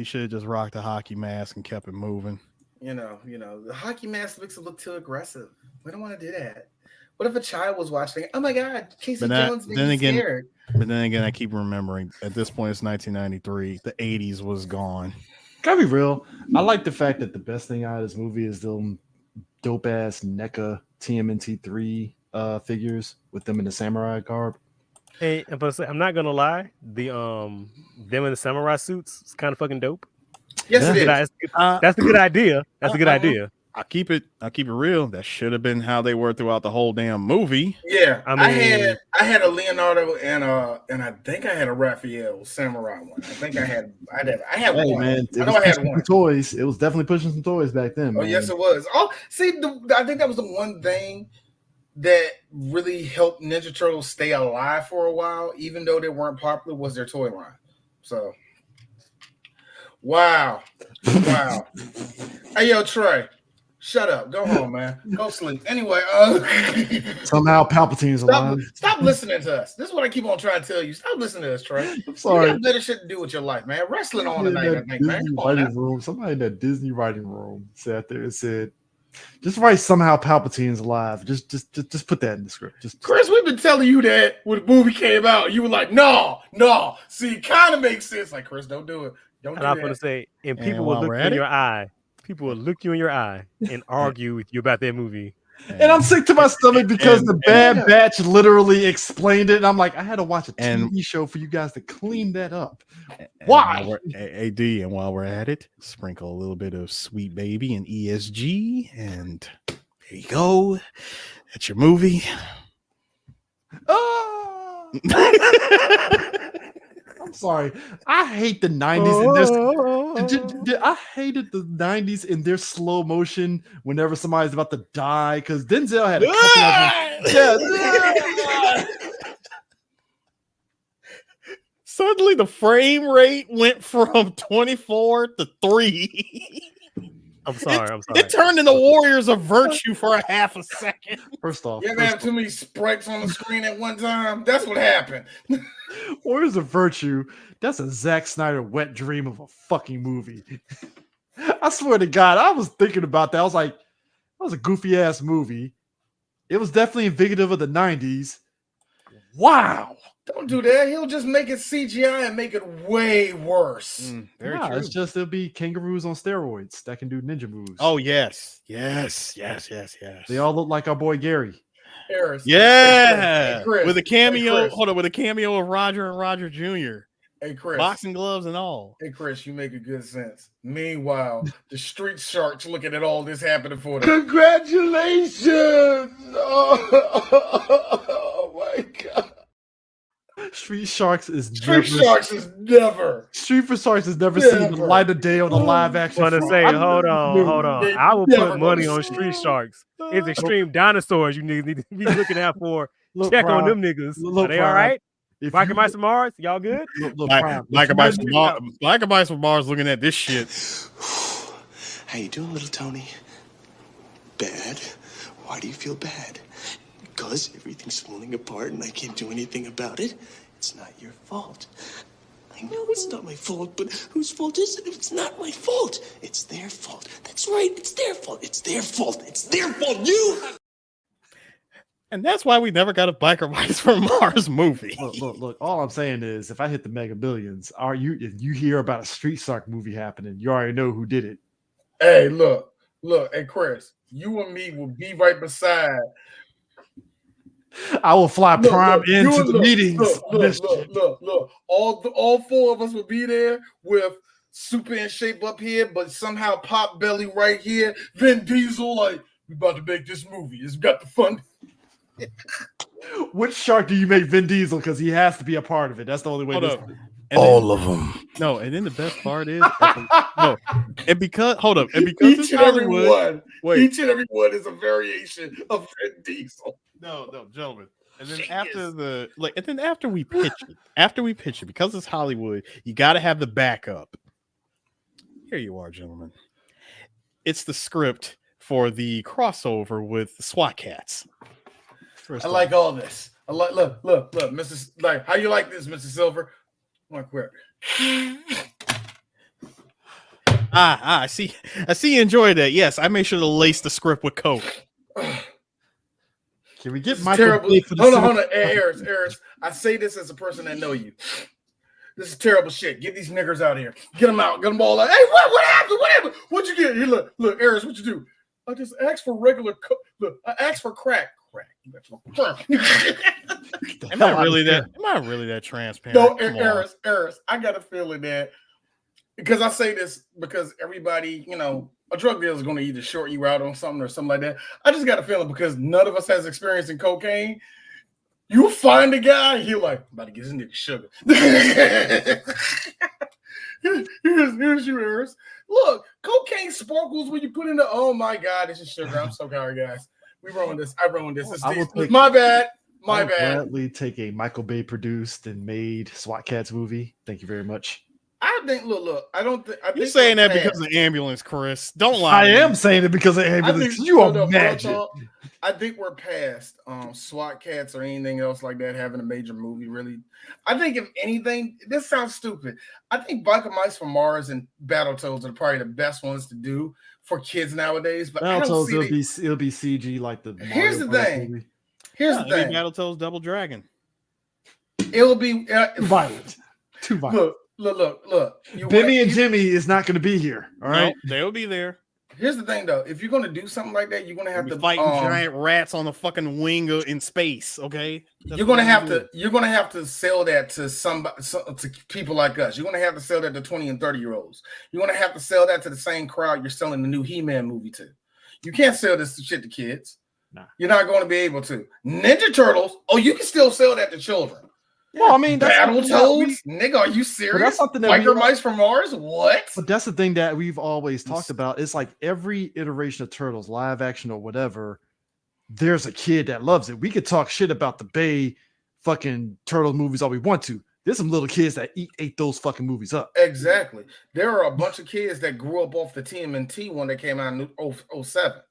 should have just rocked a hockey mask and kept it moving. You know, the hockey mask makes it look too aggressive. We don't want to do that. What if a child was watching? Oh my God, Casey Jones made me scared. But then again, I keep remembering at this point it's 1993. The 80s was gone. Gotta be real. I like the fact that the best thing out of this movie is them dope ass NECA TMNT3 figures with them in the samurai garb. Hey, but I'm not gonna lie, the them in the samurai suits is kind of fucking dope. Yes, it is. That's a good idea. That's a good idea. I keep it real. That should have been how they were throughout the whole damn movie. Yeah, I had a Leonardo and I think I had a Raphael samurai one. I think I had one. Man, I had one. Toys. It was definitely pushing some toys back then. Oh, yes, it was. Oh, see, I think that was the one thing that really helped Ninja Turtles stay alive for a while, even though they weren't popular, was their toy line. So, wow. Hey, yo, Trey. Shut up. Go home, man. Go sleep. Anyway, somehow Palpatine's alive. Stop listening to us. This is what I keep on trying to tell you. Stop listening to us, Trey. I'm sorry. You got better shit to do with your life, man. Wrestling on tonight, I think, man. Somebody in that Disney writing room sat there and said, just write somehow Palpatine's alive. Just put that in the script. Chris, we've been telling you that when the movie came out. You were like, no. See, it kind of makes sense. Like, Chris, don't do it. Don't do that. I'm going to say, and people will look you in your eye. People will look you in your eye and argue with you about that movie. And I'm sick to my stomach because the Bad Batch literally explained it. And I'm like, I had to watch a TV show for you guys to clean that up. Why? AD, and while we're at it, sprinkle a little bit of Sweet Baby and ESG. And there you go. That's your movie. Oh! I'm sorry. I hate the 90s. I hated the 90s in their slow motion whenever somebody's about to die, because Denzel had a couple of Suddenly the frame rate went from 24 to 3. I'm sorry. It turned into Warriors of Virtue for a half a second. First off, you ever have too many sprites on the screen at one time? That's what happened. Warriors of Virtue, that's a Zack Snyder wet dream of a fucking movie. I swear to God, I was thinking about that. I was like, that was a goofy ass movie. It was definitely indicative of the 90s. Wow. Don't do that. He'll just make it CGI and make it way worse. Very true. It's just it'll be kangaroos on steroids that can do ninja moves. Oh, yes. They all look like our boy Gary. Harris. Yeah. With a cameo. Hold on, with a cameo of Roger and Roger Jr. Hey, Chris. Boxing gloves and all. Hey, Chris, you make a good sense. Meanwhile, the street sharks looking at all this happening for them. Congratulations! Oh my God. Street Sharks is Street Sharks has never seen the light of day on a live action. Want to say, hold on. I will put money on Street Sharks. It's extreme dinosaurs. You need to be looking out for. Check on them niggas. Are they all right? Biker Mice from Mars, y'all good? Biker Mice from Mars looking at this shit. How you doing, little Tony? Bad? Why do you feel bad? Because everything's falling apart and I can't do anything about it? It's not your fault. I know it's not my fault, but whose fault is it if it's not my fault? It's their fault. That's right, it's their fault. It's their fault. It's their fault. And that's why we never got a Biker Mice from Mars movie. Look. All I'm saying is, if I hit the mega billions, if you hear about a Street Shark movie happening, you already know who did it. Hey, look. Hey, Chris, you and me will be right beside. I will fly Prime into the meetings. Look. All four of us will be there with super in shape up here, but somehow Pop Belly right here. Vin Diesel, like, we about to make this movie. It's got the fun. Which shark do you make Vin Diesel? Because he has to be a part of it. That's the only way. All of them. No, and then the best part is because each and every one is a variation of Vin Diesel. No, gentlemen. And then after we pitch it, because it's Hollywood, you got to have the backup. Here you are, gentlemen. It's the script for the crossover with the SWAT Cats. I like all this. I like look, Mrs. Like, how you like this, Mr. Silver? One quick. I see you enjoyed that. Yes, I made sure to lace the script with coke. Can we get Michael Bay for the Hold on. Hey, Eris, I say this as a person that know you. This is terrible shit. Get these niggers out of here. Get them out. Get them all out. Hey, what happened? What happened? What'd you get? Here, look, Eris, what you do? I just asked for regular look, I asked for crack. Am I really that transparent? No, Eris, I got a feeling that because I say this because everybody, a drug dealer is going to either short you out on something or something like that. I just got a feeling because none of us has experience in cocaine. You find a guy, he'll like, I'm about to get his nigga sugar. here's you, Eris. Look, cocaine sparkles when you put in oh my God, this is sugar. I'm so sorry, guys. We ruined this. I ruined this. My bad. My bad. Gladly take a Michael Bay produced and made SWAT Cats movie. Thank you very much. I think. Look. I don't think. You're saying that because of ambulance, Chris. Don't lie. I am saying it because of ambulance. You imagine. I think we're past SWAT Cats or anything else like that having a major movie. Really, I think if anything, this sounds stupid. I think Biker Mice from Mars and Battletoads are probably the best ones to do for kids nowadays. But Battletoads, it'll be CG like the. Here's the thing. Here's the thing. Battletoads Double Dragon. It'll be violent. Too violent. Look. Benny and Jimmy is not going to be here. All right, they'll be there. Here's the thing, though. If you're going to do something like that, you're going to have to fight giant rats on the fucking wing in space. Okay, you're going to have to sell that to to people like us. You're going to have to sell that to 20 and 30-year-olds. You're going to have to sell that to the same crowd you're selling the new He-Man movie to. You can't sell this shit to kids. Nah. You're not going to be able to. Ninja Turtles. Oh, you can still sell that to children. Well, I mean, Battletoads, nigga, are you serious? That's something that Biker Mice from Mars? What? But that's the thing that we've always talked about. It's like every iteration of Turtles, live action or whatever, there's a kid that loves it. We could talk shit about the Bay fucking Turtles movies all we want to. There's some little kids that ate those fucking movies up. Exactly. There are a bunch of kids that grew up off the TMNT one that came out in 07.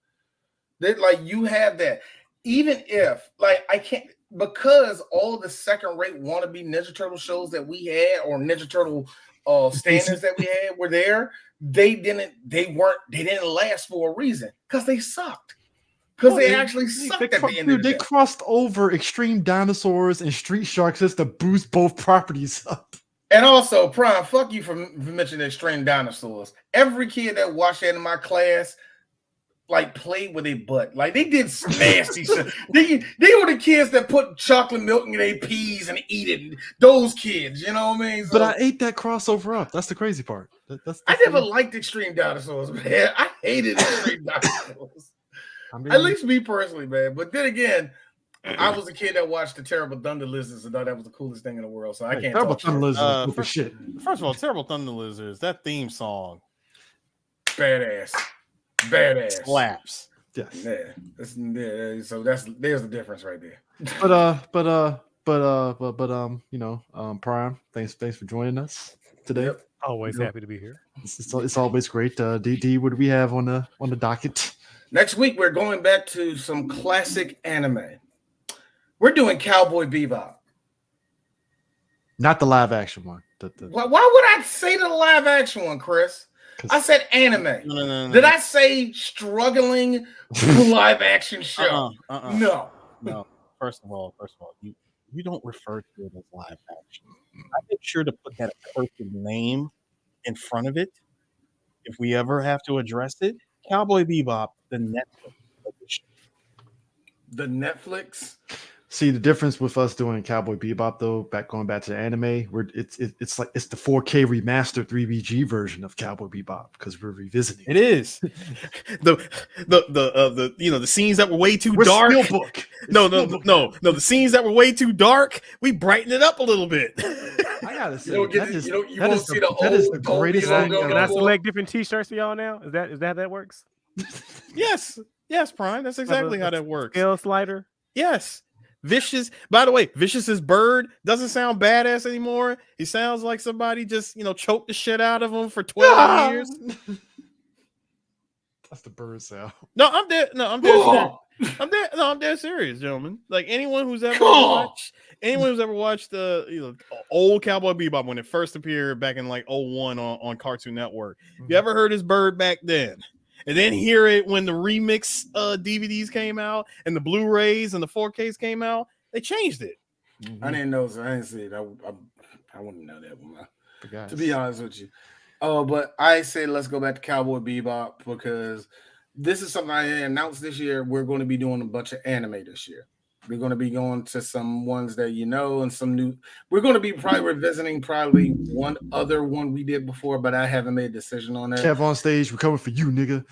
That like you have that. Even if I can't. Because all the second-rate wannabe Ninja Turtle shows that we had, or Ninja Turtle standards that we had, were there. They didn't last for a reason because they sucked. Because they actually sucked at the end of the day. They crossed over Extreme Dinosaurs and Street Sharks just to boost both properties up. And also, Prime, fuck you for mentioning Extreme Dinosaurs. Every kid that watched that in my class like played with their butt. Like they did nasty shit. They were the kids that put chocolate milk in their peas and eat it. Those kids, you know what I mean? So, but I ate that crossover up. That's the crazy part. That's I never liked Extreme Dinosaurs, man. I hated Extreme Dinosaurs. At least me personally, man. But then again, I was a kid that watched the Terrible Thunder Lizards and thought that was the coolest thing in the world. So I can't. Terrible Thunder Lizards is shit. First of all, Terrible Thunder Lizards, that theme song, badass, slaps. Yes. Yeah. So there's the difference right there. But Prime, thanks for joining us today. Yep. Always happy to be here. It's always great. D, what do we have on the docket? Next week we're going back to some classic anime. We're doing Cowboy Bebop. Not the live action one. Why would I say the live action one, Chris? I said anime. No. Did I say struggling live action show? No. First of all, you don't refer to it as live action. I make sure to put that perfect name in front of it if we ever have to address it. Cowboy Bebop, the Netflix edition. The Netflix. See the difference with us doing Cowboy Bebop though, going back to the anime, where it's like it's the 4K remastered 3BG version of Cowboy Bebop because we're revisiting. It is the scenes that were way too dark. No, the scenes that were way too dark. We brighten it up a little bit. I gotta say, that is the greatest thing. Can I select different T-shirts for y'all now? Is that how that works? Yes, Prime. That's exactly how that works. Scale slider. Yes. Vicious. By the way, Vicious's bird doesn't sound badass anymore. He sounds like somebody just choked the shit out of him for 12 years. That's the bird sound. No, I'm dead. No, I'm dead serious. I'm dead serious, gentlemen. Like anyone who's ever watched the old Cowboy Bebop when it first appeared back in like 01 on Cartoon Network. You ever heard his bird back then? And then hear it when the remix DVDs came out and the Blu-rays and the 4Ks came out. They changed it. I didn't know, so I didn't see it. I wouldn't know that one. To be honest with you. But I say let's go back to Cowboy Bebop because this is something I announced this year. We're going to be doing a bunch of anime this year. We're going to be going to some ones that and some new. We're going to be probably revisiting one other one we did before, but I haven't made a decision on that. Kev on stage, we're coming for you, nigga.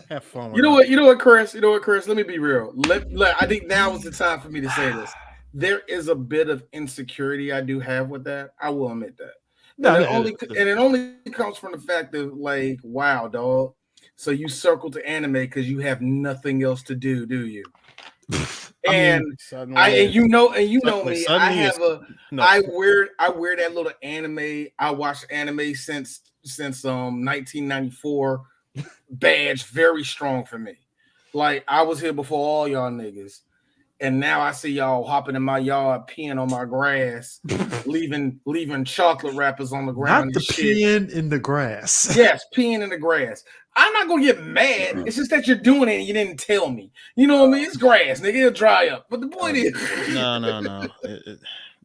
Have fun. You know what, Chris? Let me be real. I think now is the time for me to say this. There is a bit of insecurity I do have with that. I will admit that. It only comes from the fact of like, wow, dog. So you circle to anime because you have nothing else to do you? I wear that little anime. I watched anime since 1994. Badge very strong for me. Like I was here before all y'all niggas, and now I see y'all hopping in my yard, peeing on my grass, leaving chocolate wrappers on the ground. Not the peeing in the grass. Yes, peeing in the grass. I'm not gonna get mad. It's just that you're doing it and you didn't tell me. You know what I mean? It's grass, nigga. It'll dry up. But the point is, no.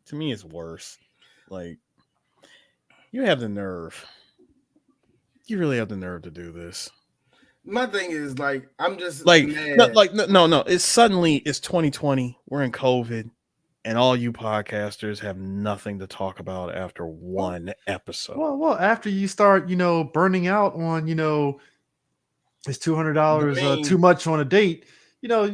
To me, it's worse. Like you have the nerve. You really have the nerve to do this. My thing is like I'm just like mad. No. It's 2020. We're in COVID, and all you podcasters have nothing to talk about after one episode. Well, after you start, burning out on, it's $200 too much on a date. There's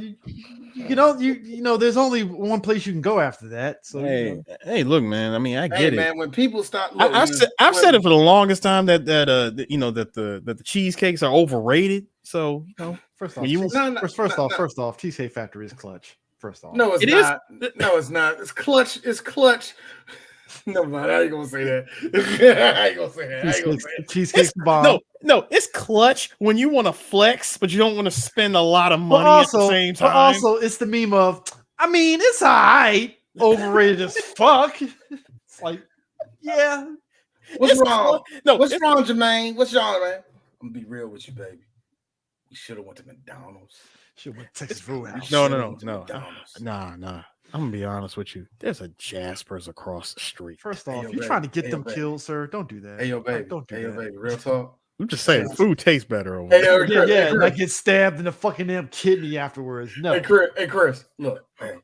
only one place you can go after that. So hey, look, man. I mean, I get it, man. When people stop, I've said it for the longest time that the cheesecakes are overrated. So first off, Cheesecake Factory is clutch. First off, no, it's not. No, it's not. It's clutch. It's clutch. No, man, I ain't gonna say that. I ain't gonna say that. Cheesecake's bomb. No, it's clutch when you want to flex, but you don't want to spend a lot of money at the same time. But also, it's the meme of, I mean, it's all right, overrated as fuck. It's like, yeah. What's wrong? What's wrong, Jermaine? What's wrong, man? I'm gonna be real with you, baby. We should have went to McDonald's. Should have went to Texas Roadhouse. No. Nah. I'm gonna be honest with you. There's a Jasper's across the street. First off, you're trying to get them killed, sir. Don't do that. Hey, yo, baby. Don't do that. Baby. Real talk. I'm just saying, food tastes better over there. Yeah, like get stabbed in the fucking damn kidney afterwards. No. Hey, Chris, look. Hey.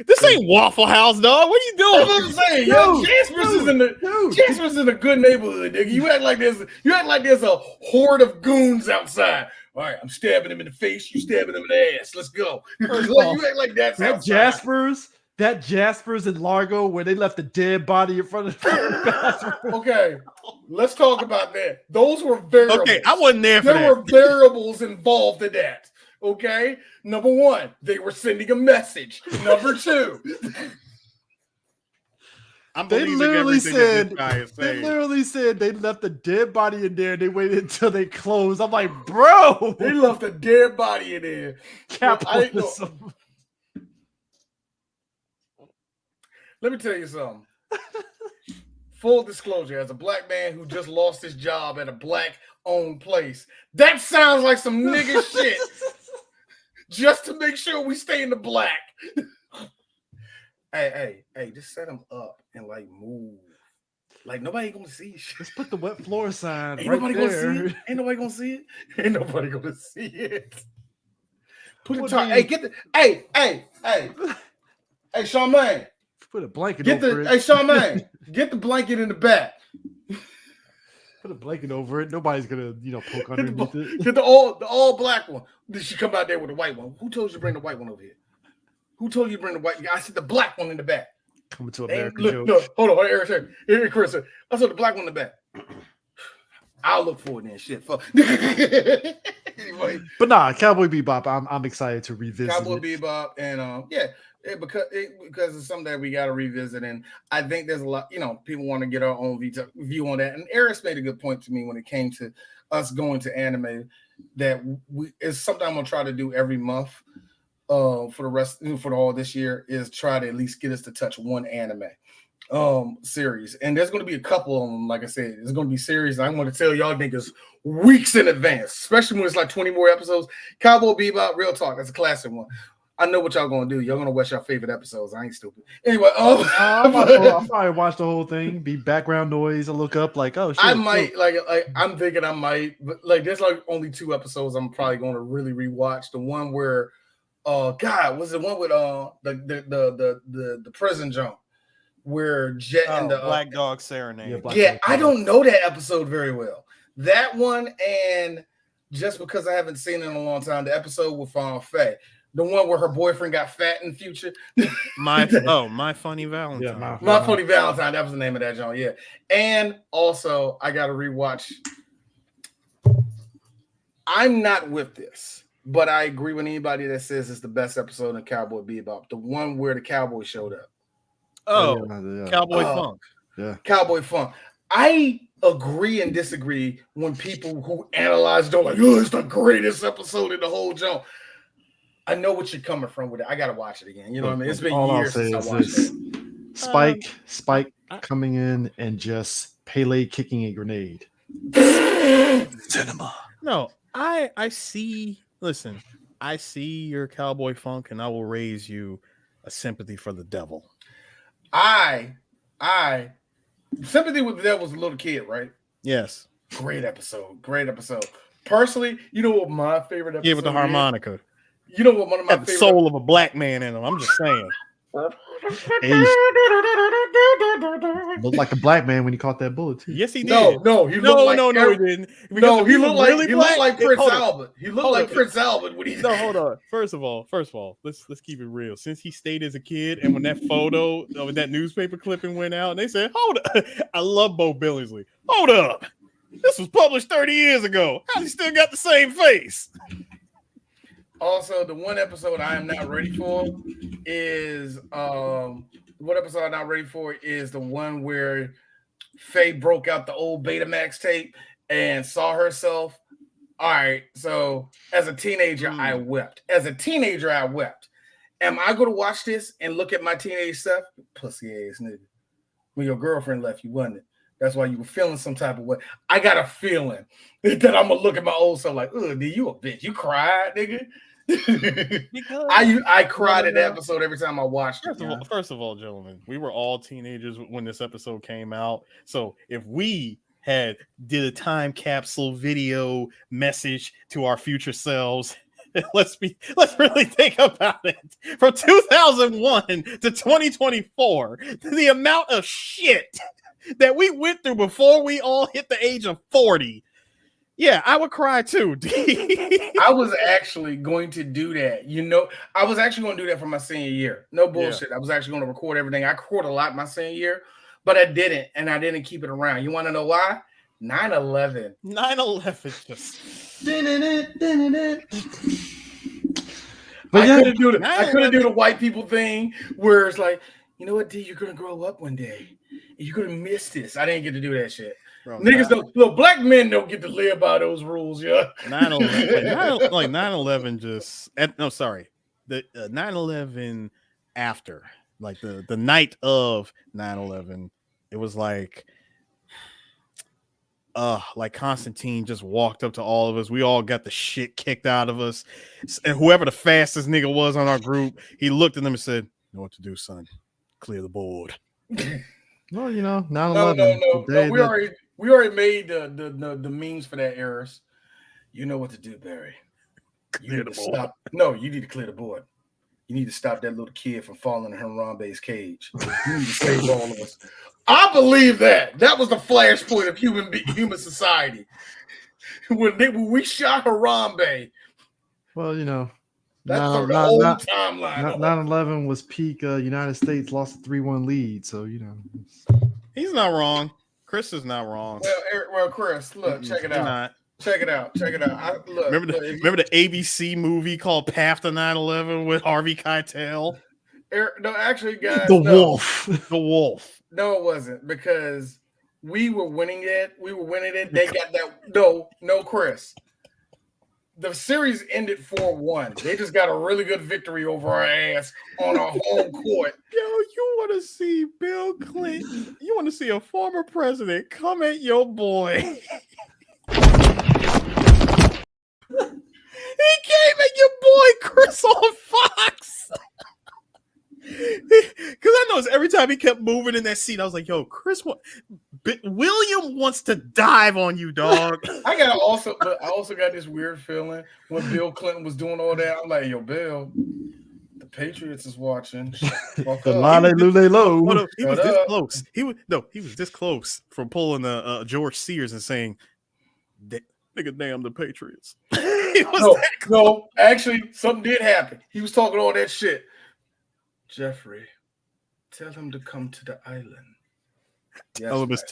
This ain't Waffle House, dog. What are you doing? That's what I'm saying. Jasper's in a good neighborhood, nigga. You act like there's a horde of goons outside. All right, I'm stabbing him in the face. You stabbing him in the ass. Let's go. You act like that's outside. That Jasper's in Largo where they left a dead body in front of the bathroom. Okay, let's talk about that. Those were variables. Okay, I wasn't there for that. There were variables involved in that. Okay, number one, they were sending a message. Number two, they literally said they left a dead body in there. They waited until they closed. I'm like, bro, they left a dead body in there. Capitalism. Let me tell you something. Full disclosure, as a black man who just lost his job at a black-owned place, that sounds like some nigga shit. Just to make sure we stay in the black. Hey, just set them up and like move. Like nobody gonna see shit. Let's put the wet floor sign. Ain't right nobody there. gonna see it. Ain't nobody gonna see it. Ain't nobody gonna see it. Put the top. Hey, get the. Hey, Charmaine. Put a blanket over it. Hey, Charmaine, get the blanket in the back. Put a blanket over it. Nobody's gonna, poke underneath it. Get the all black one. Did she come out there with the white one? Who told you to bring the white one over here? Who told you to bring the white? I said the black one in the back. Coming to America. Look, hold on, Eric, here, Chris. I saw the black one in the back. I'll look for it then. Shit, fuck. Anyway, but nah, Cowboy Bebop. I'm excited to revisit Cowboy Bebop, and because it's something that we got to revisit, and I think there's a lot. People want to get our own view on that. And Eris made a good point to me when it came to us going to anime. That it's something I'm gonna try to do every month. For all this year is try to at least get us to touch one anime series, and there's going to be a couple of them. Like I said, there's going to be series I'm going to tell y'all niggas weeks in advance, especially when it's like 20 more episodes. Cowboy Bebop, real talk, that's a classic one. I know what y'all gonna do. Y'all gonna watch your favorite episodes. I ain't stupid. Anyway, I'll probably watch the whole thing. Be background noise. I look up like, oh shit. I might I'm thinking I might, but there's only 2 episodes I'm probably gonna really rewatch. The one where God, was the one with the prison jump where Jet and the Black Dog Serenade. I don't know that episode very well. That one, and just because I haven't seen it in a long time, the episode with Faye. The one where her boyfriend got fat in the future. My Funny Valentine. Yeah, My Funny Valentine. That was the name of that joint. Yeah. And also, I got to rewatch. I'm not with this, but I agree with anybody that says it's the best episode in Cowboy Bebop. The one where the cowboy showed up. Cowboy Funk. Yeah. Cowboy Funk. I agree and disagree when people who analyze don't like, it's the greatest episode in the whole joint. I know what you're coming from with it. I gotta watch it again. You know what I mean? It's been years since I watched it. Spike coming in and just Pele kicking a grenade. Cinema. No, I see. Listen, I see your Cowboy Funk, and I will raise you a sympathy for the devil. I sympathy with the devil was a little kid, right? Yes. Great episode. Personally, you know what my favorite episode? Yeah, with the harmonica. You know what one of my favorite soul of a black man in him. I'm just saying. Looked like a black man when he caught that bullet too. Yes, he did. No, he looked like he didn't. No, he looked like Prince Albert. He looked like Prince Albert when he. No, hold on. First of all, let's keep it real. Since he stayed as a kid, and when that photo of that newspaper clipping went out, and they said, "Hold up," I love Bo Billingsley. Hold up, this was published 30 years ago. How's he still got the same face? Also, the one episode I am not ready for is the one where Faye broke out the old Betamax tape and saw herself. All right, so as a teenager, I wept. Am I going to watch this and look at my teenage stuff? Pussy ass nigga. When your girlfriend left you, wasn't it? That's why you were feeling some type of way. I got a feeling that I'm going to look at my old self like, dude, you a bitch. You cried, nigga. I cried in the episode every time I watched it. First of all, gentlemen, we were all teenagers when this episode came out. So if we did a time capsule video message to our future selves. Let's really think about it. From 2001 to 2024, the amount of shit that we went through before we all hit the age of 40. Yeah, I would cry too. I was actually going to do that. I was actually going to do that for my senior year. No bullshit. Yeah. I was actually going to record everything. I recorded a lot my senior year, but I didn't, and I didn't keep it around. You want to know why? 9/11. 9/11 just. But I couldn't do the white people thing where it's like, you know what, D, you're gonna grow up one day and you're gonna miss this. I didn't get to do that shit. Bro, niggas don't. Look, black men don't get to live by those rules, yeah. 9/11 just. No, sorry. The 9/11 after, like the night of 9/11, it was like Constantine just walked up to all of us. We all got the shit kicked out of us. And whoever the fastest nigga was on our group, he looked at them and said, "You know what to do, son. Clear the board." Well, 9/11. No. We already made the memes for that, Eris. You know what to do, Barry. You need to stop. No, you need to clear the board. You need to stop that little kid from falling in Harambe's cage. You need to save all of us. I believe that. That was the flashpoint of human society. When we shot Harambe. Well, that's the whole timeline. 9/11 was peak. United States lost a 3-1 lead, so he's not wrong. Chris is not wrong. Well, Chris, look, check it out. Check it out. Remember the ABC movie called Path to 9/11 with Harvey Keitel? No, actually, guys, The Wolf. The Wolf. No, it wasn't, because we were winning it. They got that. No, Chris. The series ended 4-1. They just got a really good victory over our ass on our home court. Yo, you want to see Bill Clinton? You want to see a former president come at your boy? He came at your boy Chris on Fox. Because I noticed every time he kept moving in that seat, I was like, yo, William wants to dive on you, dog. I also got this weird feeling when Bill Clinton was doing all that. I'm like, yo, Bill, the Patriots is watching. He was this close. He was this close from pulling George Sears and saying, nigga, damn the Patriots. No, actually, something did happen. He was talking all that shit. Jeffrey, tell him to come to the island. Tell him it's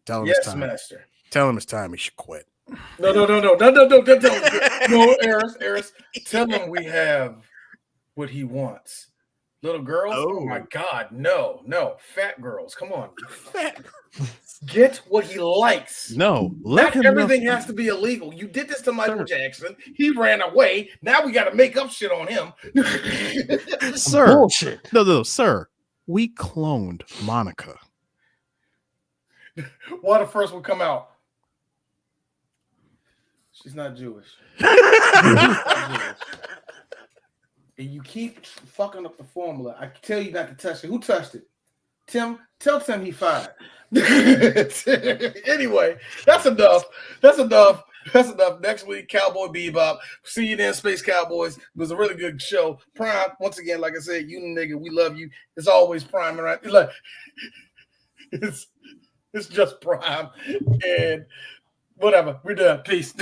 time. Master. Tell him it's time he should quit. No, Eris. Tell him we have what he wants. Little girls? Oh my God, no. Fat girls, come on. Fat girls. Get what he likes. No, not everything has to be illegal. You did this to Michael Jackson. He ran away. Now we got to make up shit on him. Sir. Bullshit. No, sir. We cloned Monica. Why the first one come out? She's not Jewish. And you keep fucking up the formula. I tell you not to touch it. Who touched it? Tim, tell Tim he fired. Anyway, that's enough. Next week, Cowboy Bebop. See you then, Space Cowboys. It was a really good show. Prime, once again, like I said, you nigga, we love you. It's always Prime, right? Like, it's just Prime. And whatever. We're done. Peace.